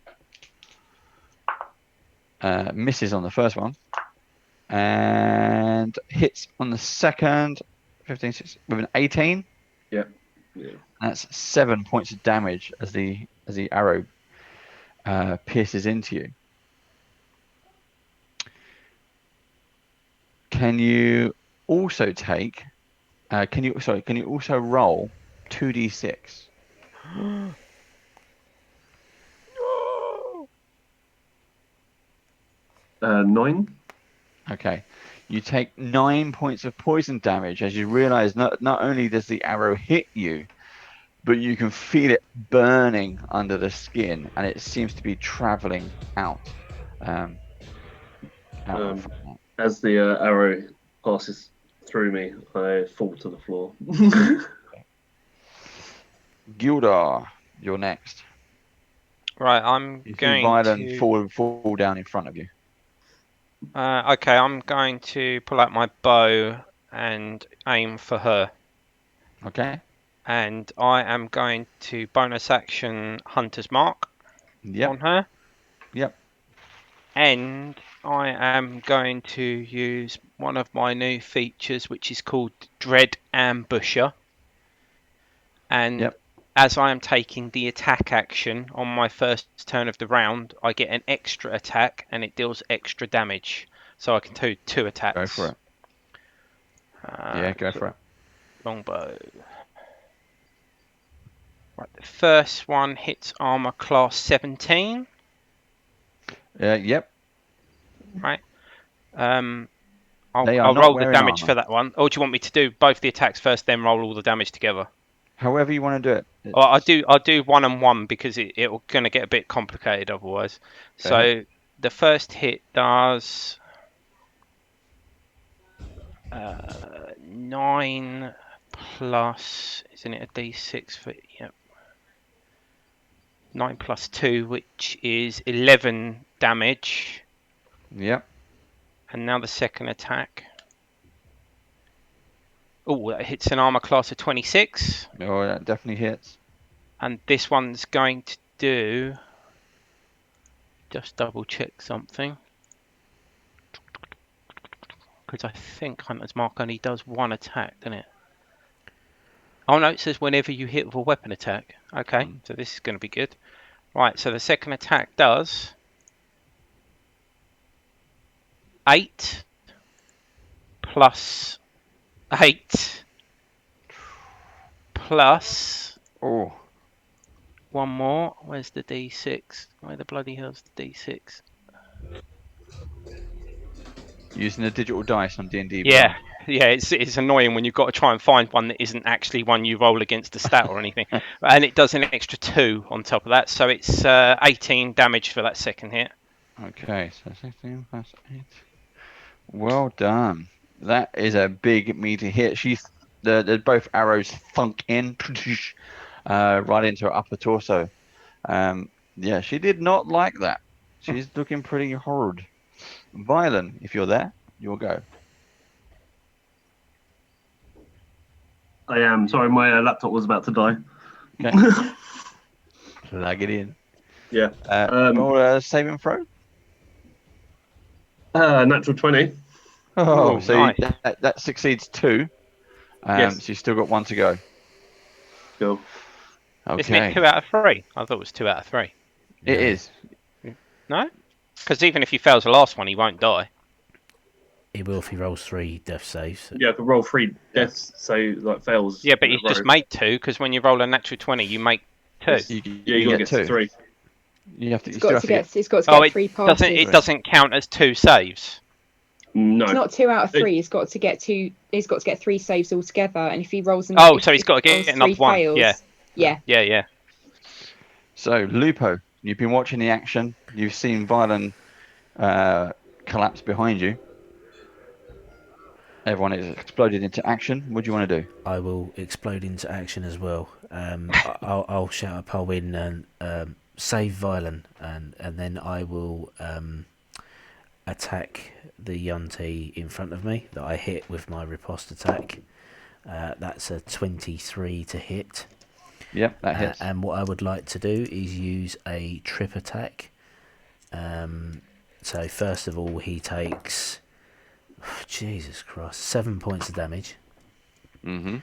Misses on the first one, and hits on the second. 15, 16, with an 18. Yeah. That's 7 points of damage as the arrow pierces into you. Can you also take Can you also roll 2d6? 9. Okay. You take 9 points of poison damage as you realize not only does the arrow hit you, but you can feel it burning under the skin, and it seems to be traveling out. Out Um, from that. As the arrow passes through me, I fall to the floor. Gildar, you're next. Right, I'm You see going Violent to. fall down in front of you. Okay, I'm going to pull out my bow and aim for her. Okay. And I am going to bonus action Hunter's Mark Yep. on her. Yep. And I am going to use one of my new features, which is called Dread Ambusher. And Yep. as I am taking the attack action on my first turn of the round, I get an extra attack and it deals extra damage. So I can do 2 attacks. Go for it. Yeah, go for it. Longbow. Right, the first one hits armor class 17. Yep. Right. They are I'll not roll the wearing damage armor. for that one. Or do you want me to do both the attacks first, then roll all the damage together? However you want to do it. Well, I'll do 1 and 1 because it's going to get a bit complicated otherwise. Go ahead. So the first hit does 9 plus, isn't it a d6 for, yep. 9 plus 2, which is 11 damage. Yep. And now the second attack. Oh, that hits an armor class of 26. Oh, that definitely hits. And this one's going to do... Just double check something. Because I think Hunter's Mark only does 1 attack, doesn't it? Oh no, it says whenever you hit with a weapon attack. Okay, so this is going to be good. Right, so the second attack does 8 plus 8 plus Oh. 1 more. Where's the d6? Where the bloody hell's the d6? Using the digital dice on DnD. Yeah, it's annoying when you've got to try and find one that isn't actually one you roll against a stat or anything. And it does an extra 2 on top of that, so it's 18 damage for that second hit. Okay, so 16 plus 8. Well done. That is a big meaty hit. Both arrows thunk in right into her upper torso. Yeah, she did not like that. She's looking pretty horrid. Violent, if you're there, you'll go. I am. Sorry, my laptop was about to die. Okay. Plug it in. Yeah. Roll a saving throw. Natural 20. Oh, so nice. that succeeds 2. Yes. So you've still got 1 to go. Go. Isn't it Okay. 2 out of 3? I thought it was 2 out of 3. It is. No? Because even if he fails the last one, he won't die. He will if he rolls 3 death saves. Yeah, I could roll 3 deaths, so like fails. Yeah, but in a he's just row. made 2, because when you roll a natural 20, you make 2. Yes. You You got to get get 2. to 3. You have to. It's You still got have to to get. It's got to Oh, get it 3 passes. it doesn't count as 2 saves. No. It's not 2 out of 3. It's got to get 2. It's got to get 3 saves altogether. And if he rolls, Oh, so he's got to get another 1. Fails, Yeah. Yeah. So, Lupo, you've been watching the action. You've seen Violin collapse behind you. Everyone is exploded into action. What do you want to do? I will explode into action as well. I'll shout a pole in and save Violin, and then I will attack the Yunti in front of me that I hit with my riposte attack. That's a 23 to hit. Yep, that hits. And what I would like to do is use a trip attack. So first of all, he takes, Jesus Christ, 7 points of damage. Mm-hmm.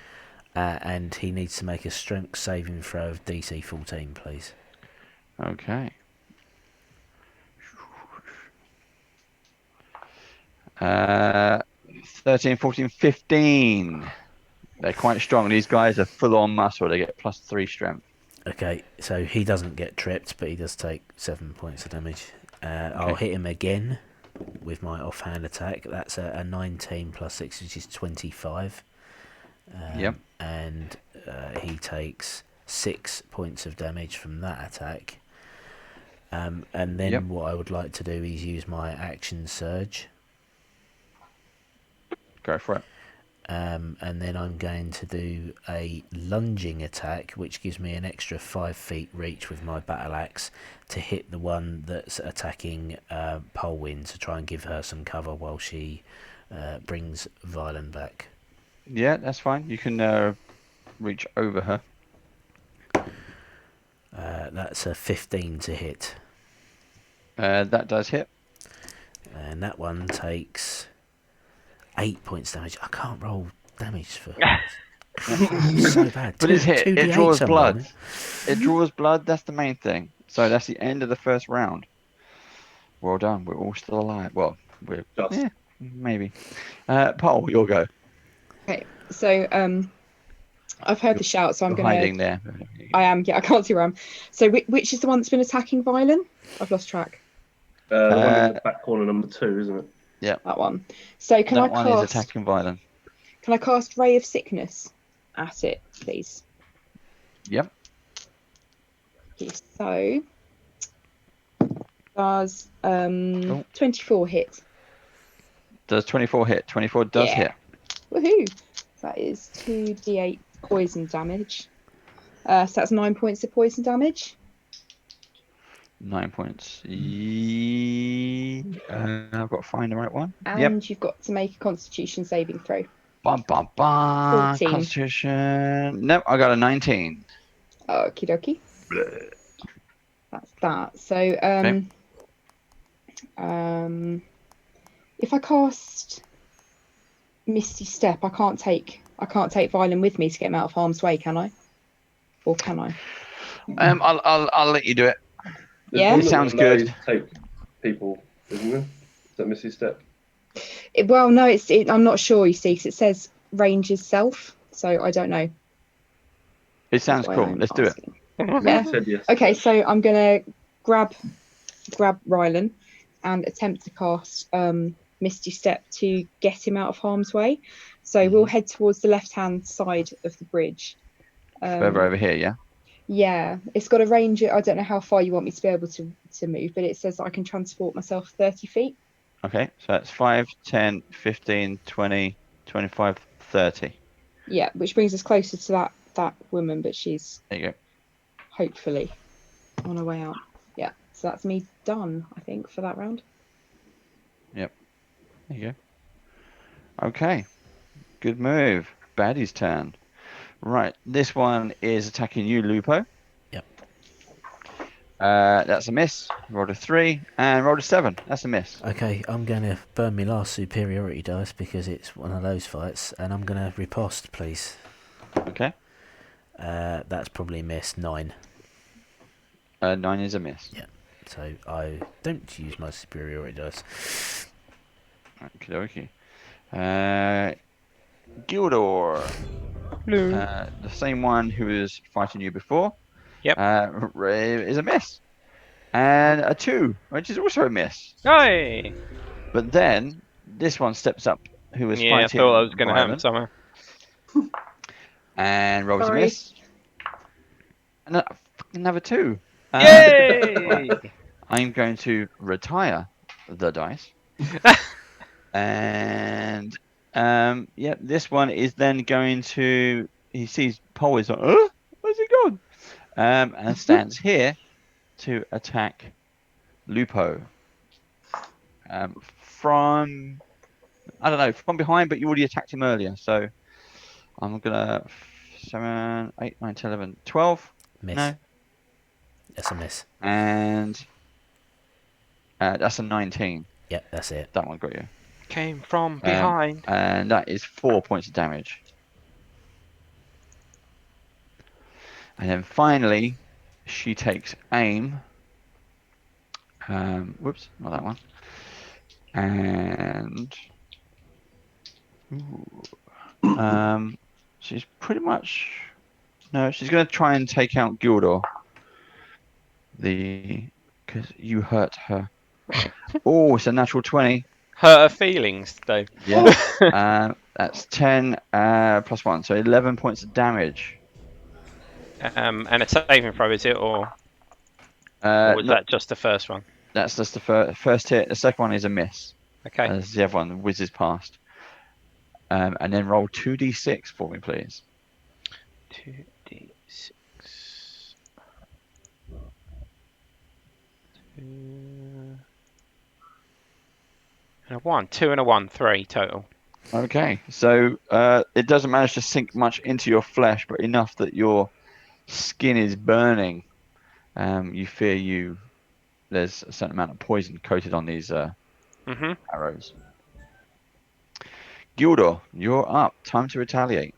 And he needs to make a strength saving throw of DC 14, please. Okay. 13, 14, 15. They're quite strong. These guys are full on muscle. They get +3 strength. Okay, so he doesn't get tripped, but he does take 7 points of damage. I'll hit him again with my offhand attack. That's a 19 plus 6, which is 25. Yep. And he takes 6 points of damage from that attack. And then what I would like to do is use my action surge. Go for it. And then I'm going to do a lunging attack, which gives me an extra 5 feet reach with my battle axe to hit the one that's attacking Polwyn, to try and give her some cover while she brings Violen back. Yeah, that's fine. You can reach over her. That's a 15 to hit. That does hit. And that one takes 8 points damage. I can't roll damage for... so bad. But it's hit. It draws blood. man. It draws blood. That's the main thing. So that's the end of the first round. Well done. We're all still alive. Well, we're... Just. Yeah, maybe. Paul, you'll go. Okay, so I've heard the shout, so I'm You're going to... hiding there. I am, yeah, I can't see where I am. So which is the one that's been attacking Violen? I've lost track. The one in the back corner, number 2, isn't it? Yeah. That one. So can I That one cast... is attacking Violen. Can I cast Ray of Sickness at it, please? Yep. Okay, so does 24 hit? Does 24 hit? 24 does hit. Woohoo! That is 2d8 poison damage. So that's 9 points of poison damage. 9 points. I've got to find the right one. And you've got to make a Constitution saving throw. Bum, bum, bum. 14. Constitution. Nope, I got a 19. Okie dokie. That's that. So if I cast Misty Step, I can't take Violen with me to get him out of harm's way, can I? Or can I? I'll let you do it. Yeah? It sounds good. Take people, isn't there? Is that Missy Step? Well, no, I'm not sure, you see, because it says range is self, so I don't know. It sounds cool. Let's do it. Yeah. Said yes. Okay, so I'm gonna grab Rylan and attempt to cast Misty Step to get him out of harm's way. So we'll head towards the left-hand side of the bridge. Further over here, yeah? Yeah, it's got a range. I don't know how far you want me to be able to move, but it says I can transport myself 30 feet. Okay, so that's 5, 10, 15, 20, 25, 30. Yeah, which brings us closer to that woman, but she's There you go. hopefully on her way out. Yeah, so that's me done, I think, for that round. Yep. There you go. Okay. Good move. Baddie's turn. Right, this one is attacking you, Lupo. Yep. That's a miss. Rolled a 3 and rolled a 7. That's a miss. Okay, I'm going to burn my last superiority dice because it's one of those fights, and I'm going to riposte, please. Okay. That's probably miss 9. 9 is a miss. Yeah. So I don't use my superiority dice. Okie dokie. Gildor. The same one who was fighting you before. Yep. Is a miss. And a 2, which is also a miss. Hey! But then this one steps up, who was Yeah, I fighting. thought I was going to Byron, happen somewhere. and rolls a Sorry. miss. And another 2. Yay! I'm going to retire the dice. And yeah, this one is then going to. He sees Paul is like, where's he gone? And stands here to attack Lupo. From I don't know, from behind, but you already attacked him earlier, so I'm gonna 7, 8, 9, 10, 11, 12. Miss. No. That's a miss. And that's a 19. Yep, that's it. That one got you. Came from behind. And that is 4 points of damage. And then finally, she takes aim. Whoops, not that one. And She's pretty much... No, she's going to try and take out Gildor. Because you hurt her. Oh, it's a natural 20. Hurt her feelings, Dave. Yeah. That's 10 plus 1, so 11 points of damage. And a saving throw, is it, or was No, that just the first one? that's just the first hit. The second one is a miss. Okay. As the other one whizzes past. And then roll 2d6 for me, please. 2d6. 2 and a 1. 2 and a 1. 3 total. Okay, so it doesn't manage to sink much into your flesh, but enough that your skin is burning. You fear there's a certain amount of poison coated on these arrows. Gildor, you're up. Time to retaliate.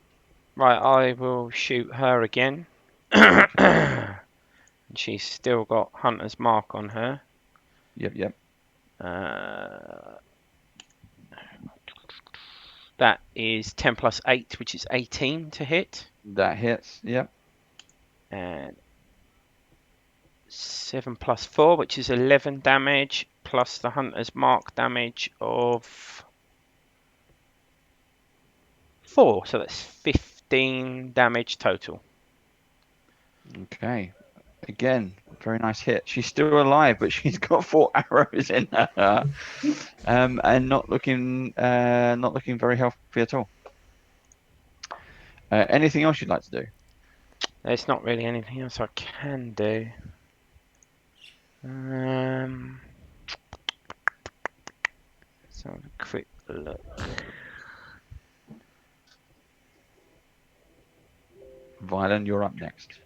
Right, I will shoot her again. She's still got Hunter's Mark on her. Yep. That is 10 plus 8, which is 18 to hit. That hits, yep. And 7 plus 4, which is 11 damage, plus the Hunter's Mark damage of 4. So that's 15 damage total. Okay. Again, very nice hit. She's still alive, but she's got 4 arrows in her, and not looking very healthy at all. Anything else you'd like to do? There's not really anything else I can do. Let's have a quick look. Violin, you're up next.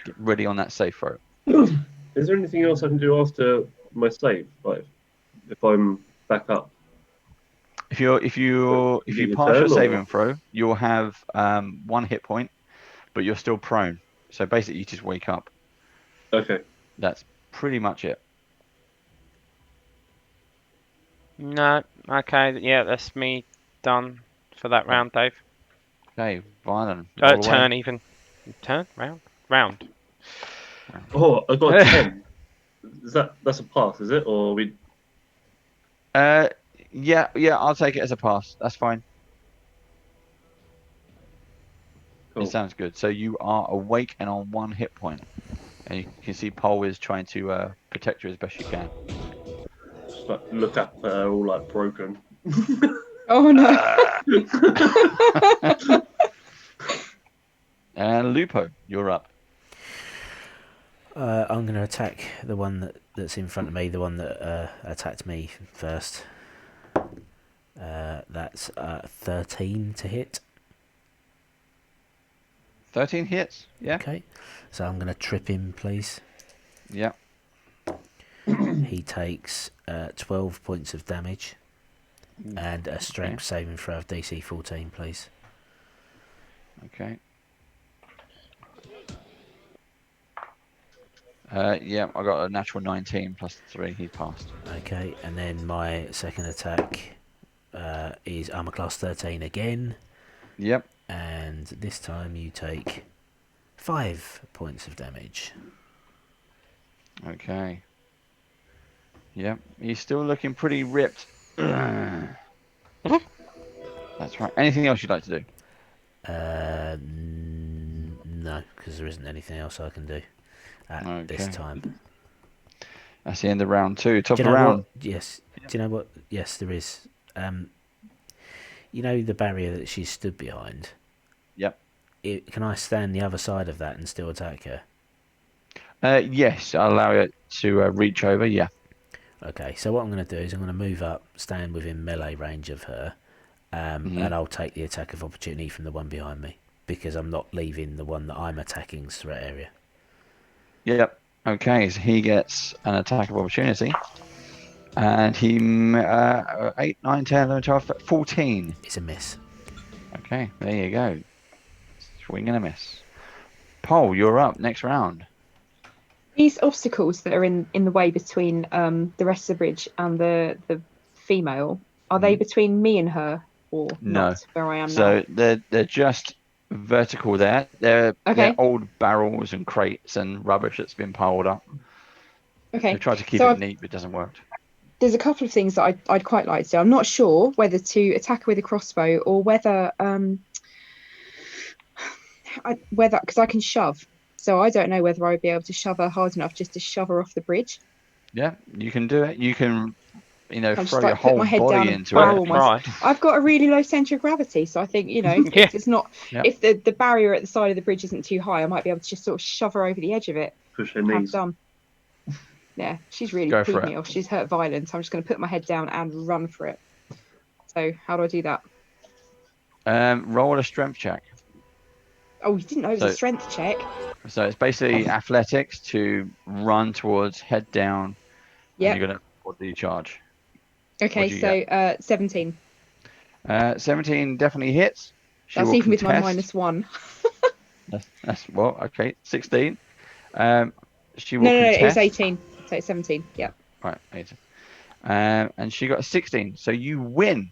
Get ready on that safe throw. Is there anything else I can do after my save? Like, if I'm back up? If you pass your saving throw, you'll have 1 hit point, but you're still prone. So basically, you just wake up. Okay. That's pretty much it. No, okay, yeah, that's me done for that round, Dave. Okay, Violin. Turn even. Turn? Round. Oh, I got a 10. That's a pass, is it? Or we? Yeah, I'll take it as a pass. That's fine. Cool. It sounds good. So you are awake and on 1 hit point, and you can see Pole is trying to protect you as best you can. Just like look up, all like broken. Oh no. And Lupo, you're up. I'm going to attack the one that's in front of me, the one that attacked me first. That's 13 to hit. 13 hits, yeah. Okay, so I'm going to trip him, please. Yeah. He takes 12 points of damage and a strength saving throw of DC 14, please. Okay. Yeah, I got a natural 19 plus 3. He passed. Okay, and then my second attack is armor class 13 again. Yep. And this time you take 5 points of damage. Okay. Yep. He's still looking pretty ripped. That's right. Anything else you'd like to do? No, because there isn't anything else I can do at this time. That's the end of round 2. Top Do of you know round. what? Yes. Do you know what? Yes, there is. You know the barrier that she stood behind? Yep. Can I stand the other side of that and still attack her? Yes, I'll allow it to reach over, yeah. Okay, so what I'm going to do is I'm going to move up, stand within melee range of her, and I'll take the attack of opportunity from the one behind me, because I'm not leaving the one that I'm attacking's threat area. Yep. Okay, so he gets an attack of opportunity. And he 8, 9, 10, 11, 12, 14. It's a miss. Okay, there you go. Swing and a miss. Pole, you're up. Next round. These obstacles that are in the way between the rest of the bridge and the female, are they between me and her or No. not? Where I am now. So they're just vertical there. They're Okay. old barrels and crates and rubbish that's been piled up. Okay. They tried to keep So it I've- neat, but it doesn't work. There's a couple of things that I'd quite like to do. I'm not sure whether to attack her with a crossbow or whether because I can shove. So I don't know whether I'd be able to shove her hard enough just to shove her off the bridge. Yeah, you can do it. You can, I'll throw just your like put whole my head down body and into barrel it. myself. Try. I've got a really low centre of gravity, so I think Yeah. if it's not Yeah. if the barrier at the side of the bridge isn't too high, I might be able to just sort of shove her over the edge of it. Push her Have knees. done. Yeah, she's really Go for peed me it. off. She's hurt violence. I'm just going to put my head down and run for it. So how do I do that? Roll a strength check. Oh, you didn't know it was a So- strength check. So it's basically athletics to run towards, head down. Yeah. And you're gonna what do you charge? Okay, what'd you so 17. 17 definitely hits. She That's will even with my contest. -1. That's well, okay. 16. She will No, it was contest. 18. So it's 17. Yeah. Right, 18. And she got a 16. So you win.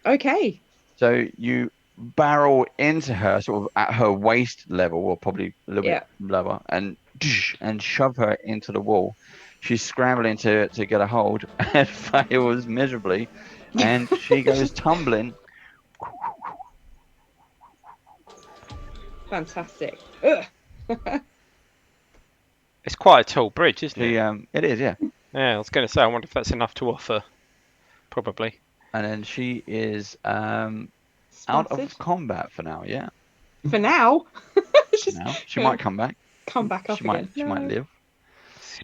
Okay. So you barrel into her, sort of at her waist level, or probably a little Yeah. bit lower, and shove her into the wall. She's scrambling to get a hold and fails miserably, and she goes tumbling. Fantastic. Ugh. It's quite a tall bridge, isn't She, it? it is, yeah. Yeah, I was going to say, I wonder if that's enough to offer. Probably. And then she is out Splattered. of combat for now. Yeah, For now. Just now she might come back. come back up She might, again. she might No. live.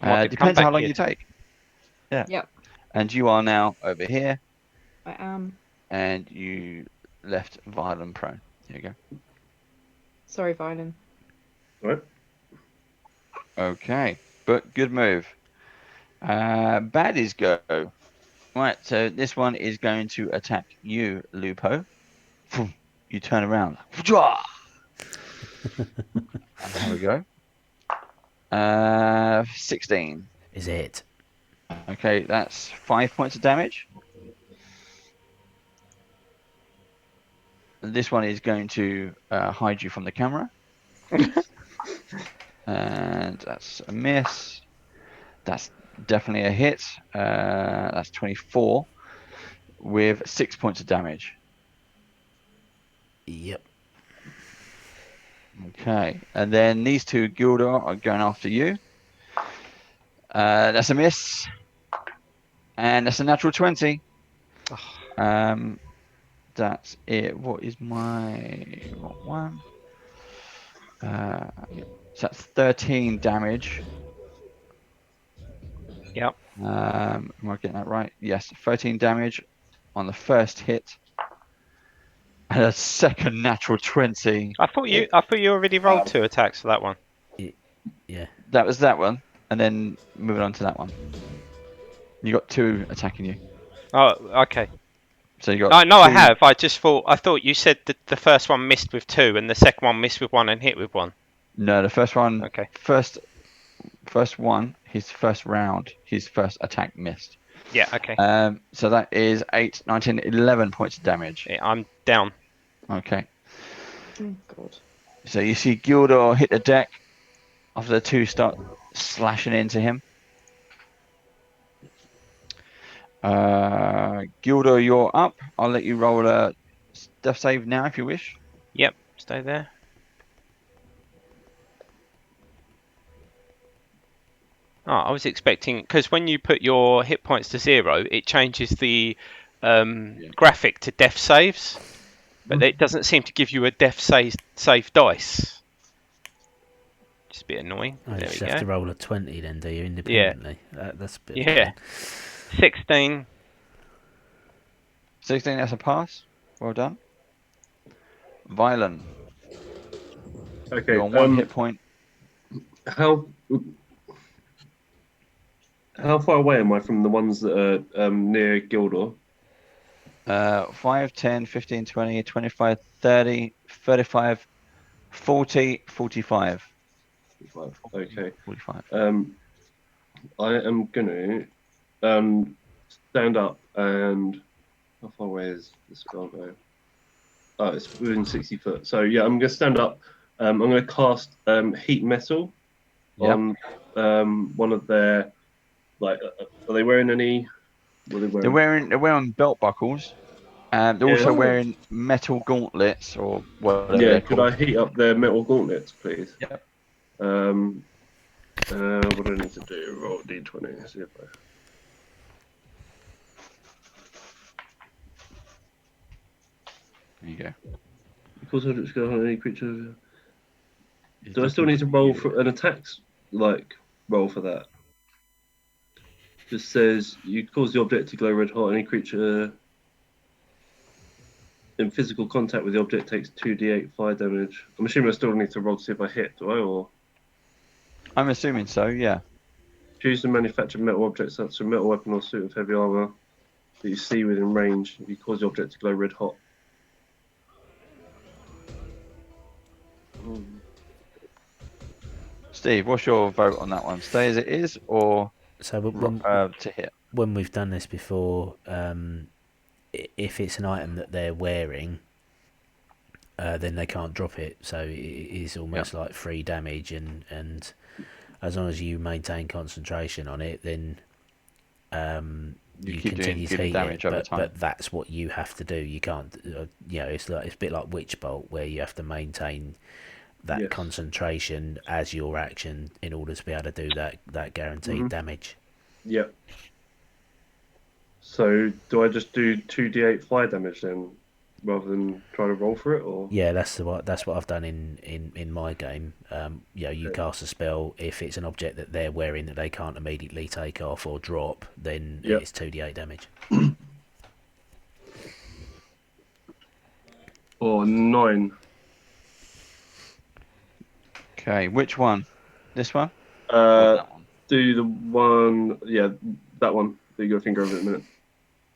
Might be Depends how comeback long kid. you take. Yeah. Yep. And you are now over here, I am. and you left Violent prone. Here you go. Sorry, Violin. Right. Okay, but good move. Baddies go. Right, so this one is going to attack you, Lupo. You turn around. And here we go. 16. Is it? Okay, that's 5 points of damage. This one is going to hide you from the camera. And that's a miss. That's definitely a hit. That's 24 with 6 points of damage. Yep. Okay, and then these two Gildor are going after you. That's a miss. And that's a natural 20. That's it. What is my one? So that's 13 damage. Yep. Am I getting that right? Yes, 13 damage on the first hit. And a second natural 20. I thought you already rolled 2 attacks for that one. Yeah. That was that one. And then moving on to that one. You got 2 attacking you. Oh, okay. So you got No, I 2 have. I thought you said that the first one missed with 2 and the second one missed with 1 and hit with 1. No, the first one. Okay. First one, his first round, his first attack missed. Yeah, okay. So that is 8, 19, 11 points of damage. Yeah, I'm down. Okay. Oh, God. So you see Gildor hit the deck after the 2 start slashing into him. Gildor, you're up. I'll let you roll a death save now if you wish. Yep, stay there. Oh, I was expecting, because when you put your hit points to 0, it changes the graphic to death saves, but it doesn't seem to give you a death save dice. Just a bit annoying. I There just we have to go. roll a 20 then, do you, independently? That's a bit of a Yeah. pain. 16. 16, that's a pass. Well done. Violent. Okay. You're on 1 hit point. How far away am I from the ones that are near Gildor? 5, 10, 15, 20, 25, 30, 35, 40, 45. Okay. 45. I am gonna stand up and how far away is this girl now? Oh, it's within 60 foot. So yeah, I'm gonna stand up. I'm gonna cast heat metal on one of their are they wearing any? What are they wearing? They're wearing belt buckles. They're Yeah. also Oh. wearing metal gauntlets or whatever Yeah, they're could called. I heat up their metal gauntlets, please? Yep. What do I need to do? Roll d20. See if I... There you go. Because I just go on any creature. Do I still need to roll for an attacks roll for that? Just says you cause the object to glow red hot. Any creature in physical contact with the object takes 2d8 fire damage. I'm assuming I still need to roll to see if I hit, do I? Or I'm assuming so, yeah. choose to manufacture metal objects such as a metal weapon or suit of heavy armor that you see within range. If you cause the object to glow red hot. Steve, what's your vote on that one? Stay as it is or So to hit? when we've done this before, if it's an item that they're wearing, then they can't drop it. So it is almost like free damage, and as long as you maintain concentration on it, then you continue to heat damage it. over time. But that's what you have to do. You can't, it's a bit like Witch Bolt, where you have to maintain that concentration as your action in order to be able to do that guaranteed damage. Yeah. So do I just do 2d8 fire damage then, rather than try to roll for it, or? Yeah, that's what I've done in my game. You cast a spell. If it's an object that they're wearing that they can't immediately take off or drop, then it's 2d8 damage. Or 9. Okay, which one? This one? Or that one? Do the one, that one. Do your finger over it in a minute.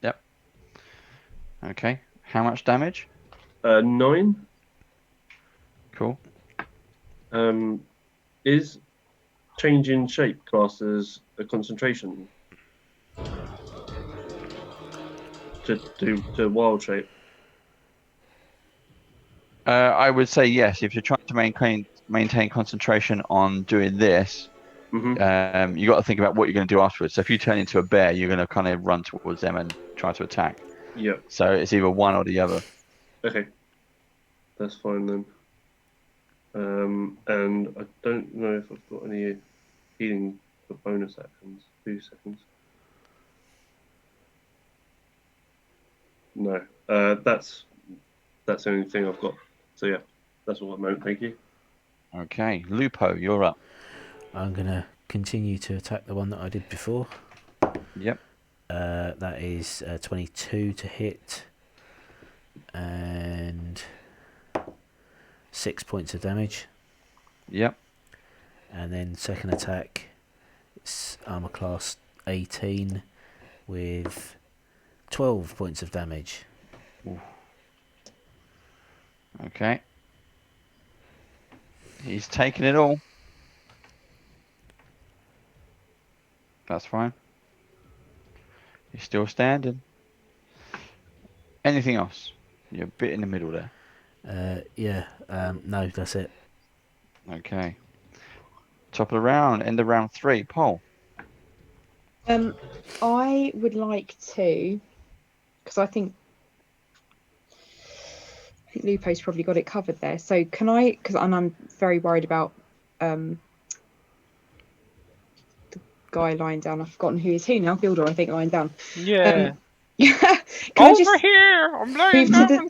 Yep. Okay, how much damage? 9. Cool. Is changing shape classed as a concentration? To wild shape? I would say yes. If you're trying to maintain concentration on doing this, you got to think about what you're going to do afterwards. So if you turn into a bear, you're going to kind of run towards them and try to attack. Yep. So it's either one or the other. Okay. That's fine then. And I don't know if I've got any healing for bonus actions. 2 seconds. No. That's the only thing I've got. So yeah, that's all at the moment. Thank you. Okay, Lupo, you're up. I'm gonna continue to attack the one that I did before. Yep. That is 22 to hit, and 6 points of damage. Yep. And then second attack, it's armor class 18 with 12 points of damage. Ooh. Okay. He's taking it all. That's fine. He's still standing. Anything else? You're a bit in the middle there. No, that's it. Okay. Top of the round, end of round 3. Paul. I would like to, because I think Lupo's probably got it covered there. So can I? And I'm very worried about the guy lying down. I've forgotten who is who now. Gildor, I think, lying down. Yeah. Can Over here, I'm lying down.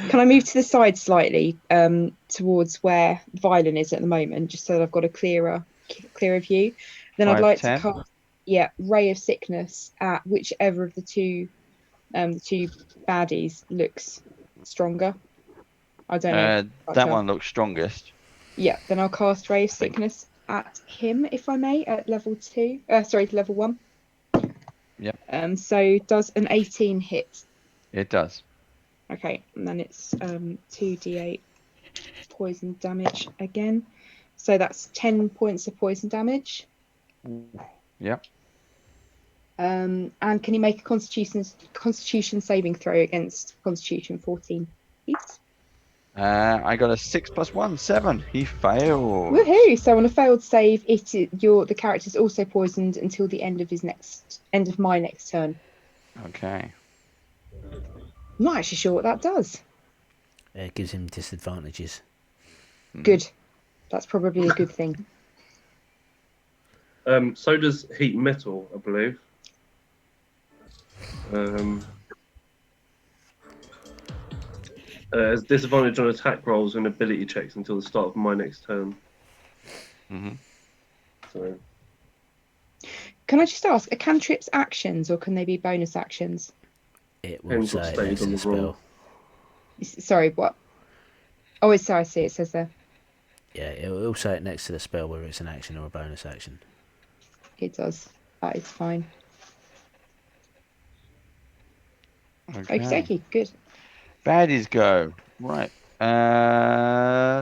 Can I move to the side slightly, towards where Violin is at the moment, just so that I've got a clearer view? Then I'd like to cast, Ray of Sickness at whichever of the two baddies looks stronger. I don't know. That one looks strongest. Yeah, then I'll cast Ray of Sickness at him, if I may, at level 2. Level 1. Yep. So does an 18 hit? It does. Okay, and then it's 2d8 poison damage again. So that's 10 points of poison damage. Yep. And can he make a Constitution saving throw against Constitution 14? Please. I got a 6 + 1, 7. He failed. Woohoo! So on a failed save, the character's also poisoned until the end of my next turn. Okay. I'm not actually sure what that does. It gives him disadvantages. Good. That's probably a good thing. So does heat metal, I believe. Has disadvantage on attack rolls and ability checks until the start of my next turn. Mm-hmm. So Can I just ask, are cantrips actions or can they be bonus actions? It will Depends what say it stage next to on the the roll. spell. Sorry, what? Oh, I see. It says there. Yeah, it will say it next to the spell whether it's an action or a bonus action. It does. That is fine. Okay. Okay, good. Baddies go. Right.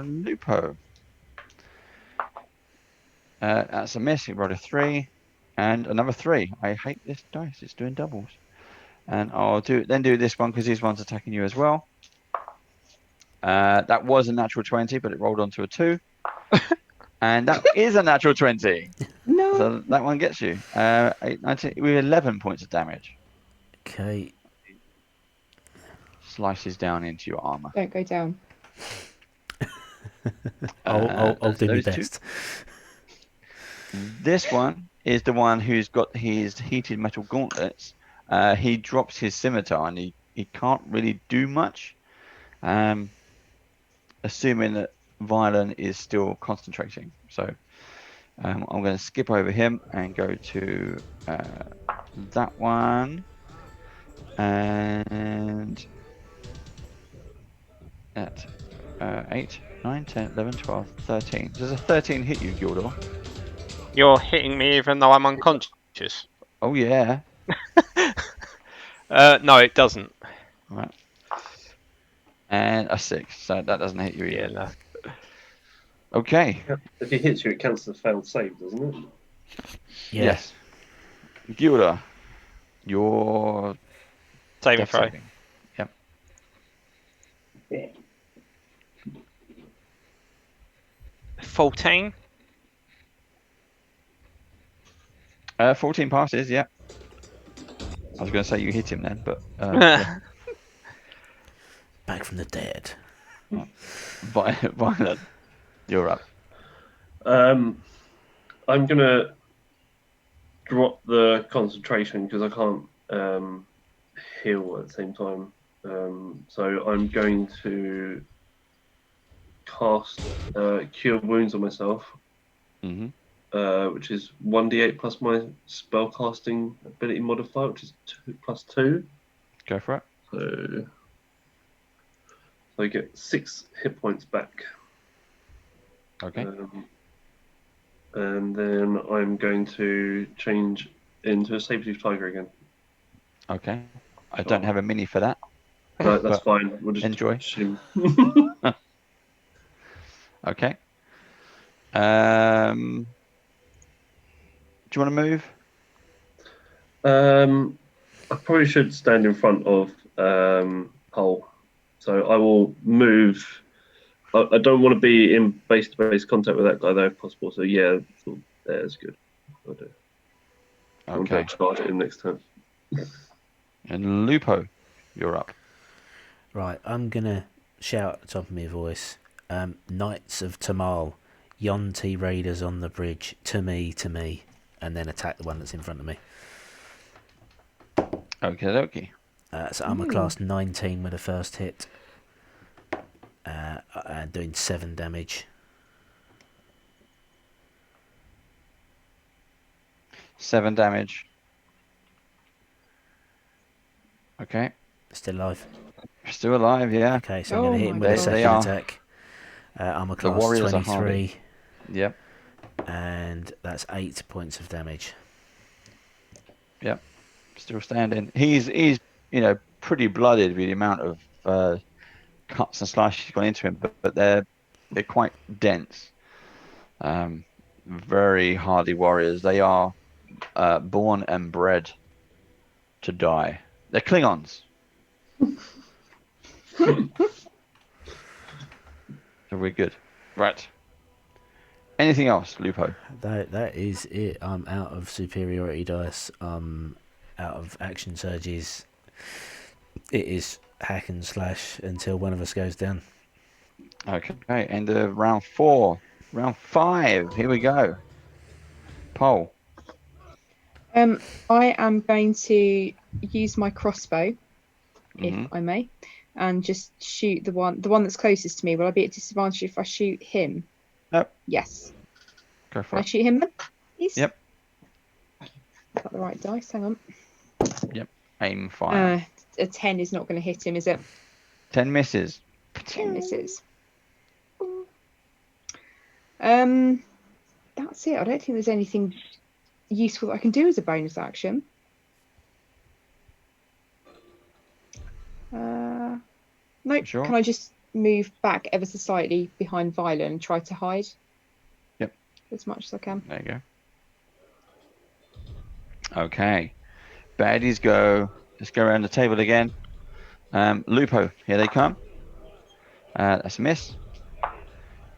Lupo. That's a miss. He rolled a 3 and another 3. I hate this dice. It's doing doubles. And I'll do this one because this one's attacking you as well. That was a natural 20, but it rolled onto a 2. And that is a natural 20. No. So that one gets you. 19, with 11 points of damage. Okay. Slices down into your armor. Don't go down. I'll do my those two. best. This one is the one who's got his heated metal gauntlets. He drops his scimitar and he can't really do much. Assuming that Violin is still concentrating. So I'm going to skip over him and go to that one. And at 8, 9, 10, 11, 12, 13. Does a 13 hit you, Gildor? You're hitting me even though I'm unconscious. Oh, yeah. No, it doesn't. Right. And a 6, so that doesn't hit you either. Yeah, no. Okay. if he hits you, it counts as a failed save, doesn't it? Yeah. Yes. Gilda, your Saving death throw. saving. Yep. Yeah. 14. 14 passes, yeah. I was going to say you hit him then, but yeah. Back from the dead. Violet, you're up. I'm gonna drop the concentration because I can't heal at the same time. So I'm going to cast Cure Wounds on myself, which is 1d8 plus my spellcasting ability modifier, which is +2. Go for it. So I get 6 hit points back. Okay. And then I'm going to change into a saber-tooth tiger again. Okay. I don't have a mini for that. No, that's But fine. We'll just enjoy. assume. Okay. Do you want to move? I probably should stand in front of Hull. So I will move. I don't want to be in base-to-base contact with that guy though, if possible. So yeah, there's good. I'll do. I'm going to charge at him next turn. And Lupo, you're up. Right, I'm going to shout at the top of my voice, Knights of Tamal, Yonti Raiders on the bridge, to me, and then attack the one that's in front of me. Okay. So I'm a class 19 with the first hit, doing 7 damage. 7 damage. Okay. Still alive. Still alive, yeah. Okay, so I'm going to hit him with God. a second They are. attack. I'm a The class warriors are 23, hardy. Yep. and that's 8 points of damage. Yep. Still standing. He's pretty blooded with the amount of cuts and slashes gone into him, but they're quite dense. Very hardy warriors. They are born and bred to die. They're Klingons. So we're good. Right. Anything else, Lupo? That is it. I'm out of superiority dice. Out of action surges. It is hack and slash until one of us goes down. Okay. End of round 4. Round 5. Here we go. Poll. I am going to use my crossbow, if Mhm. I may, and just shoot the one that's closest to me. Will I be at disadvantage if I shoot him? Nope. Yes. Go Can for I it. shoot him then? Please? Yep. Got the right dice. Hang on. Aim fire. A 10 is not going to hit him, is it? 10 misses. 10 misses. That's it. I don't think there's anything useful that I can do as a bonus action. Nope. Sure. Can I just move back ever so slightly behind Viola and try to hide? Yep. As much as I can. There you go. Okay. Baddies go. Let's go around the table again. Lupo, here they come. That's a miss.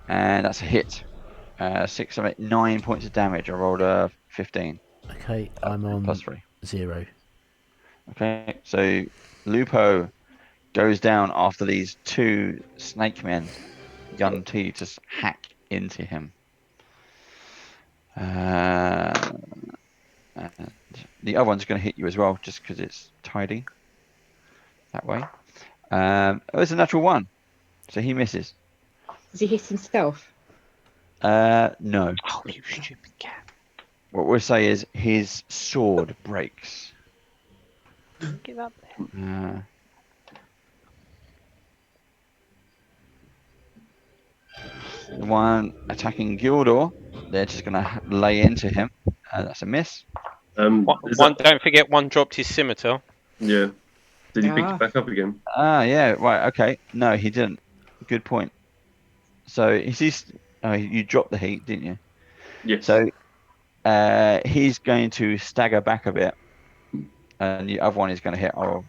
And that's a hit. 6, 7, 8, 9 points of damage. I rolled a 15. Okay, I'm on Plus 3. 0. Okay, so Lupo goes down after these 2 snake men, Gun T, just hack into him. And the other one's going to hit you as well, just because it's tidy that way. It's a natural 1, so he misses. Does he hit himself? No. Oh, you stupid cat. What we'll say is his sword breaks. Get up there. The one attacking Gildor, they're just going to lay into him. That's a miss. Don't forget, one dropped his scimitar. Yeah. Did he pick it back up again? Yeah, right, okay. No, he didn't. Good point. So you dropped the heat, didn't you? Yes. So he's going to stagger back a bit, and the other one is going to hit. I'll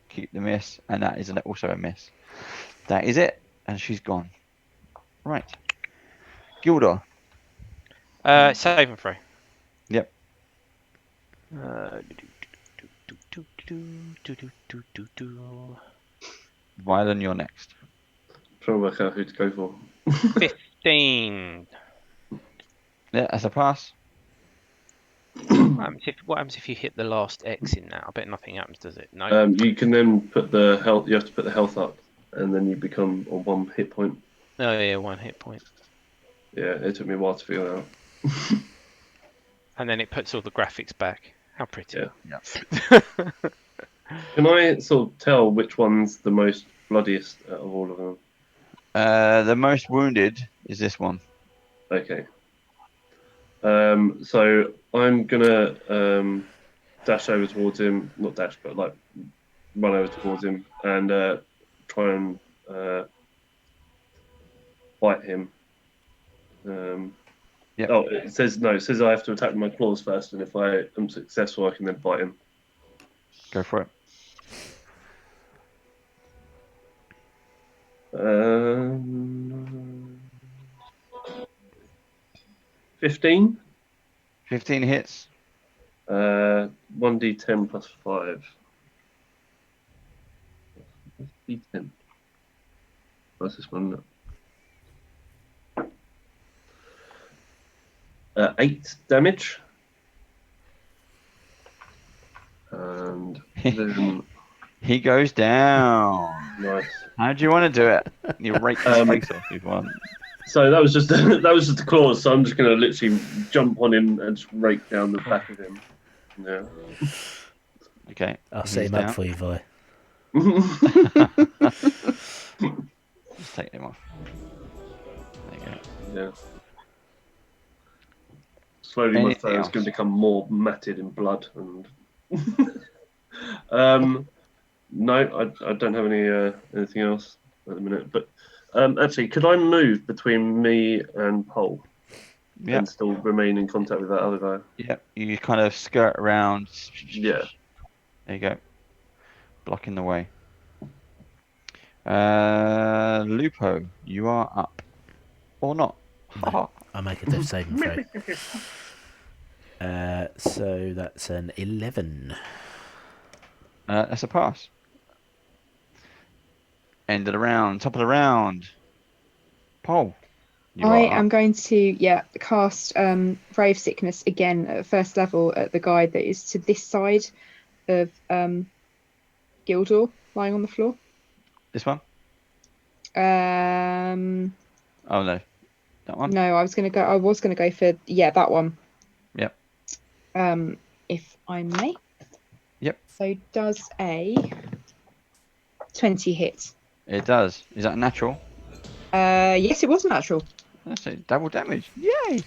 keep the miss, and that is also a miss. That is it, and she's gone. Right. Gildor. Save and throw. Yep. Vylan, you're next. Trying to work out who to go for. 15. Yeah, that's a pass. What happens if you hit the last X in that? I bet nothing happens, does it? No. You can then put the health. You have to put the health up, and then you become on 1 hit point. Oh yeah, 1 hit point. Yeah, it took me a while to figure that out. And then it puts all the graphics back. How pretty. Yeah. Can I sort of tell which one's the most bloodiest out of all of them? The most wounded is this one. Okay. So I'm gonna dash over towards him. Not dash, but like run over towards him and try and bite him. Yep. Oh, it says no. It says I have to attack with my claws first, and if I am successful, I can then bite him. Go for it. 15. 15 hits. 1d10 plus 5. D10. What's this one? 8 damage. And then He goes down. nice. How do you want to do it? You rake his face off if you want. So that was just the claws. So I'm just gonna literally jump on him and just rake down the back of him. Yeah. Okay. I'll set him up for you, Vi. Just take him off. There you go. Yeah. Slowly, my Anything fur is else? going to become more matted in blood. And no, I don't have anything else at the minute. But actually, could I move between me and Pole Yeah. and still remain in contact with that other guy? Yeah. You kind of skirt around. Yeah. There you go. Blocking the way. Lupo, you are up. Or not. No, I make a death saving throw. So that's an 11. That's a pass. End of the round. Top of the round. Paul, you I are am up. going to cast Brave Sickness again at first level at the guy that is to this side of Gildor, lying on the floor. This one? Um, Oh, no. That one? no, I was gonna go for that one. Yep. If I may. Yep. So does a 20 hit? It does. Is that a natural? Yes, it was natural. That's it. Double damage. Yay!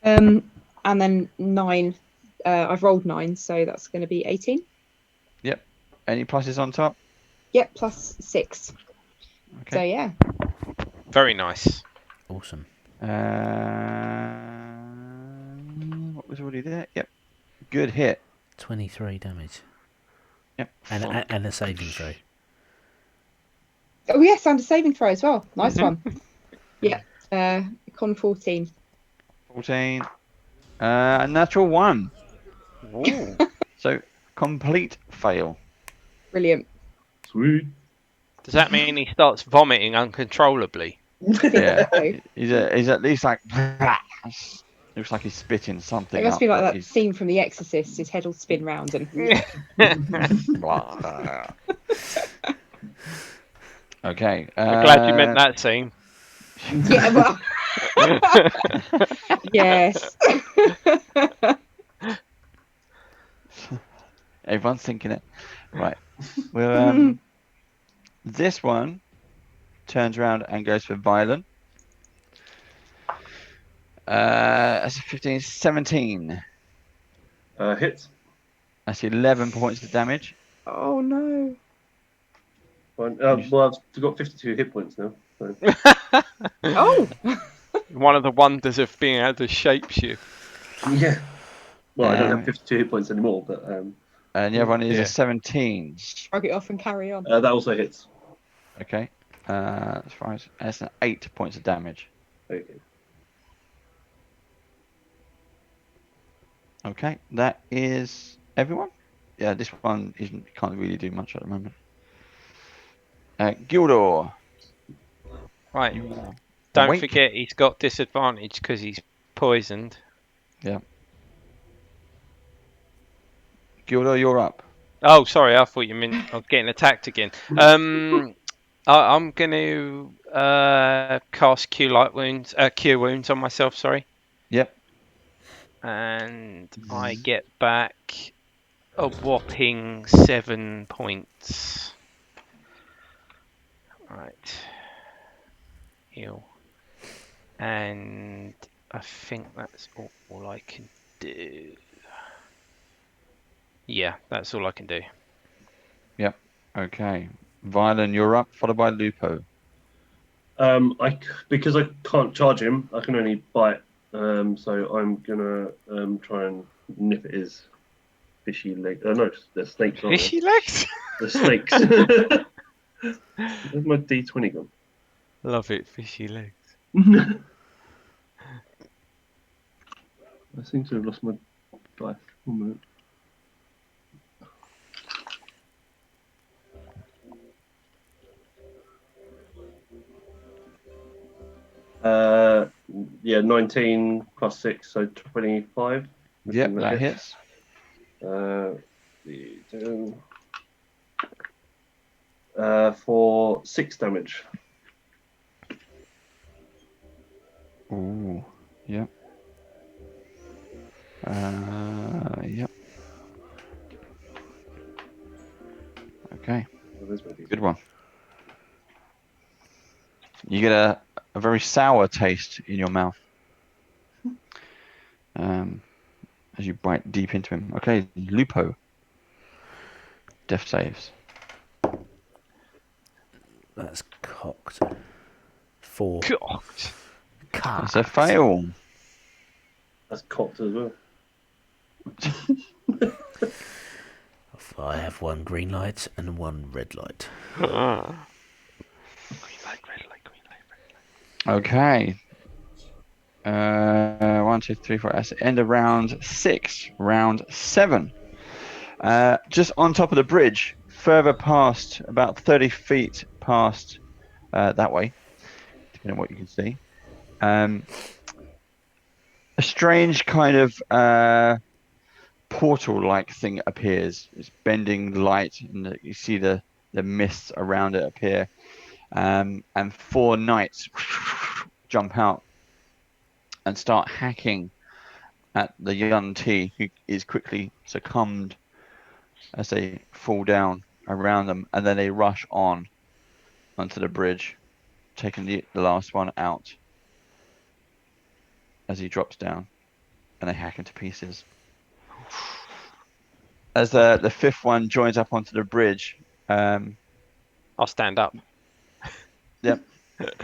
And then 9. I've rolled 9, so that's going to be 18. Yep. Any pluses on top? Yep, plus 6. Okay. So yeah. Very nice. Awesome. What was already there? Yep. Good hit. 23 damage. Yep. And a saving throw. Oh yes, and a saving throw as well. Nice one. Yeah. Con 14. 14. A natural 1. Ooh. So complete fail. Brilliant. Sweet. Does that mean he starts vomiting uncontrollably? Yeah. So, He's at least like looks like he's spitting something. it must be like but that he's- scene from The Exorcist. His head will spin round and. Okay. I'm glad you meant that scene. Yeah. Well. Yes. Everyone's thinking it. Right. Well, this one turns around and goes for Violent. That's a 15, 17. Hits. That's 11 points of damage. Oh no. Fine. Well, I've got 52 hit points now. So. Oh. One of the wonders of being able to shapeshift. Yeah. Well, I don't Um, have 52 hit points anymore, but And the other one is Yeah. a 17. Shrug it off and carry on. that also hits. Okay. That's fine. That's an 8 points of damage. Okay. Okay. That is everyone? Yeah, this one can't really do much at the moment. Gildor. Right. You are Don't awake. forget he's got disadvantage because he's poisoned. Gildor, you're up. Oh, sorry. I thought you meant I was getting attacked again. I'm going to cast Cure Wounds on myself. Sorry. Yep. And I get back a whopping 7 points. Right. Heal. And I think that's all I can do. Yeah, that's all I can do. Okay. Violin, you're up, followed by Lupo. Because I can't charge him, I can only bite. So I'm gonna try and nip at his fishy leg. No, they're snakes. Aren't Fishy legs? they? The snakes. Where's my D20 gone? Love it, fishy legs. I seem to have lost my dice. 1 minute. Yeah, 19 plus 6, so 25. Yep, that hits. For 6 damage. Ooh, yep. Yep. Okay, good one. You get a very sour taste in your mouth as you bite deep into him. Okay, Lupo. Death saves. That's cocked. 4. God. That's a fail. That's cocked as well. I have one green light and one red light. Green light, red light, green light, red light. Okay. 1, 2, 3, 4. That's the end of round 6. Round 7. Just on top of the bridge, further past, about 30 feet past that way, depending on what you can see. A strange kind of portal-like thing appears. It's bending light, and you see the mists around it appear. And 4 knights jump out and start hacking at the young T, who is quickly succumbed as they fall down around them, and then they rush onto the bridge, taking the last one out as he drops down, and they hack him to pieces. As the 5th one joins up onto the bridge, I'll stand up. Yep,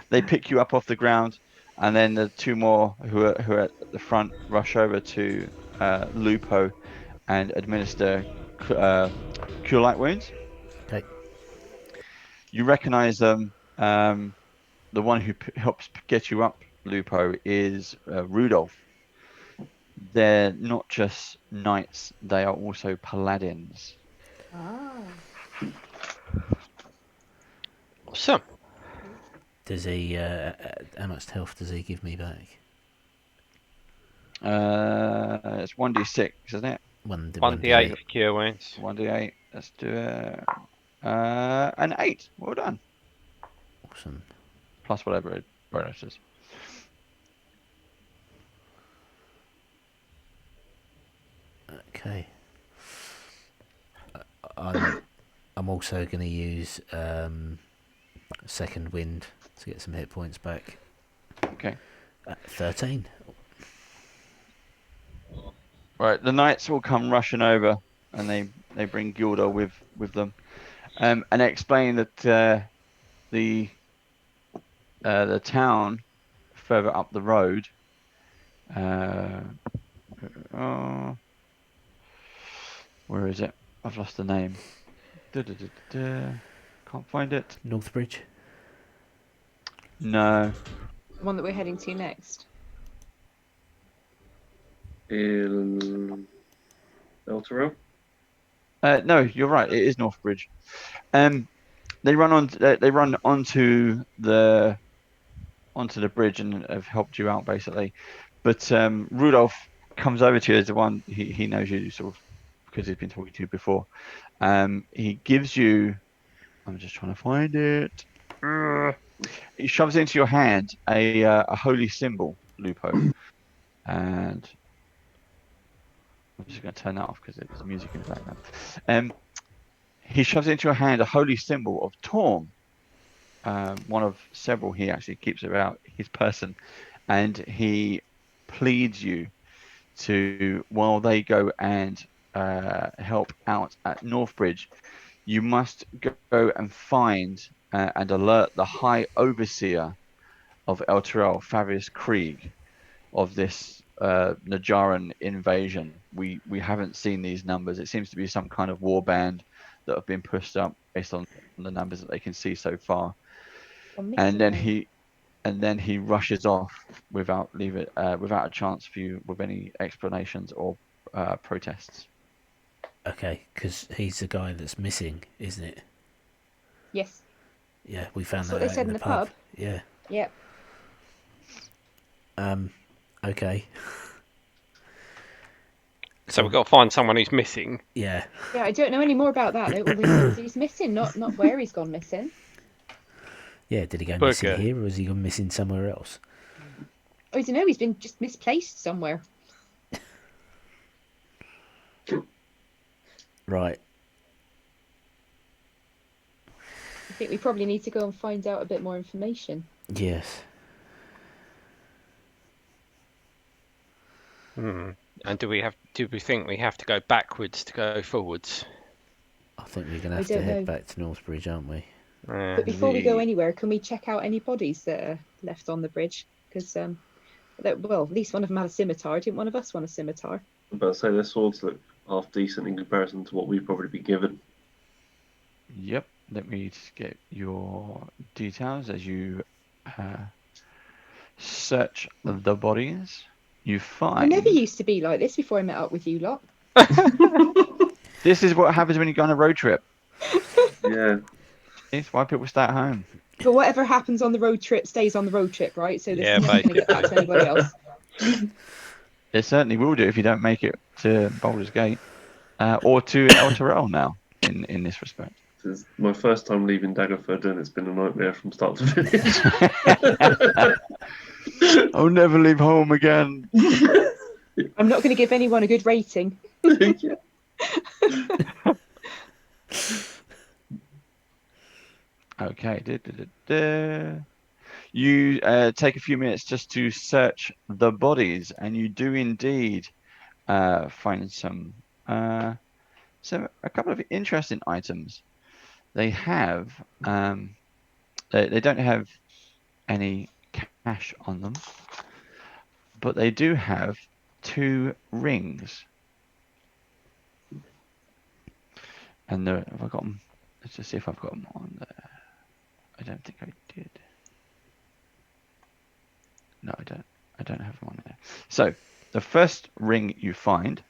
they pick you up off the ground, and then the 2 more who are at the front rush over to Lupo and administer cure light wounds. Okay. You recognize them. The one who helps get you up, Lupo, is Rudolph. They're not just knights; they are also paladins. Ah. Awesome. Does he? How much health does he give me back? It's 1d6, isn't it? 1d8 for cure wounds. 1d8. Let's do it. An 8. Well done. Awesome. Plus whatever bonuses. Okay. I'm also going to use second wind to get some hit points back. Okay. 13. Right, the knights will come rushing over, and they bring Gilda with them, and they explain that the town further up the road. Where is it? I've lost the name. Can't find it. Northbridge? No. The one that we're heading to next. In Elturel? No, you're right. It is Northbridge. They run onto the bridge and have helped you out basically. But Rudolph comes over to you as the one he knows you sort of because he's been talking to you before. He gives you. I'm just trying to find it. He shoves into your hand a holy symbol, Lupo, and I'm just going to turn that off because there's music in the background. He shoves into your hand a holy symbol of Torm, one of several he actually keeps about his person, and he pleads you to, while they go and help out at Northbridge, you must go and find and alert the High Overseer of Elturel, Fabius Krieg, of this Najaran invasion. We haven't seen these numbers. It seems to be some kind of war band that have been pushed up based on the numbers that they can see so far. And then he rushes off without a chance for you with any explanations or protests. Okay, because he's the guy that's missing, isn't it? Yes. Yeah, we found That's that what they out said in the pub. Yeah. Yep. Okay. So we've got to find someone who's missing. Yeah. Yeah, I don't know any more about that. All they said was he's missing, not where he's gone missing. Yeah, did he go Booker. missing here or has he gone missing somewhere else? I don't know, he's been just misplaced somewhere. Right. I think we probably need to go and find out a bit more information. Yes. And do we think we have to go backwards to go forwards? I think we're going to have to head back to Northbridge, aren't we? But before we go anywhere, can we check out any bodies that are left on the bridge? Because, well, at least one of them had a scimitar. Didn't one of us want a scimitar? I'm about to say their swords look half decent in comparison to what we've probably been given. Yep. Let me just get your details as you search the bodies. You I find never used to be like this before I met up with you lot. this is what happens when you go on a road trip. Yeah. It's why people stay at home. But whatever happens on the road trip stays on the road trip, right? So this Yeah, is never going to get back to anybody else. It certainly will do if you don't make it to Baldur's Gate or to El Terrell now. In this respect, This is my first time leaving Daggerford, and it's been a nightmare from start to finish. I'll never leave home again. I'm not going to give anyone a good rating. Yeah. Okay. You take a few minutes just to search the bodies, and you do indeed find a couple of interesting items. They have they don't have any cash on them, but they do have 2 rings. And have I got them? Let's just see if I've got them on there. I don't think I did. No, I don't. I don't have them on there. So the first ring you find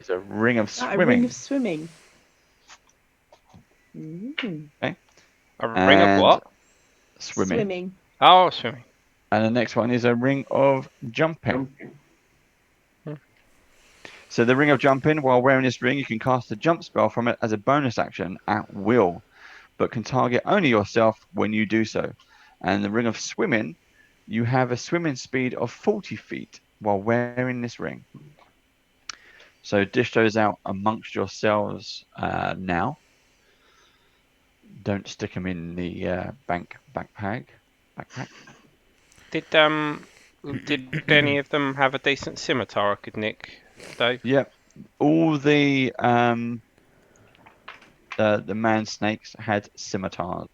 is a ring of A ring swimming. of swimming. Mm. A ring of what? Swimming. Oh, swimming. And the next one is a ring of jumping. So the ring of jumping, while wearing this ring, you can cast a jump spell from it as a bonus action at will, but can target only yourself when you do so. And the ring of swimming, you have a swimming speed of 40 feet while wearing this ring. So dish those out amongst yourselves now. Don't stick them in the backpack. Did any of them have a decent scimitar I could nick, Dave? Yep. All the man snakes had scimitars.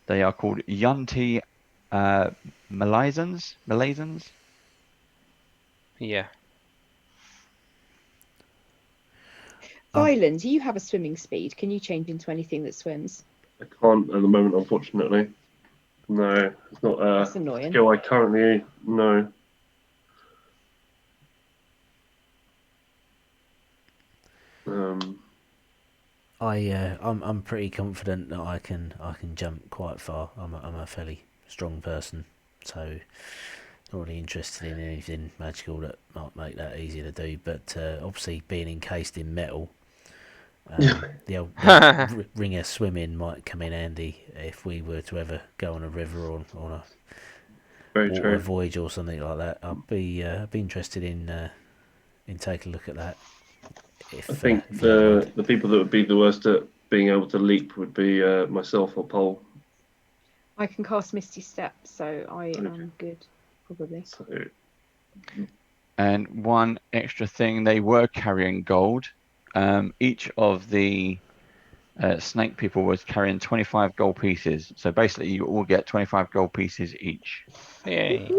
They are called Yunti Malazans. Yeah. Vyland, do you have a swimming speed? Can you change into anything that swims? I can't at the moment, unfortunately. No, it's not That's a annoying. skill I currently know. I'm pretty confident that I can jump quite far. I'm a fairly strong person, so not really interested in anything magical that might make that easier to do. But obviously, being encased in metal, the old ring of swimming might come in handy if we were to ever go on a river or on a Very water true. voyage or something like that. I'd be interested in taking a look at that. I think the people that would be the worst at being able to leap would be myself or Paul. I can cast Misty Step, so I am good, probably. So, And one extra thing, they were carrying gold. Each of the snake people was carrying 25 gold pieces. So basically, you all get 25 gold pieces each. Yay.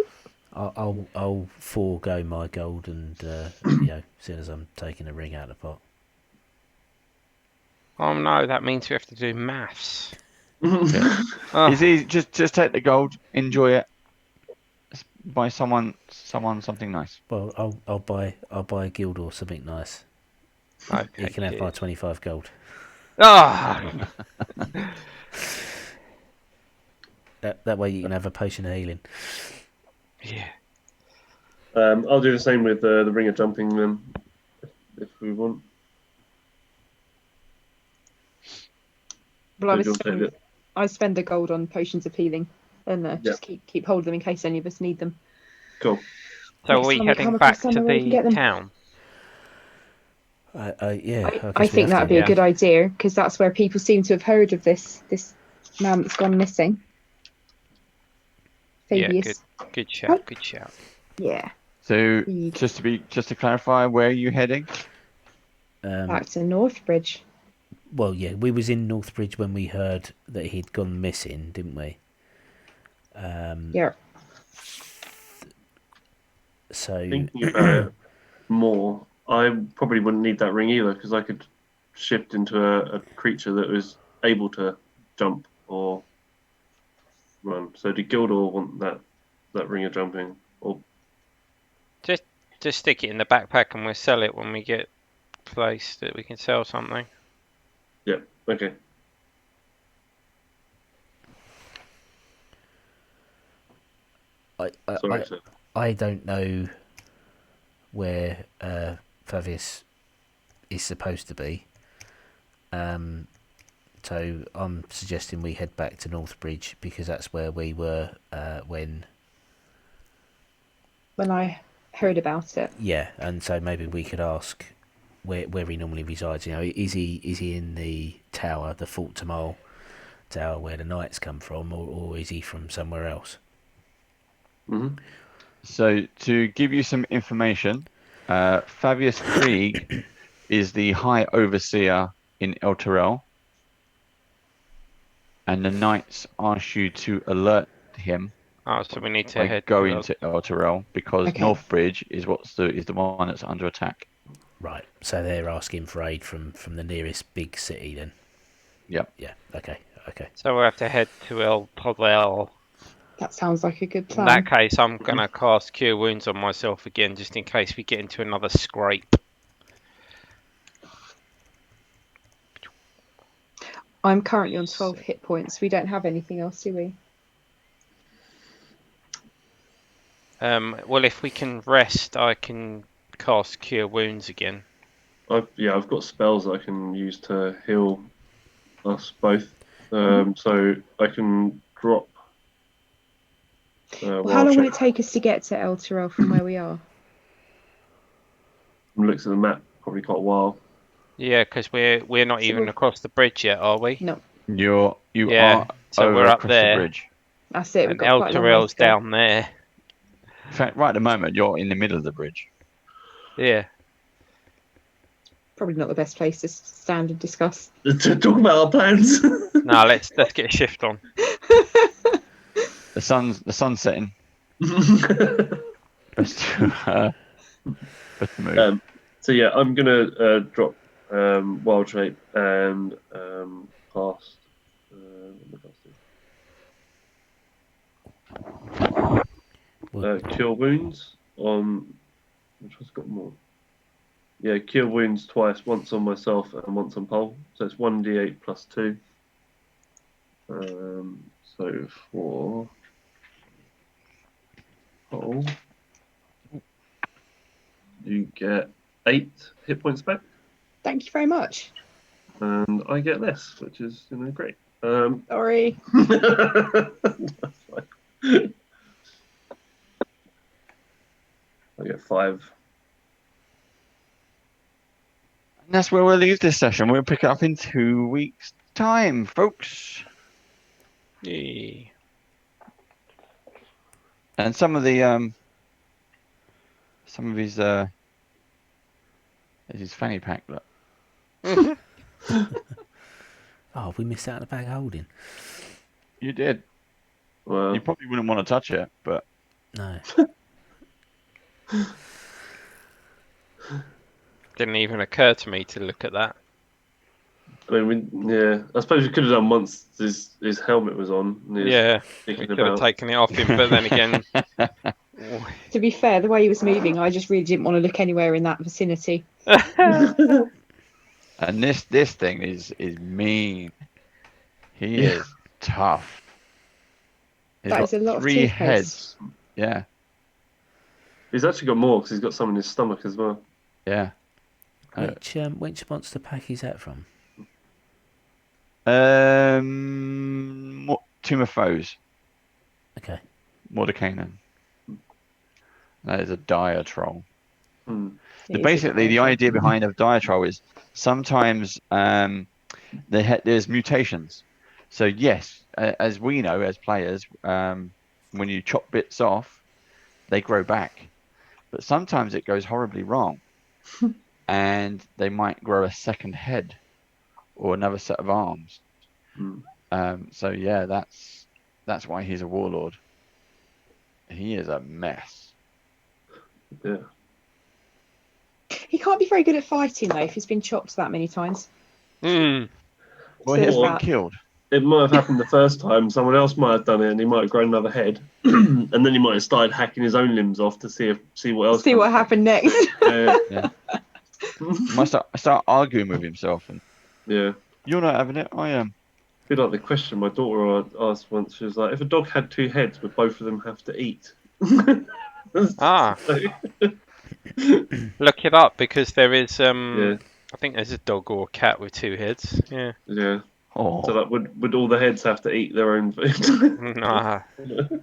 I'll forego my gold and as soon as I'm taking a ring out of the pot. Oh no, that means we have to do maths. Yeah. Oh, It's easy. Just take the gold, enjoy it. Buy someone something nice. Well, I'll buy a guild or something nice. okay, You can have my good. 25 gold. Ah, That way you can have a potion of healing. yeah. I'll do the same with the ring of jumping then, if we want. Well, So do you want to take it? I spend the gold on potions of healing, and just keep hold of them in case any of us need them. Cool. So are Next we time we heading come back across to somewhere we can get the them. town? Yeah, I guess we think have that to. would be a yeah. good idea because that's where people seem to have heard of this man that's gone missing. Yeah, Fabius. good shout, good shout. Yeah. So Big. just to clarify, where are you heading? Back to Northbridge. Well, yeah, we was in Northbridge when we heard that he'd gone missing, didn't we? Yeah. So Thinking about it more, I probably wouldn't need that ring either because I could shift into a creature that was able to jump or run. So did Gildor want that ring of jumping? Or Just stick it in the backpack and we'll sell it when we get place that we can sell something. yeah, okay. Sorry, sir. I don't know where Favius is supposed to be. So I'm suggesting we head back to Northbridge because that's where we were when I heard about it. Yeah, and so maybe we could ask where he normally resides. You know, is he in the tower, the Fort Tamal tower where the knights come from, or is he from somewhere else? Mm-hmm. So to give you some information, Fabius Krieg is the High Overseer in El Terrell, and the knights ask you to alert him Oh, so we need to by head going to El Terrell because Okay. Northbridge is the one that's under attack. Right. So they're asking for aid from the nearest big city then. Yep. Yeah. Okay. So we'll have to head to El Podel. That sounds like a good In plan. that case, I'm gonna cast Cure Wounds on myself again, just in case we get into another scrape. I'm currently on 12 hit points. We don't have anything else, do we? Well, if we can rest, I can cast Cure Wounds again. I've got spells that I can use to heal us both. So I can drop. Well, how long will it take us to get to El Terrell from where we are? Looks at the map, probably quite a while. Yeah, because we're not So even we'll- across the bridge yet, are we? No, You Yeah, are so over we're up across there. the bridge. that's it. We've And got El quite a long way Terrell's to go. down there. In fact, right at the moment, you're in the middle of the bridge. Yeah. Probably not the best place to stand and discuss. To talk about our plans. No, let's get a shift on. The sun's setting. Best to move. So yeah, I'm gonna drop Wild Shape and cast. Cure Wounds on. Which one's got more? Yeah, Cure Wounds twice, once on myself and once on Pole. So it's 1d8 plus 2. So for Pole, you get 8 hit points back. Thank you very much. And I get less, which is great. Sorry. That's fine. I get 5. And that's where we'll leave this session. We'll pick it up in 2 weeks' time, folks. Yeah. And some of his fanny pack, look. Oh, we missed out on the bag holding. You did. Well, You probably wouldn't want to touch it, but No. Didn't even occur to me to look at that. I mean, I suppose we could have done once his helmet was on. And he was Yeah, we thinking could have about. taken it off him, but then again, To be fair, the way he was moving, I just really didn't want to look anywhere in that vicinity. and this thing is mean. He is tough. He's That got is a lot of 3 toothpaste. heads. Yeah, He's actually got more because he's got some in his stomach as well. yeah. Which monster pack is that from? Tomb of Foes. Okay. Mordekainen. That is a dire troll. It is a Basically, the dire idea behind a dire troll is sometimes there's mutations. So yes, as we know as players, when you chop bits off, they grow back. But sometimes it goes horribly wrong, and they might grow a second head or another set of arms. So yeah, that's why he's a warlord. He is a mess. Yeah. He can't be very good at fighting though if he's been chopped that many times. Mm. Well, So he there's hasn't been that. killed. It might have happened the first time. Someone else might have done it, and he might have grown another head, and then he might have started hacking his own limbs off to see what else. See what comes back. happened next. Yeah. He might start arguing with himself, and Yeah. you're not having it. I am. Be like the question my daughter asked once. She was like, "If a dog had two heads, would both of them have to eat?" Ah. So, Look it up because there is yeah, I think there's a dog or a cat with two heads. Yeah. yeah. Oh, So that would all the heads have to eat their own food? Nah.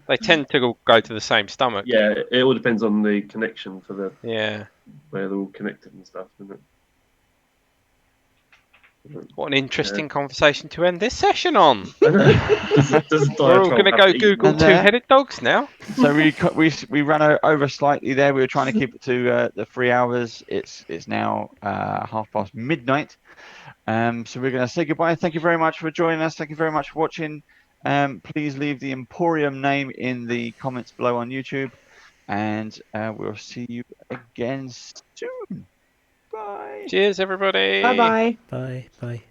They tend to go to the same stomach. Yeah, it all depends on the connection for the Yeah. where they're all connected and stuff, isn't it? What an interesting conversation to end this session on. I know. Does We're all going to go eat Google And there- two-headed dogs now. so we ran over slightly there. We were trying to keep it to the 3 hours. It's now midnight. midnight. So we're going to say goodbye. Thank you very much for joining us. Thank you very much for watching. Please leave the Emporium name in the comments below on YouTube, and we'll see you again soon. Bye. Cheers, everybody. Bye bye. Bye.